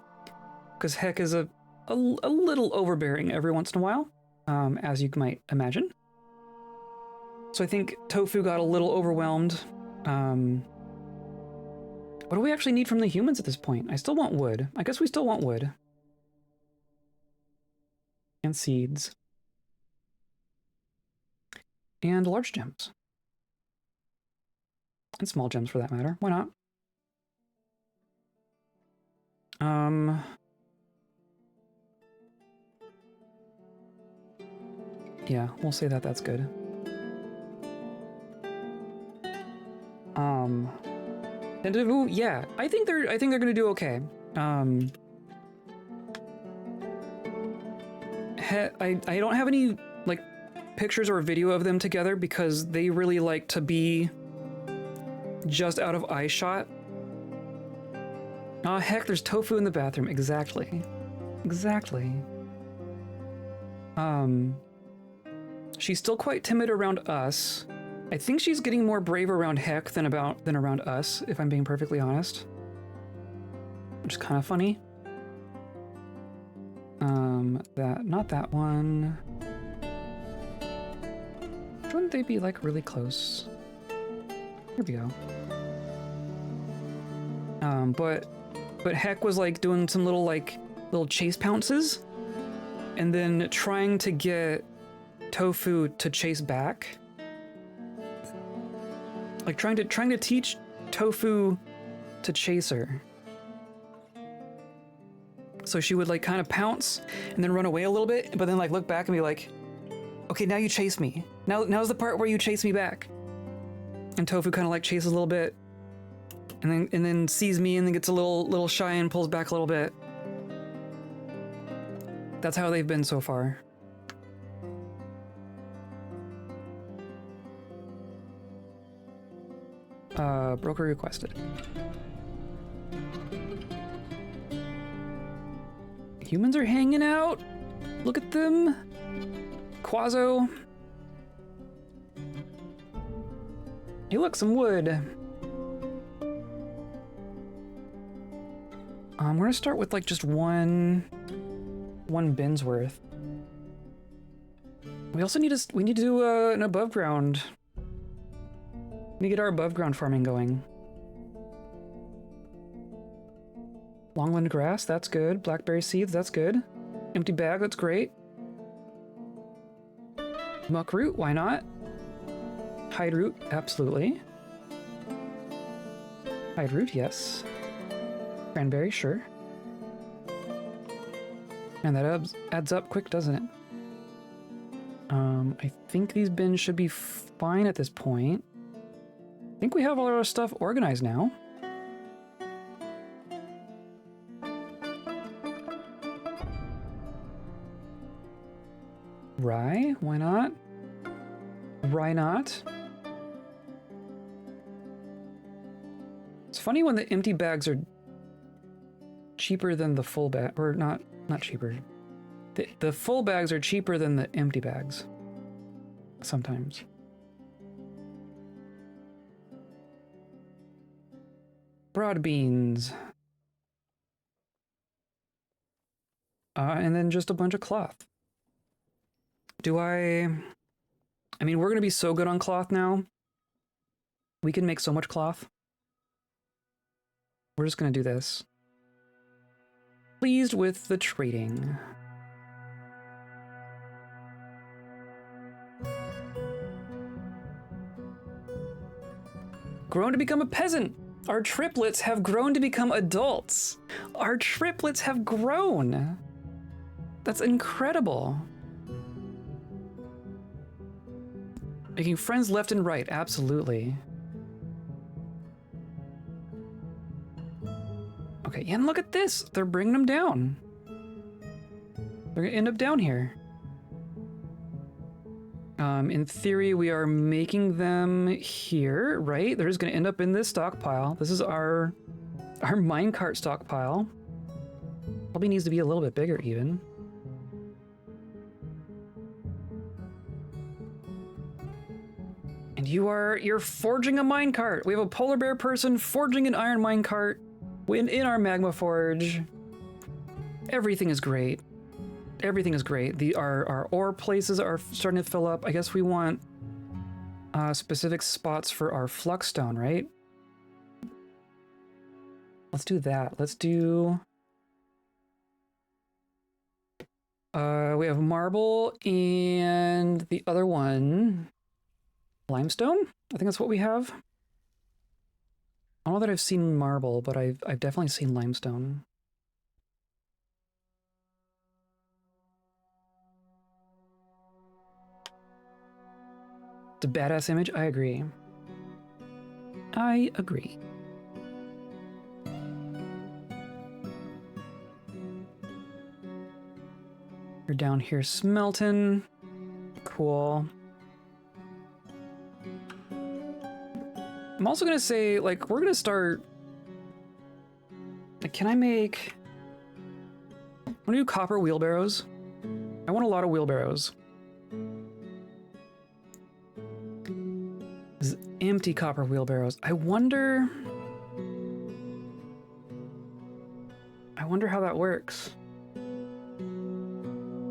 because Heck is a little overbearing every once in a while, as you might imagine. So I think Tofu got a little overwhelmed. What do we actually need from the humans at this point? I still want wood. I guess we still want wood. And seeds. And large gems. And small gems for that matter. Why not? Yeah, we'll say that that's good. Tentative, yeah, I think they're gonna do okay. I don't have any like pictures or video of them together because they really like to be just out of eye shot. Ah, heck, there's Tofu in the bathroom. Exactly. She's still quite timid around us. I think she's getting more brave around Heck than around us, if I'm being perfectly honest. Which is kind of funny. Not that one. Wouldn't they be like really close? Here we go. But Heck was like doing some little chase pounces, and then trying to get Tofu to chase back. Like trying to teach Tofu to chase her. So she would like kind of pounce and then run away a little bit, but then like look back and be like, okay, now you chase me. Now's the part where you chase me back. And Tofu kind of like chases a little bit, and then sees me and then gets a little shy and pulls back a little bit. That's how they've been so far. Broker requested. Humans are hanging out. Look at them. Quazo. Hey, look, some wood. We're gonna start with like just one bin's worth. We also need to do an above ground. We need to get our above ground farming going. Longland grass, that's good. Blackberry seeds, that's good. Empty bag, that's great. Muck root, why not? Hide root, absolutely. Hide root, yes. Cranberry, sure. And that adds up quick, doesn't it? I think these bins should be fine at this point. I think we have all our stuff organized now. Rye, why not? Why not? It's funny when the empty bags are cheaper than the full bag, or not cheaper. The full bags are cheaper than the empty bags. Sometimes. Broad beans. And then just a bunch of cloth. I mean, we're gonna be so good on cloth now. We can make so much cloth. We're just gonna do this. Pleased with the trading. Grown to become a peasant. Our triplets have grown to become adults. Our triplets have grown. That's incredible. Making friends left and right, absolutely. Okay, and look at this! They're bringing them down. They're gonna end up down here. In theory, we are making them here, right? They're just gonna end up in this stockpile. This is our minecart stockpile. Probably needs to be a little bit bigger even. And you're forging a minecart. We have a polar bear person forging an iron minecart in our magma forge. Everything is great. Everything is great. Our ore places are starting to fill up. I guess we want specific spots for our flux stone, right? Let's do that. Let's do... we have marble and the other one... limestone? I think that's what we have. I don't know that I've seen marble, but I've definitely seen limestone. It's a badass image. I agree. I agree. You're down here smelting. Cool. I'm also gonna say, like, we're gonna start... Like, can I make... I wanna do copper wheelbarrows. I want a lot of wheelbarrows. This is empty copper wheelbarrows. I wonder how that works.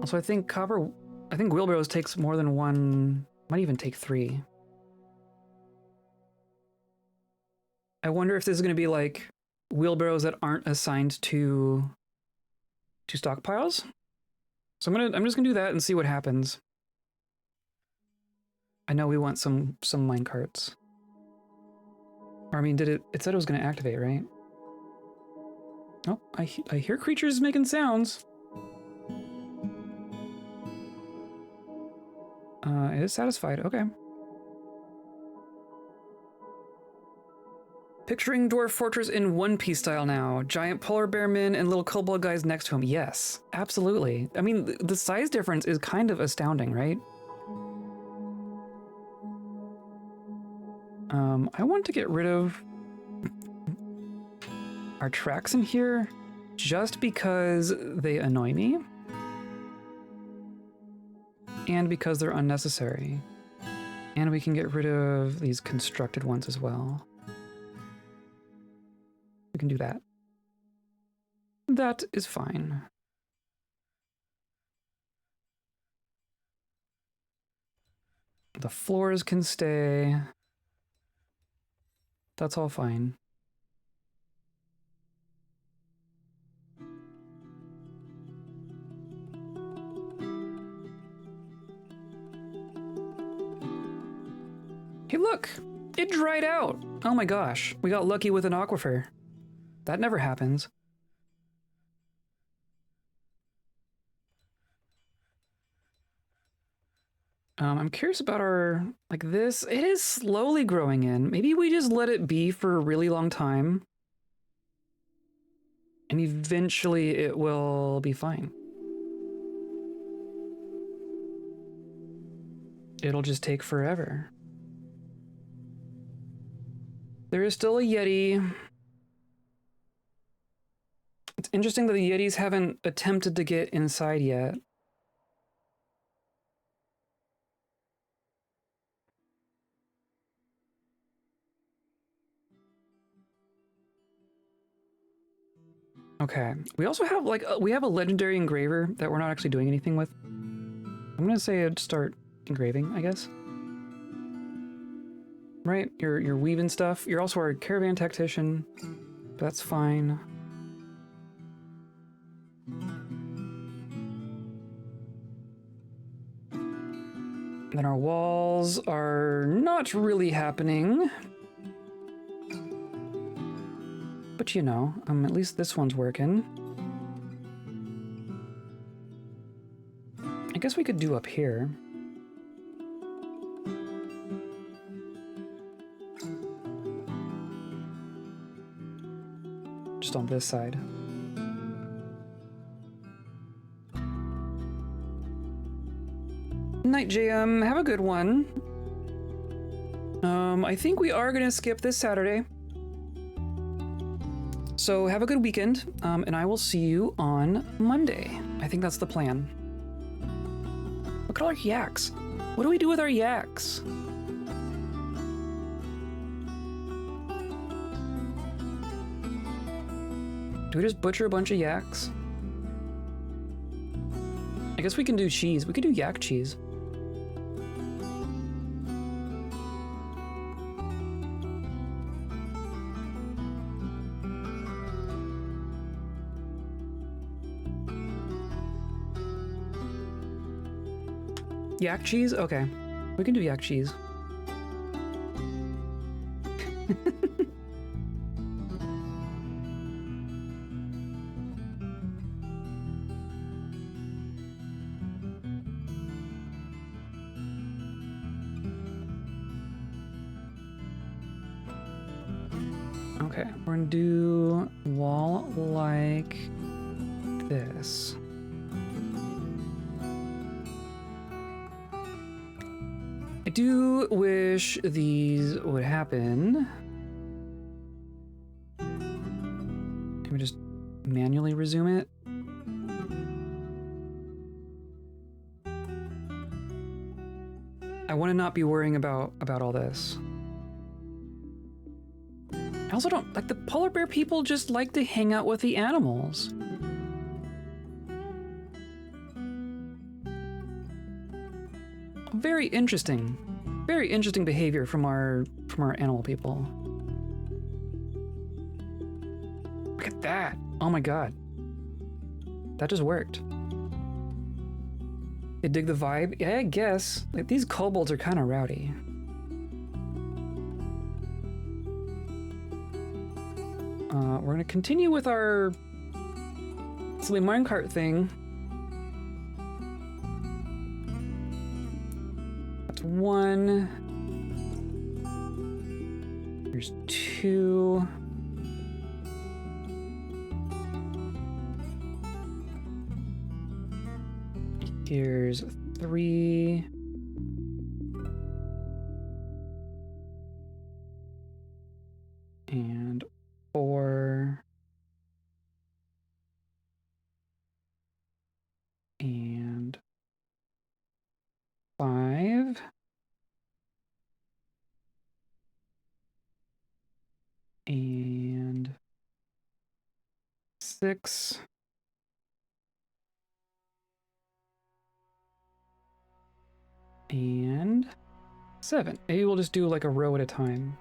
Also, I think wheelbarrows takes more than one, might even take 3. I wonder if this is going to be like wheelbarrows that aren't assigned to stockpiles. So I'm just gonna do that and see what happens. I know we want some minecarts. Or I mean, it said it was gonna activate, right? Oh, I hear creatures making sounds. It is satisfied. Okay. Picturing Dwarf Fortress in One Piece style now. Giant polar bear men and little kobold guys next to him. Yes, absolutely. I mean, the size difference is kind of astounding, right? I want to get rid of our tracks in here just because they annoy me. And because they're unnecessary. And we can get rid of these constructed ones as well. We can do that. That is fine. The floors can stay. That's all fine. Hey, look! It dried out! Oh my gosh, we got lucky with an aquifer. That never happens. I'm curious about our, like this, it is slowly growing in. Maybe we just let it be for a really long time. And eventually it will be fine. It'll just take forever. There is still a Yeti. It's interesting that the Yetis haven't attempted to get inside yet. Okay, we also have like, we have a legendary engraver that we're not actually doing anything with. I'm gonna say I'd start engraving, I guess. Right, you're weaving stuff. You're also our caravan tactician. That's fine. Then our walls are not really happening. But you know, at least this one's working. I guess we could do up here. just on this side. Night, JM. Have a good one. I think we are gonna skip this Saturday. So have a good weekend, and I will see you on Monday. I think that's the plan. Look at all our yaks. What do we do with our yaks? Do we just butcher a bunch of yaks? I guess we can do cheese. We could do yak cheese. Yak cheese? Okay. We can do yak cheese. Okay, we're gonna do wall like this. I do wish these would happen. Can we just manually resume it? I want to not be worrying about all this. I also don't like the polar bear people just like to hang out with the animals. Very interesting behavior from our animal people. Look at that. Oh my god. That just worked. You dig the vibe? Yeah, I guess. Like, these kobolds are kind of rowdy. We're gonna continue with our silly minecart thing. That's one. Here's two. Here's three. And four. And five. And six. And seven. Maybe we'll just do like a row at a time.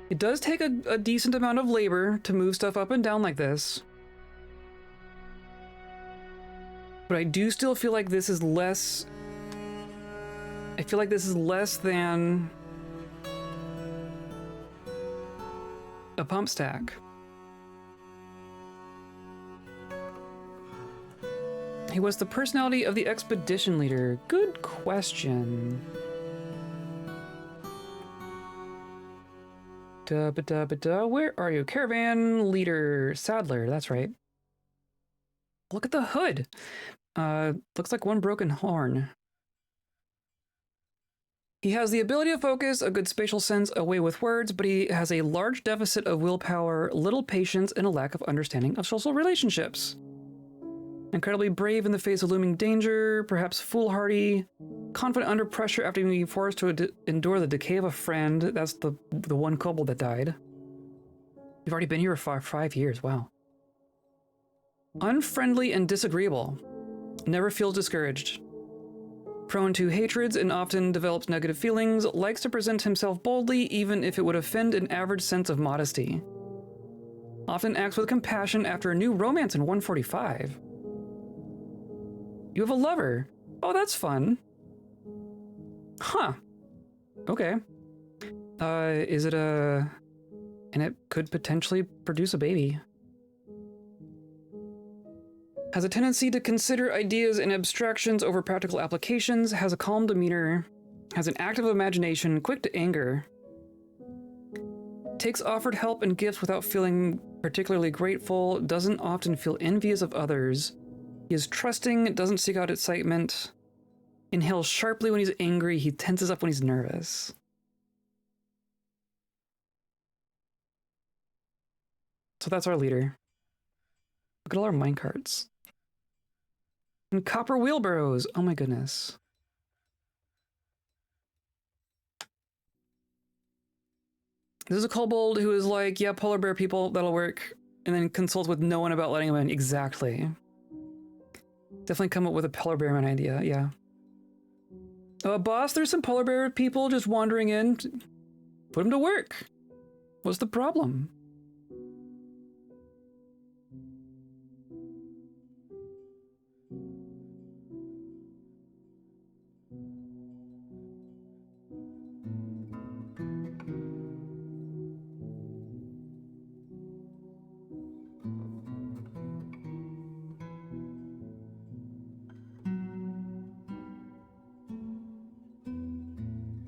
It does take a decent amount of labor to move stuff up and down like this. But I do still feel like this is less... I feel like this is less than a pump stack. He was the personality of the expedition leader. Good question. Where are you? Caravan leader, Sadler. That's right. Look at the hood. Looks like one broken horn. He has the ability to focus, a good spatial sense, a way with words, but he has a large deficit of willpower, little patience, and a lack of understanding of social relationships. Incredibly brave in the face of looming danger, perhaps foolhardy, confident under pressure after being forced to endure the decay of a friend. That's the one kobold that died. You've already been here for 5 years, wow. Unfriendly and disagreeable. Never feels discouraged. Prone to hatreds and often develops negative feelings, likes to present himself boldly even if it would offend an average sense of modesty. Often acts with compassion after a new romance in 145. You have a lover. Oh, that's fun. Huh. Okay. Is it a... And it could potentially produce a baby. Has a tendency to consider ideas and abstractions over practical applications, has a calm demeanor, has an active imagination, quick to anger. Takes offered help and gifts without feeling particularly grateful, doesn't often feel envious of others. He is trusting, doesn't seek out excitement, inhales sharply when he's angry, he tenses up when he's nervous. So that's our leader. Look at all our minecarts. And copper wheelbarrows. Oh my goodness. This is a kobold who is like, yeah, polar bear people, that'll work. And then consults with no one about letting him in. Exactly. Definitely come up with a polar bear man idea, yeah. Boss, there's some polar bear people just wandering in. Put them to work. What's the problem?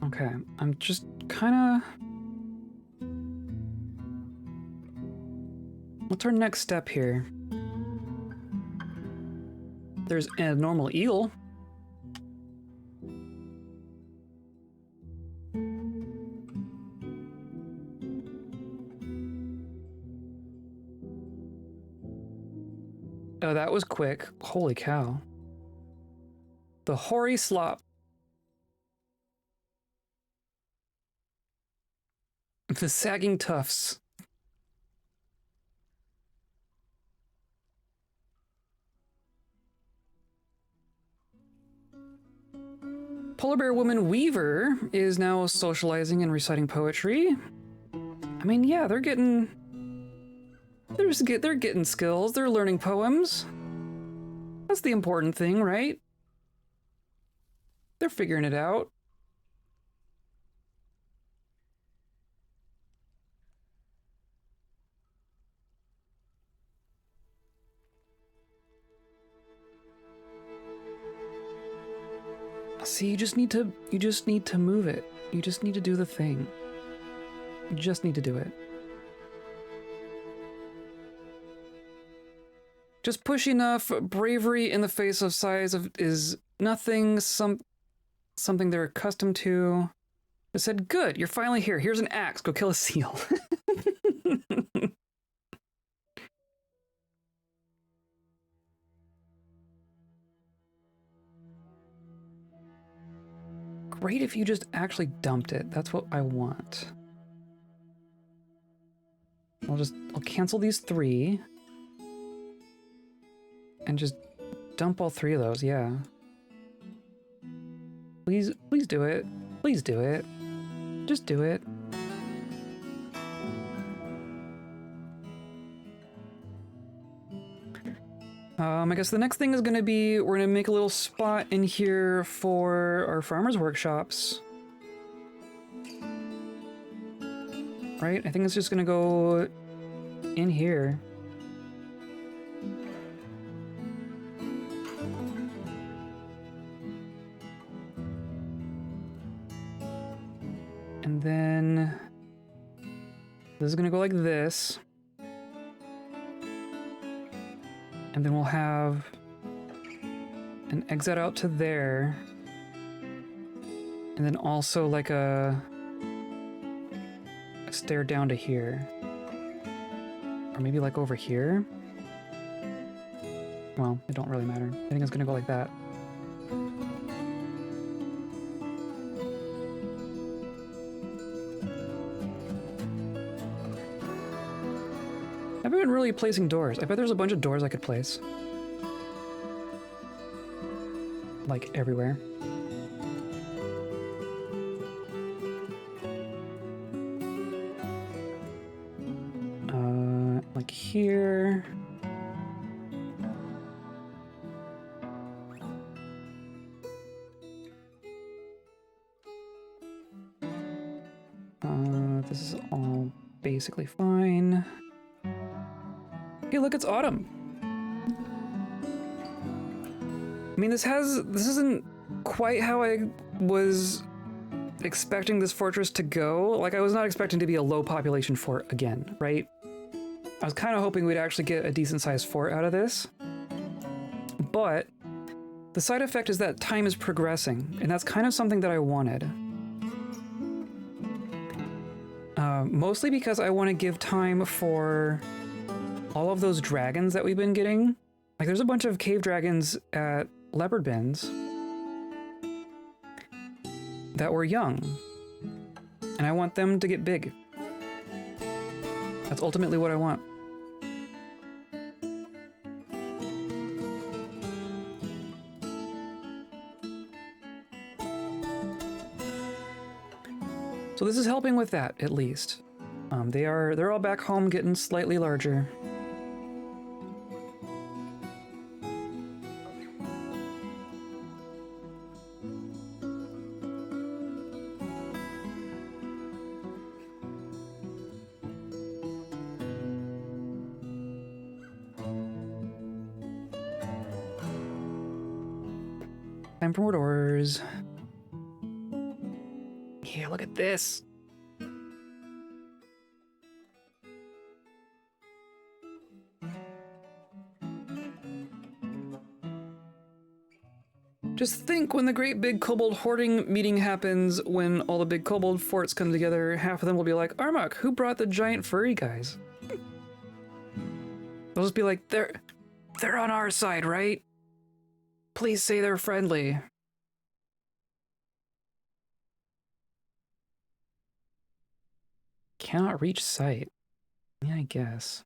Okay, I'm just kind of... What's our next step here? There's a normal eel. Oh, that was quick. Holy cow. The hoary slop. The sagging tufts. Polar bear woman Weaver is now socializing and reciting poetry. I mean, yeah, they're getting skills. They're learning poems. That's the important thing, right? They're figuring it out. See, you just need to move it. You just need to do the thing. You just need to do it. Just push enough. Bravery in the face of size is nothing. Something they're accustomed to. They said, "Good, you're finally here. Here's an axe. Go kill a seal." Great if you just actually dumped it. That's what I want. I'll cancel these 3. And just dump all 3 of those, yeah. Please do it. Please do it. Just do it. I guess the next thing is gonna be, we're gonna make a little spot in here for our farmers' workshops. Right? I think it's just gonna go in here. And then this is gonna go like this. And then we'll have an exit out to there. And then also like a stair down to here. Or maybe like over here. Well, it don't really matter. I think it's gonna go like that. I've been really placing doors. I bet there's a bunch of doors I could place. Like everywhere. Like here. This is all basically fine. Hey, look, it's autumn. I mean, this isn't quite how I was expecting this fortress to go. Like, I was not expecting to be a low population fort again, right? I was kind of hoping we'd actually get a decent sized fort out of this. But the side effect is that time is progressing, and that's kind of something that I wanted. Mostly because I want to give time for all of those dragons that we've been getting. Like, there's a bunch of cave dragons at Leopard Bins that were young, and I want them to get big. That's ultimately what I want. So this is helping with that, at least. They're all back home getting slightly larger. Time for more doors. Yeah, look at this. Just think when the great big kobold hoarding meeting happens, when all the big kobold forts come together, half of them will be like, Armok, who brought the giant furry guys? They'll just be like, they're on our side, right? Please say they're friendly. Cannot reach site. Yeah, I guess.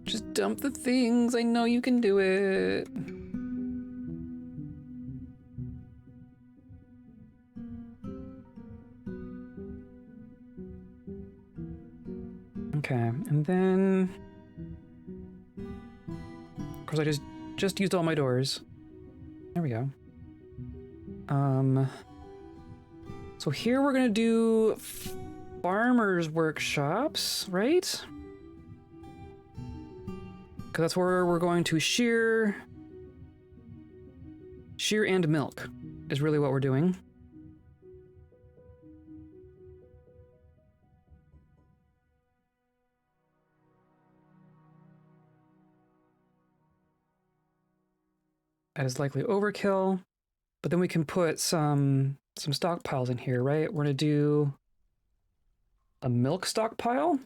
Just dump the things. I know you can do it. Okay, and then... Of course, I just used all my doors. There we go. So here we're gonna do farmers' workshops, right? Because that's where we're going to shear and milk is really what we're doing. That is likely overkill, but then we can put some stockpiles in here, right? We're gonna do a milk stockpile.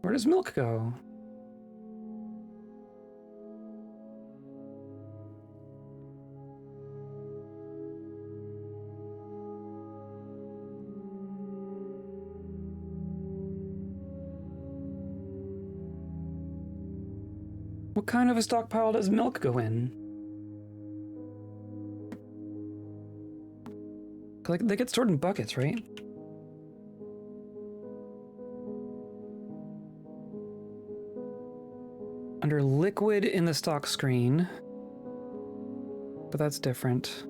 Where does milk go? What kind of a stockpile does milk go in? Like, they get stored in buckets, right? Under liquid in the stock screen. But that's different.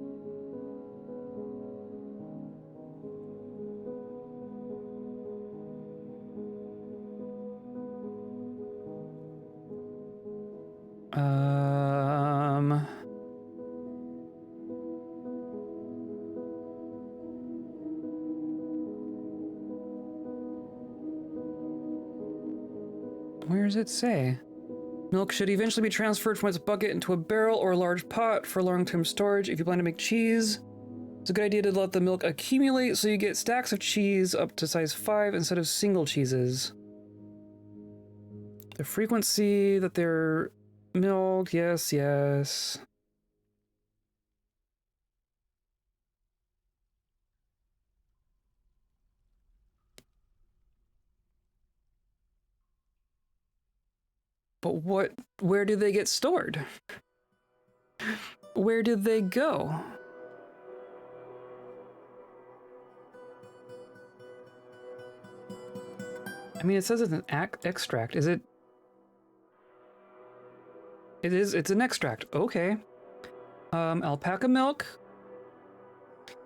Where does it say? Milk should eventually be transferred from its bucket into a barrel or a large pot for long-term storage. If you plan to make cheese, it's a good idea to let the milk accumulate so you get stacks of cheese up to size 5 instead of single cheeses. The frequency that they're milked, yes, yes. But where do they get stored? Where did they go? I mean, it says it's an extract. Is it? It is, it's an extract. Okay. Alpaca milk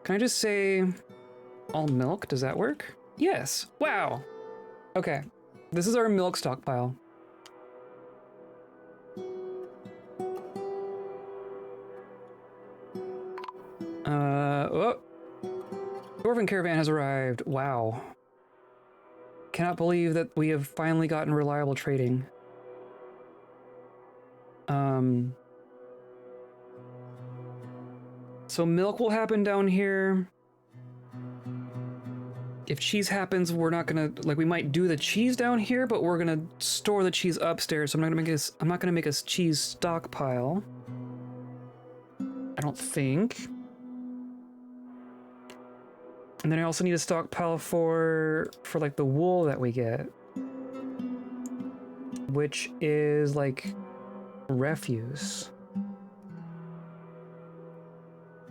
Can I just say all milk? Does that work? Yes. Wow. Okay. This is our milk stockpile. Oh. Dwarven caravan has arrived. Wow. Cannot believe that we have finally gotten reliable trading. So milk will happen down here. If cheese happens, we're not gonna, like, we might do the cheese down here, but we're gonna store the cheese upstairs. So I'm not gonna make a cheese stockpile. I don't think. And then I also need a stockpile for like the wool that we get, which is like refuse.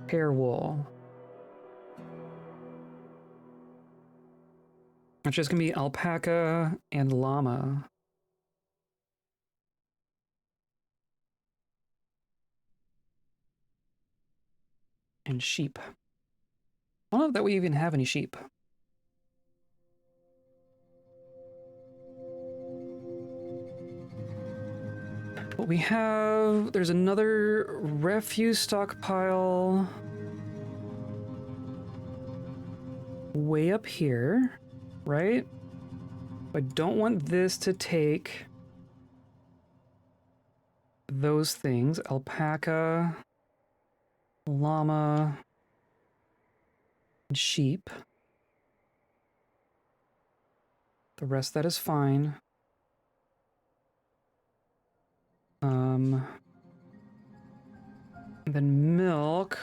Hair wool. It's just gonna be alpaca and llama. And sheep. I don't know that we even have any sheep. But we have, there's another refuse stockpile way up here, right? I don't want this to take those things. Alpaca, llama, and sheep. The rest of that is fine. And then milk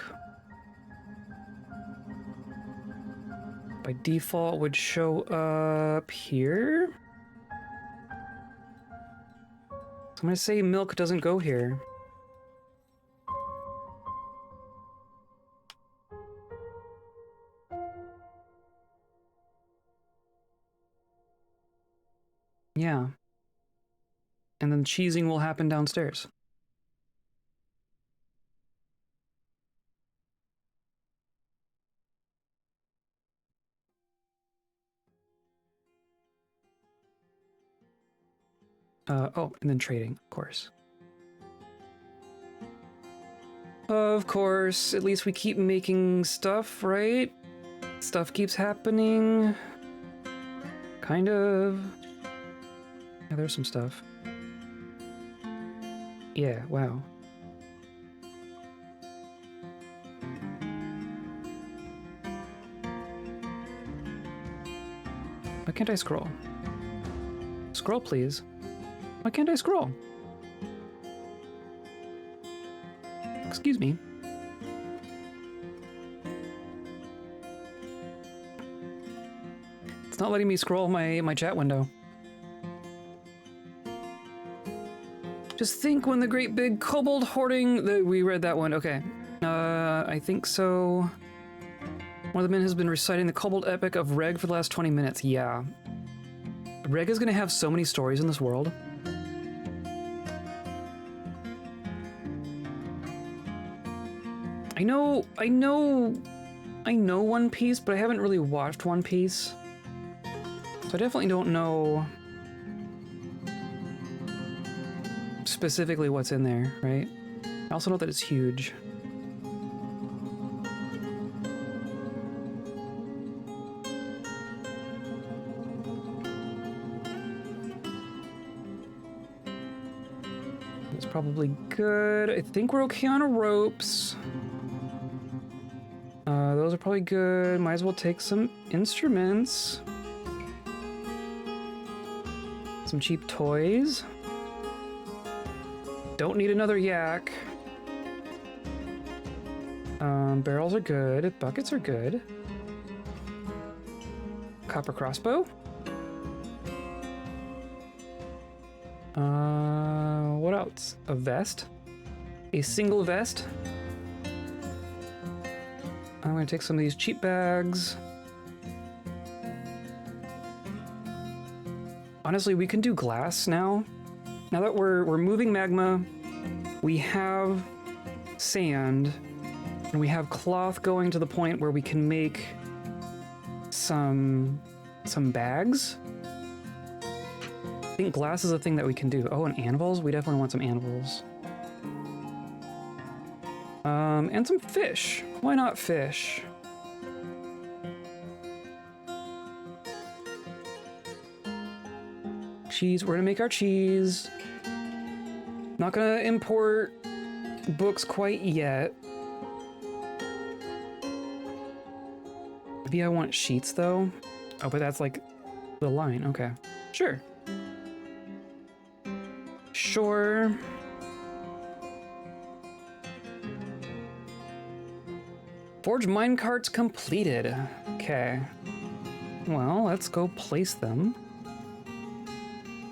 by default would show up here. So I'm gonna say milk doesn't go here. Yeah. And then cheesing will happen downstairs. Oh, and then trading, of course. Of course, at least we keep making stuff, right? Stuff keeps happening. Kind of. Yeah, there's some stuff. Yeah, wow. Why can't I scroll? Scroll, please. Why can't I scroll? Excuse me. It's not letting me scroll my chat window. Just think when the great big kobold hoarding... We read that one, okay. I think so. One of the men has been reciting the kobold epic of Reg for the last 20 minutes. Yeah. Reg is gonna have so many stories in this world. I know One Piece, but I haven't really watched One Piece. So I definitely don't know specifically what's in there, right? I also know that it's huge. It's probably good. I think we're okay on ropes. Those are probably good. Might as well take some instruments. Some cheap toys. Don't need another yak. Barrels are good. Buckets are good. Copper crossbow. What else? A vest? A single vest? I'm gonna take some of these cheap bags. Honestly, we can do glass now. Now that we're moving magma, we have sand. And we have cloth going to the point where we can make some bags. I think glass is a thing that we can do. Oh, and anvils? We definitely want some anvils. And some fish. Why not fish? Cheese. We're gonna make our cheese. Not gonna import books quite yet. Maybe I want sheets though. Oh, but that's like the line. Okay. Sure. Sure. Forge minecarts completed. Okay. Well, let's go place them.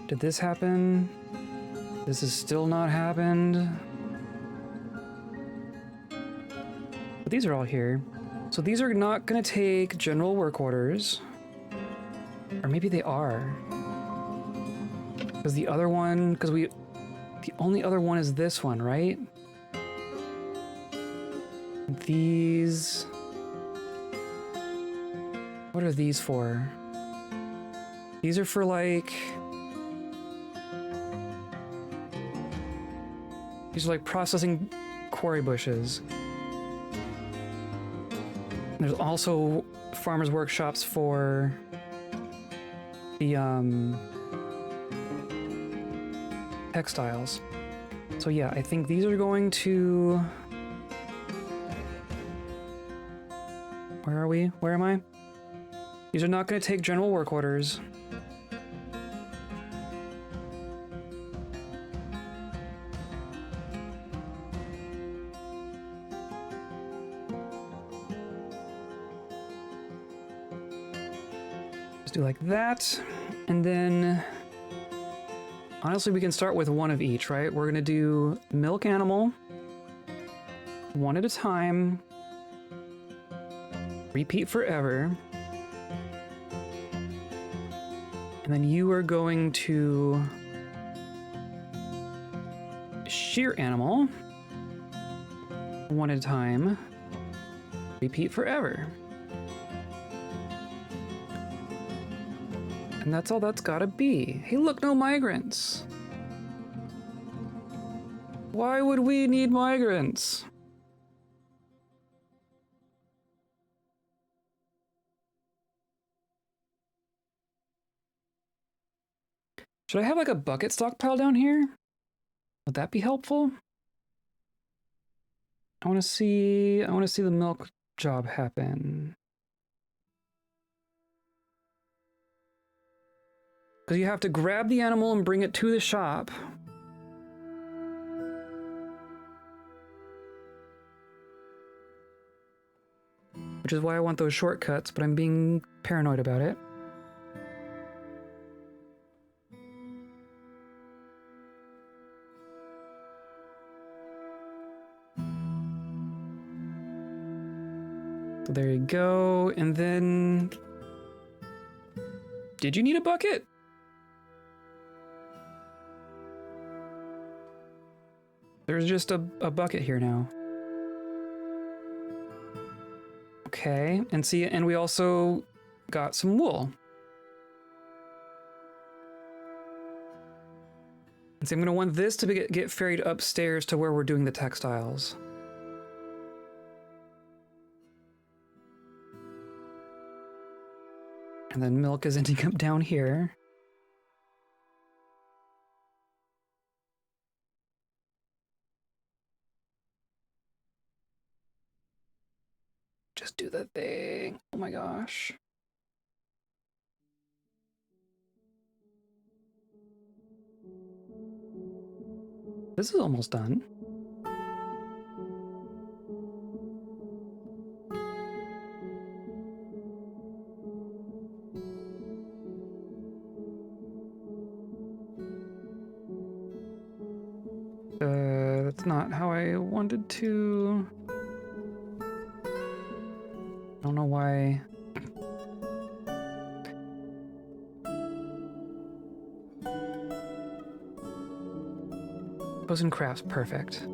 Did this happen? This has still not happened. But these are all here. So these are not gonna take general work orders. Or maybe they are. Because the other one, the only other one is this one, right? These... What are these for? These are for like... These are like processing quarry bushes. There's also farmers' workshops for the textiles. So yeah, I think these are going to... Where are we? Where am I? These are not going to take general work orders. Just do like that. And then... Honestly, we can start with one of each, right? We're going to do milk animal. One at a time. Repeat forever. And then you are going to shear animal. One at a time. Repeat forever. And that's all that's gotta be. Hey, look, no migrants. Why would we need migrants? Should I have like a bucket stockpile down here? Would that be helpful? I want to see the milk job happen. Because you have to grab the animal and bring it to the shop. Which is why I want those shortcuts, but I'm being paranoid about it. So there you go, and then... Did you need a bucket? There's just a bucket here now. Okay, and see, and we also got some wool. And see, I'm gonna want this to get ferried upstairs to where we're doing the textiles. And then milk is ending up down here. Just do the thing. Oh my gosh. This is almost done. That's not how I wanted to. I don't know why. Post and crafts, perfect.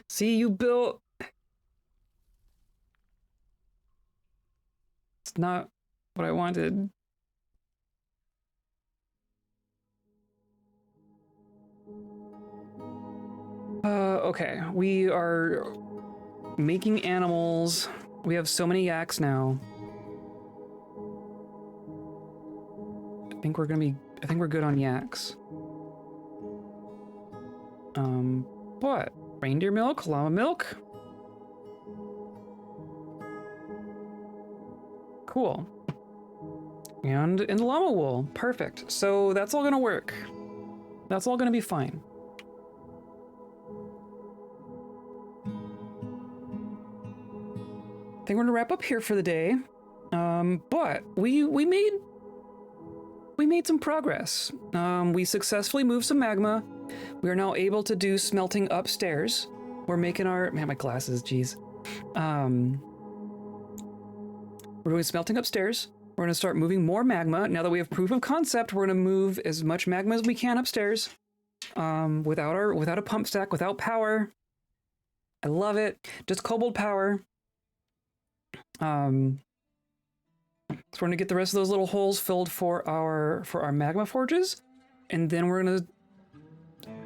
See, you built... It's not what I wanted. Okay. We are making animals. We have so many yaks now. I think we're good on yaks. What? Reindeer milk? Llama milk? Cool. And llama wool. Perfect. So that's all gonna work. That's all gonna be fine. I think we're gonna wrap up here for the day. But we made some progress. We successfully moved some magma. We are now able to do smelting upstairs. We're making our... Man, my glasses, geez. We're doing smelting upstairs. We're gonna start moving more magma. Now that we have proof of concept, we're gonna move as much magma as we can upstairs. Without a pump stack, without power. I love it. Just kobold power. So we're gonna get the rest of those little holes filled for our magma forges, and then we're gonna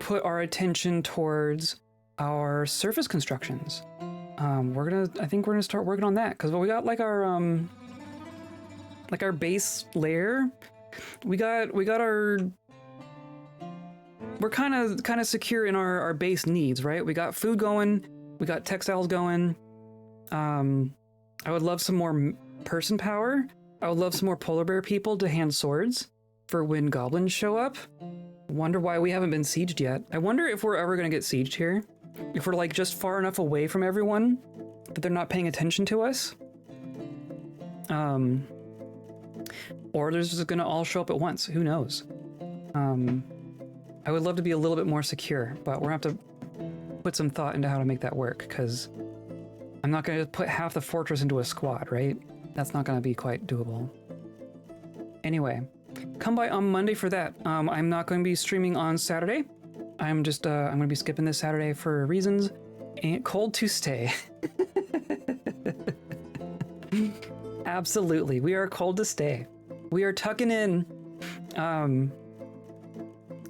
put our attention towards our surface constructions. I think we're gonna start working on that because we got like our base layer. We're kind of secure in our base needs, right? We got food going, we got textiles going. I would love some more person power. I would love some more polar bear people to hand swords for when goblins show up. Wonder why we haven't been sieged yet. I wonder if we're ever gonna get sieged here. If we're like just far enough away from everyone that they're not paying attention to us. Or they're just gonna all show up at once. Who knows? I would love to be a little bit more secure, but we're gonna have to put some thought into how to make that work, because I'm not gonna put half the fortress into a squad, right? That's not gonna be quite doable. Anyway, come by on Monday for that. I'm not gonna be streaming on Saturday. I'm gonna be skipping this Saturday for reasons. Ain't cold to stay. Absolutely, we are cold to stay. We are tucking in.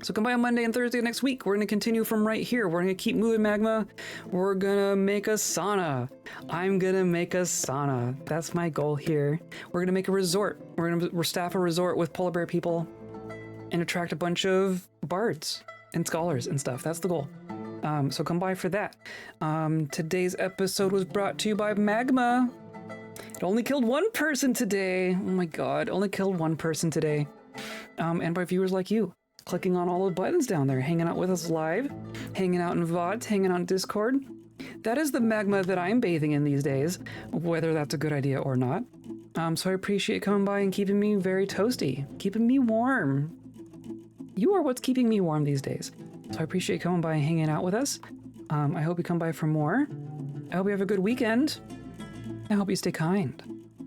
So come by on Monday and Thursday next week. We're gonna continue from right here. We're gonna keep moving magma. We're gonna make a sauna. I'm gonna make a sauna. That's my goal here. We're gonna make a resort. We're staff a resort with polar bear people and attract a bunch of bards and scholars and stuff. That's the goal. So come by for that. Today's episode was brought to you by Magma. It only killed one person today. Oh my god, only killed one person today. And by viewers like you, clicking on all the buttons down there, hanging out with us live, hanging out in VODs, hanging on Discord. That is the magma that I'm bathing in these days, whether that's a good idea or not. So I appreciate coming by and keeping me very toasty, keeping me warm. You are what's keeping me warm these days. So I appreciate coming by and hanging out with us. I hope you come by for more. I hope you have a good weekend. I hope you stay kind.